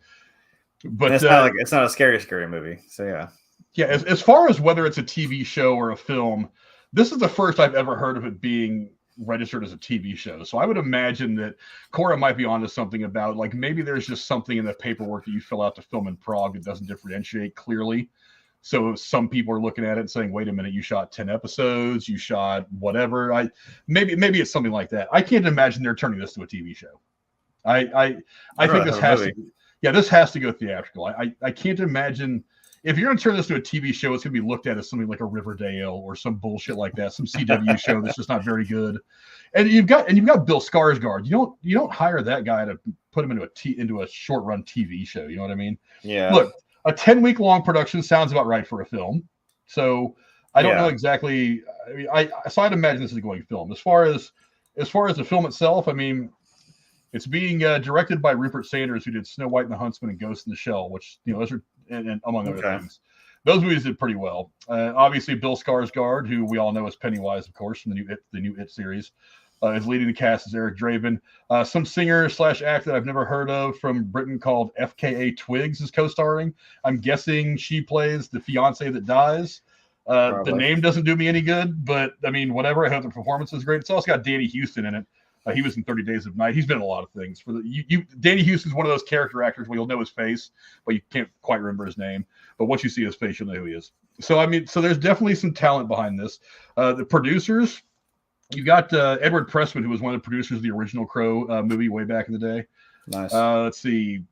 Speaker 1: But
Speaker 4: it's not a scary movie. So yeah.
Speaker 1: Yeah, as far as whether it's a TV show or a film, this is the first I've ever heard of it being registered as a TV show. So I would imagine that Cora might be onto something about, like, maybe there's just something in the paperwork that you fill out to film in Prague that doesn't differentiate clearly. So some people are looking at it and saying, wait a minute, you shot 10 episodes, you shot whatever. Maybe it's something like that. I can't imagine they're turning this to a TV show. I think this has to go theatrical. I can't imagine. If you're going to turn this to a TV show, it's going to be looked at as something like a Riverdale or some bullshit like that, some CW show that's just not very good. And you've got Bill Skarsgard. You don't hire that guy to put him into a short run TV show. You know what I mean?
Speaker 4: Yeah.
Speaker 1: Look, a 10-week long production sounds about right for a film. So I don't know exactly. I mean, I'd imagine this is going film. As far as the film itself, I mean, it's being directed by Rupert Sanders, who did Snow White and the Huntsman and Ghost in the Shell, which, those are, and among other things. Those movies did pretty well. Obviously, Bill Skarsgard, who we all know as Pennywise, of course, from the new It series, is leading the cast as Eric Draven. Some singer/actor that I've never heard of from Britain called FKA Twigs is co-starring. I'm guessing she plays the fiance that dies. The name doesn't do me any good, but I mean, whatever. I hope the performance is great. It's also got Danny Houston in it. He was in 30 Days of Night. He's been in a lot of things. Danny Houston's one of those character actors where you'll know his face, but you can't quite remember his name. But once you see his face, you'll know who he is. So I mean, there's definitely some talent behind this. The producers, you got Edward Pressman, who was one of the producers of the original Crow movie way back in the day.
Speaker 4: Nice.
Speaker 1: Let's see.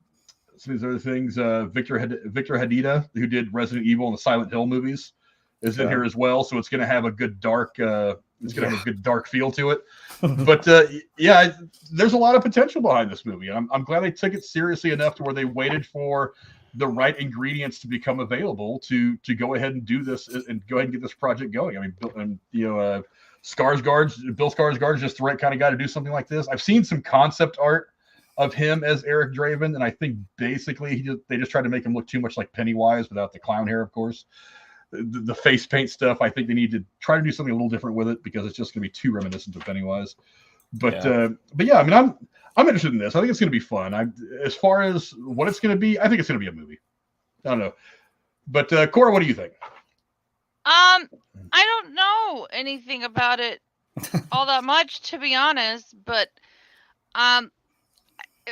Speaker 1: Some of these other things. Victor Hadida, who did Resident Evil and the Silent Hill movies, is in here as well. So it's going to have a good dark. It's going to have a good dark feel to it. But there's a lot of potential behind this movie. And I'm glad they took it seriously enough to where they waited for the right ingredients to become available to go ahead and do this and go ahead and get this project going. I mean, Bill Skarsgard is just the right kind of guy to do something like this. I've seen some concept art of him as Eric Draven, and I think basically they just tried to make him look too much like Pennywise without the clown hair, of course. The face paint stuff, I think they need to try to do something a little different with it, because it's just going to be too reminiscent of Pennywise. But yeah, I mean, I'm interested in this. I think it's going to be fun. As far as what it's going to be, I think it's going to be a movie. I don't know. But Cora, what do you think?
Speaker 2: I don't know anything about it all that much, to be honest. But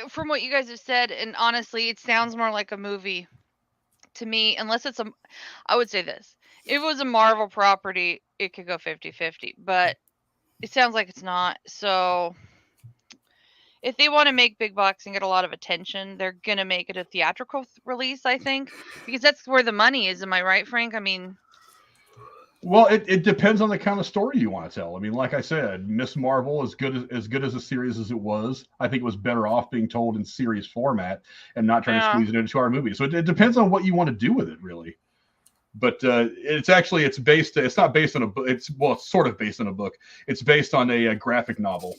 Speaker 2: from what you guys have said, and honestly, it sounds more like a movie to me, unless I would say this. If it was a Marvel property, it could go 50-50, but it sounds like it's not. So if they want to make big bucks and get a lot of attention, they're going to make it a theatrical release, I think, because that's where the money is. Am I right, Frank? I mean,
Speaker 1: well, it depends on the kind of story you want to tell. I mean, like I said, Miss Marvel, as good as a series as it was, I think it was better off being told in series format and not trying to squeeze it into our movie. So it depends on what you want to do with it, really. But it's not based on a book. It's sort of based on a book. It's based on a graphic novel,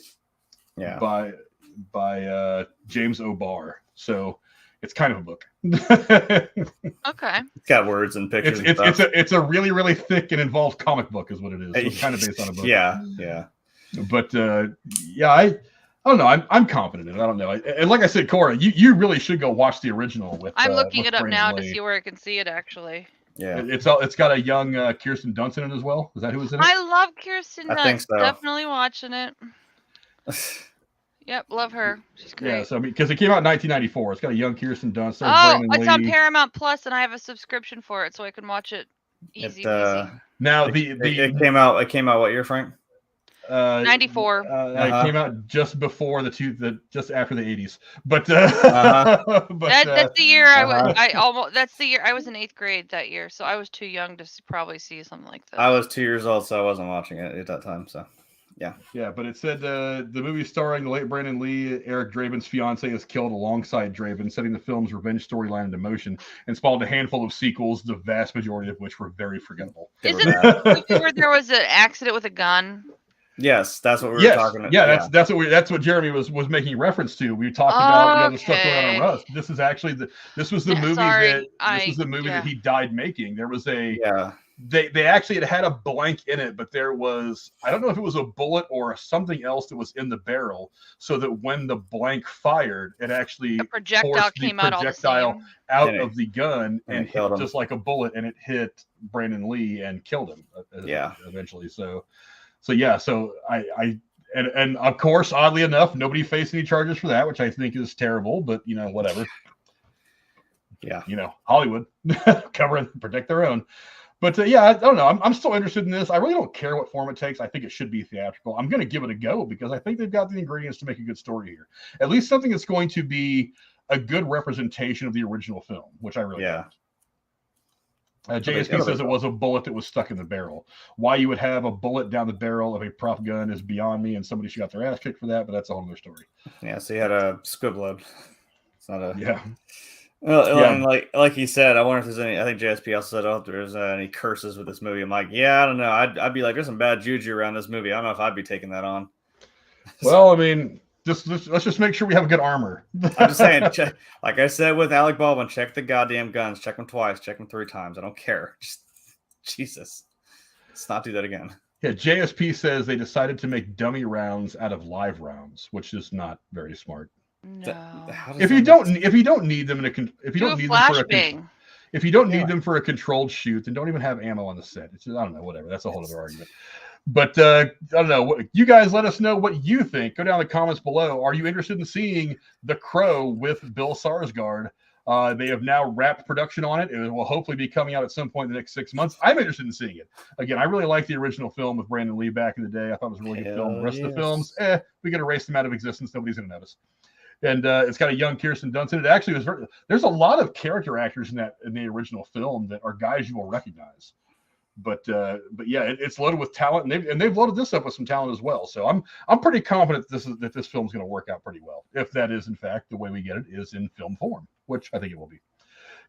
Speaker 1: by James O'Barr. So it's kind of a book.
Speaker 2: Okay.
Speaker 4: It's got words and pictures.
Speaker 1: It's a really, really thick and involved comic book, is what it is. So it's kind of based on a book.
Speaker 4: Yeah.
Speaker 1: But I don't know. I'm confident in it. I don't know. And like I said, Cora, you really should go watch the original. I'm
Speaker 2: looking it up now to see where I can see it. Actually.
Speaker 1: Yeah. It's got a young Kirsten Dunst in it as well. Is that who was in it?
Speaker 2: I love Kirsten Dunst.
Speaker 4: I think so.
Speaker 2: Definitely watching it. Yep, love her. She's great.
Speaker 1: Yeah, so I mean, because it came out in 1994. It's got a young Kirsten Dunst. There's
Speaker 2: Oh,
Speaker 1: Brandon
Speaker 2: it's on
Speaker 1: Lee.
Speaker 2: Paramount Plus, and I have a subscription for it, so I can watch it easy peasy.
Speaker 1: Now
Speaker 4: it came out. It came out what year, Frank?
Speaker 2: 94.
Speaker 1: It came out just before just after the 80s. But
Speaker 2: that's the year that's the year I was in 8th grade that year, so I was too young to probably see something like that.
Speaker 4: I was 2 years old, so I wasn't watching it at that time. So, yeah.
Speaker 1: Yeah, but it said the movie starring the late Brandon Lee, Eric Draven's fiance, is killed alongside Draven, setting the film's revenge storyline into motion, and spawned a handful of sequels, the vast majority of which were very forgettable.
Speaker 2: Isn't the movie where there was an accident with a gun?
Speaker 4: Yes, that's what we were talking about.
Speaker 1: Yeah, that's what Jeremy was making reference to. We talked about the stuff going on in Rust. This was the movie that he died making. There was they actually had a blank in it, but there was, I don't know if it was a bullet or something else that was in the barrel, so that when the blank fired, it actually
Speaker 2: a projectile came out
Speaker 1: of the gun and hit him just like a bullet, and it hit Brandon Lee and killed him. Eventually. So I of course, oddly enough, nobody faced any charges for that, which I think is terrible, but whatever.
Speaker 4: Yeah.
Speaker 1: Hollywood cover and protect their own. But I don't know. I'm still interested in this. I really don't care what form it takes. I think it should be theatrical. I'm going to give it a go because I think they've got the ingredients to make a good story here. At least something that's going to be a good representation of the original film, which I really like. JSP says it was a bullet that was stuck in the barrel. Why you would have a bullet down the barrel of a prop gun is beyond me, and somebody should got their ass kicked for that, but that's a whole other story.
Speaker 4: Yeah, so you had a squib load. It's not a...
Speaker 1: Yeah.
Speaker 4: Well, and like he said, I wonder if there's any. I think JSP also said, if there's any curses with this movie. I'm like, I don't know. I'd be like, there's some bad juju around this movie. I don't know if I'd be taking that on.
Speaker 1: Well, I mean, let's just make sure we have good armor.
Speaker 4: I'm just saying, like I said with Alec Baldwin, check the goddamn guns. Check them twice. Check them 3 times. I don't care. Just Jesus, let's not do that again.
Speaker 1: Yeah, JSP says they decided to make dummy rounds out of live rounds, which is not very smart.
Speaker 2: No.
Speaker 1: If you don't need them if you don't need them for a controlled shoot, then don't even have ammo on the set. It's just, I don't know, whatever. That's a whole other argument. But I don't know. You guys let us know what you think. Go down in the comments below. Are you interested in seeing The Crow with Bill Skarsgard? They have now wrapped production on it. It will hopefully be coming out at some point in the next 6 months. I'm interested in seeing it. Again, I really liked the original film with Brandon Lee back in the day. I thought it was a really good film. The rest of the films, we could erase them out of existence. Nobody's going to notice. And it's got a young Kirsten Dunst in it. Actually, there's a lot of character actors in the original film that are guys you will recognize. But it's loaded with talent, and they've loaded this up with some talent as well. So I'm pretty confident that this film's going to work out pretty well, if that is in fact the way we get it is in film form, which I think it will be.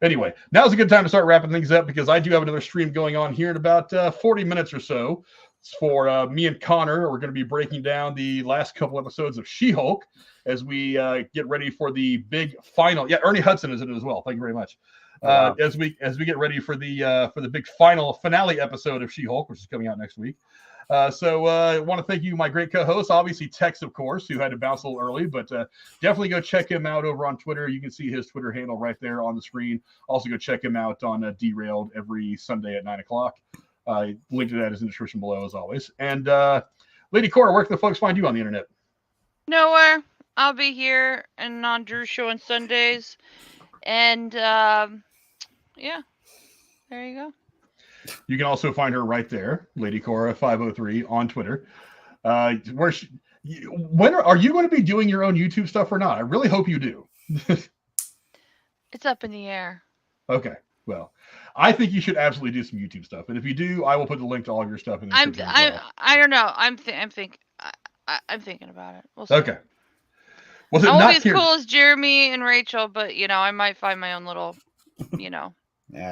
Speaker 1: Anyway, now's a good time to start wrapping things up because I do have another stream going on here in about 40 minutes or so. It's for me and Connor. We're going to be breaking down the last couple episodes of She-Hulk as we get ready for the big final. Yeah, Ernie Hudson is in it as well. Thank you very much. Wow. As we get ready for the big finale episode of She-Hulk, which is coming out next week. So I want to thank you, my great co-host, obviously Tex, of course, who had to bounce a little early, but definitely go check him out over on Twitter. You can see his Twitter handle right there on the screen. Also go check him out on Derailed every Sunday at 9:00. Link to that is in the description below, as always. And Lady Cora, where can the folks find you on the internet?
Speaker 2: Nowhere. I'll be here and on Drew's show on Sundays. And there you go.
Speaker 1: You can also find her right there, Lady Cora 503 on Twitter. When are you going to be doing your own YouTube stuff or not? I really hope you do.
Speaker 2: It's up in the air.
Speaker 1: Okay. Well, I think you should absolutely do some YouTube stuff, and if you do, I will put the link to all of your stuff in the description as well.
Speaker 2: I don't know. I'm thinking about it. We'll see.
Speaker 1: Okay.
Speaker 2: I won't be as cool as Jeremy and Rachel, but I might find my own little,
Speaker 4: Yeah.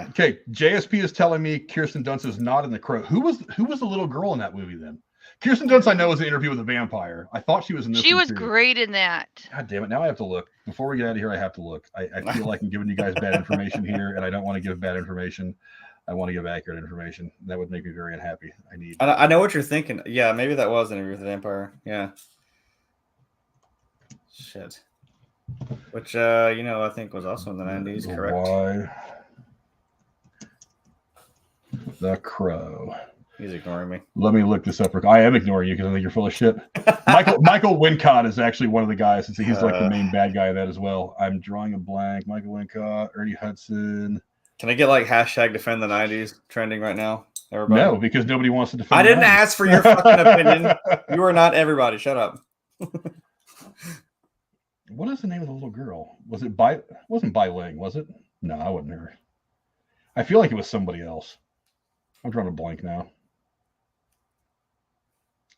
Speaker 1: Okay. JSP is telling me Kirsten Dunst is not in The Crow. Who was the little girl in that movie then? Kirsten Dunst, I know, was an Interview with a Vampire. I thought she was in this.
Speaker 2: She was great in that.
Speaker 1: God damn it! Now I have to look. Before we get out of here, I have to look. I feel like I'm giving you guys bad information here, and I don't want to give bad information. I want to give accurate information. That would make me very unhappy.
Speaker 4: I know what you're thinking. Yeah, maybe that was Interview with the Vampire. Yeah. Shit. Which I think was also in the 90s, correct?
Speaker 1: Why? The Crow.
Speaker 4: He's ignoring me.
Speaker 1: Let me look this up. I am ignoring you because I think you're full of shit. Michael Wincott is actually one of the guys. He's like the main bad guy in that as well. I'm drawing a blank. Michael Wincott, Ernie Hudson.
Speaker 4: Can I get like hashtag defend the 90s trending right now? Everybody?
Speaker 1: No, because nobody wants to defend.
Speaker 4: I didn't ask for your fucking opinion. You are not everybody. Shut up.
Speaker 1: What is the name of the little girl? Was it wasn't Bai Ling, was it? No, I wasn't her. I feel like it was somebody else. I'm drawing a blank now.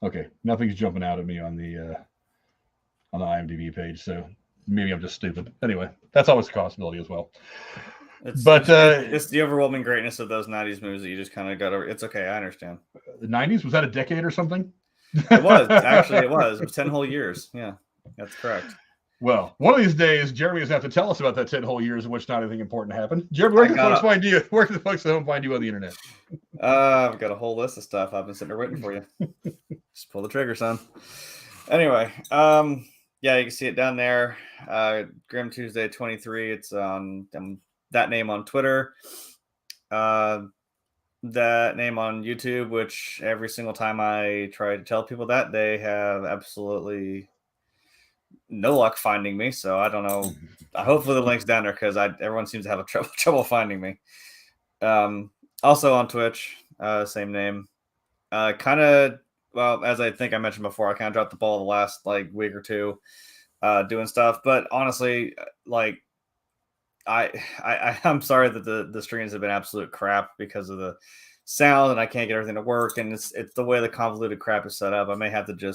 Speaker 1: Okay, nothing's jumping out at me on the IMDb page, so maybe I'm just stupid. Anyway, that's always a possibility as well.
Speaker 4: It's the overwhelming greatness of those 90s movies that you just kind of got over. It's okay, I understand.
Speaker 1: The 90s, was that a decade or something?
Speaker 4: It was. Actually, it was. It was 10 whole years. Yeah, that's correct.
Speaker 1: Well, one of these days, Jeremy is going to have to tell us about that 10 whole years in which not anything important happened. Jeremy, where can the folks find you? Where can the folks at home find you on the internet?
Speaker 4: I've got a whole list of stuff. I've been sitting there waiting for you. Just pull the trigger, son. Anyway, yeah, you can see it down there. Grim Tuesday 23. It's on that name on Twitter. That name on YouTube, which every single time I try to tell people that, they have absolutely no luck finding me. So I don't know. Hopefully the link's down there because everyone seems to have trouble finding me. Also on Twitch, same name. Well, as I think I mentioned before, I kind of dropped the ball the last week or two doing stuff. But honestly, I'm sorry that the streams have been absolute crap because of the sound and I can't get everything to work. And it's the way the convoluted crap is set up. I may have to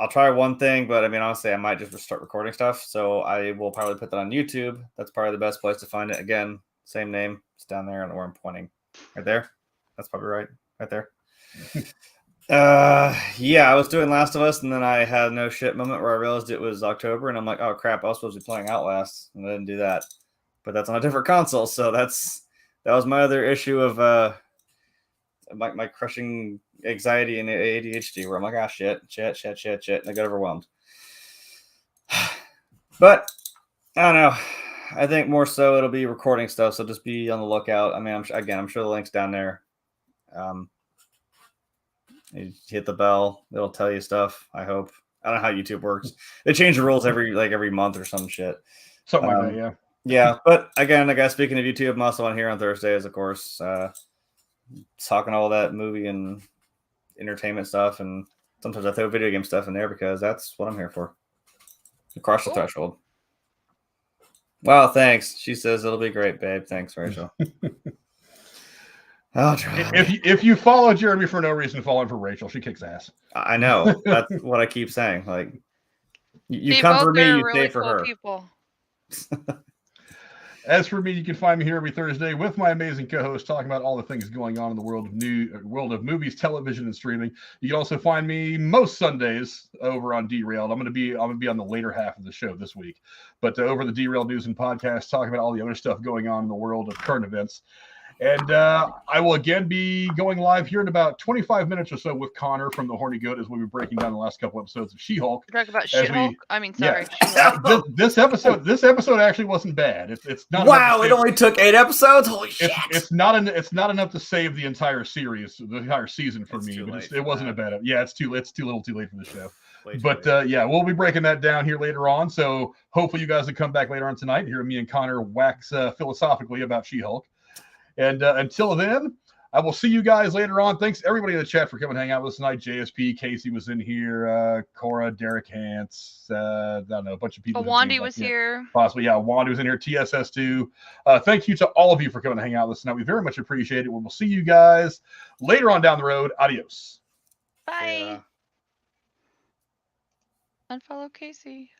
Speaker 4: I'll try one thing, but I mean, honestly, I might just start recording stuff. So I will probably put that on YouTube. That's probably the best place to find it. Again, same name. It's down there and where I'm pointing. Right there. That's probably right there. Yeah, I was doing Last of Us and then I had no shit moment where I realized it was October and I'm like, oh crap, I was supposed to be playing Outlast and I didn't do that. But that's on a different console. So that was my other issue of my crushing anxiety and ADHD where I'm like, ah, shit, and I got overwhelmed. But I don't know. I think more so it'll be recording stuff, so just be on the lookout. I mean, I'm sure the link's down there. You hit the bell, it'll tell you stuff. I hope. I don't know how YouTube works. They change the rules every month or some shit.
Speaker 1: Something like that, yeah.
Speaker 4: Yeah, but again, speaking of YouTube, I'm also on here on Thursdays, of course, talking all that movie and entertainment stuff, and sometimes I throw video game stuff in there because that's what I'm here for. Across the threshold. Wow, thanks. She says it'll be great, babe. Thanks, Rachel. I'll try.
Speaker 1: If you follow Jeremy for no reason, follow him for Rachel. She kicks ass.
Speaker 4: I know. That's what I keep saying. You come for me, you stay for her.
Speaker 2: People.
Speaker 1: As for me, you can find me here every Thursday with my amazing co-host talking about all the things going on in the world of movies, television, and streaming. You can also find me most Sundays over on Derailed. I'm going to be on the later half of the show this week, but over the Derailed News and Podcast, talking about all the other stuff going on in the world of current events. And I will again be going live here in about 25 minutes or so with Connor from The Horny Goat as we'll be breaking down the last couple episodes of She-Hulk.
Speaker 2: Talk about She-Hulk? Sorry.
Speaker 1: Yeah. This episode actually wasn't bad. It's not.
Speaker 4: Wow! It only took 8 episodes. Holy shit!
Speaker 1: It's not enough to save the entire series, the entire season for me. But it wasn't a bad. Yeah, it's too little, too late for the show. But yeah, we'll be breaking that down here later on. So hopefully you guys will come back later on tonight and hear me and Connor wax philosophically about She-Hulk. And until then, I will see you guys later on. Thanks everybody in the chat for coming and hang out with us tonight. JSP, Casey was in here, Cora, Derek Hance, I don't know, a bunch of people.
Speaker 2: Wandy was here.
Speaker 1: Possibly, yeah. Wandy was in here, TSS2. Thank you to all of you for coming and hang out with us tonight. We very much appreciate it. We'll see you guys later on down the road. Adios.
Speaker 2: Bye. Unfollow Casey.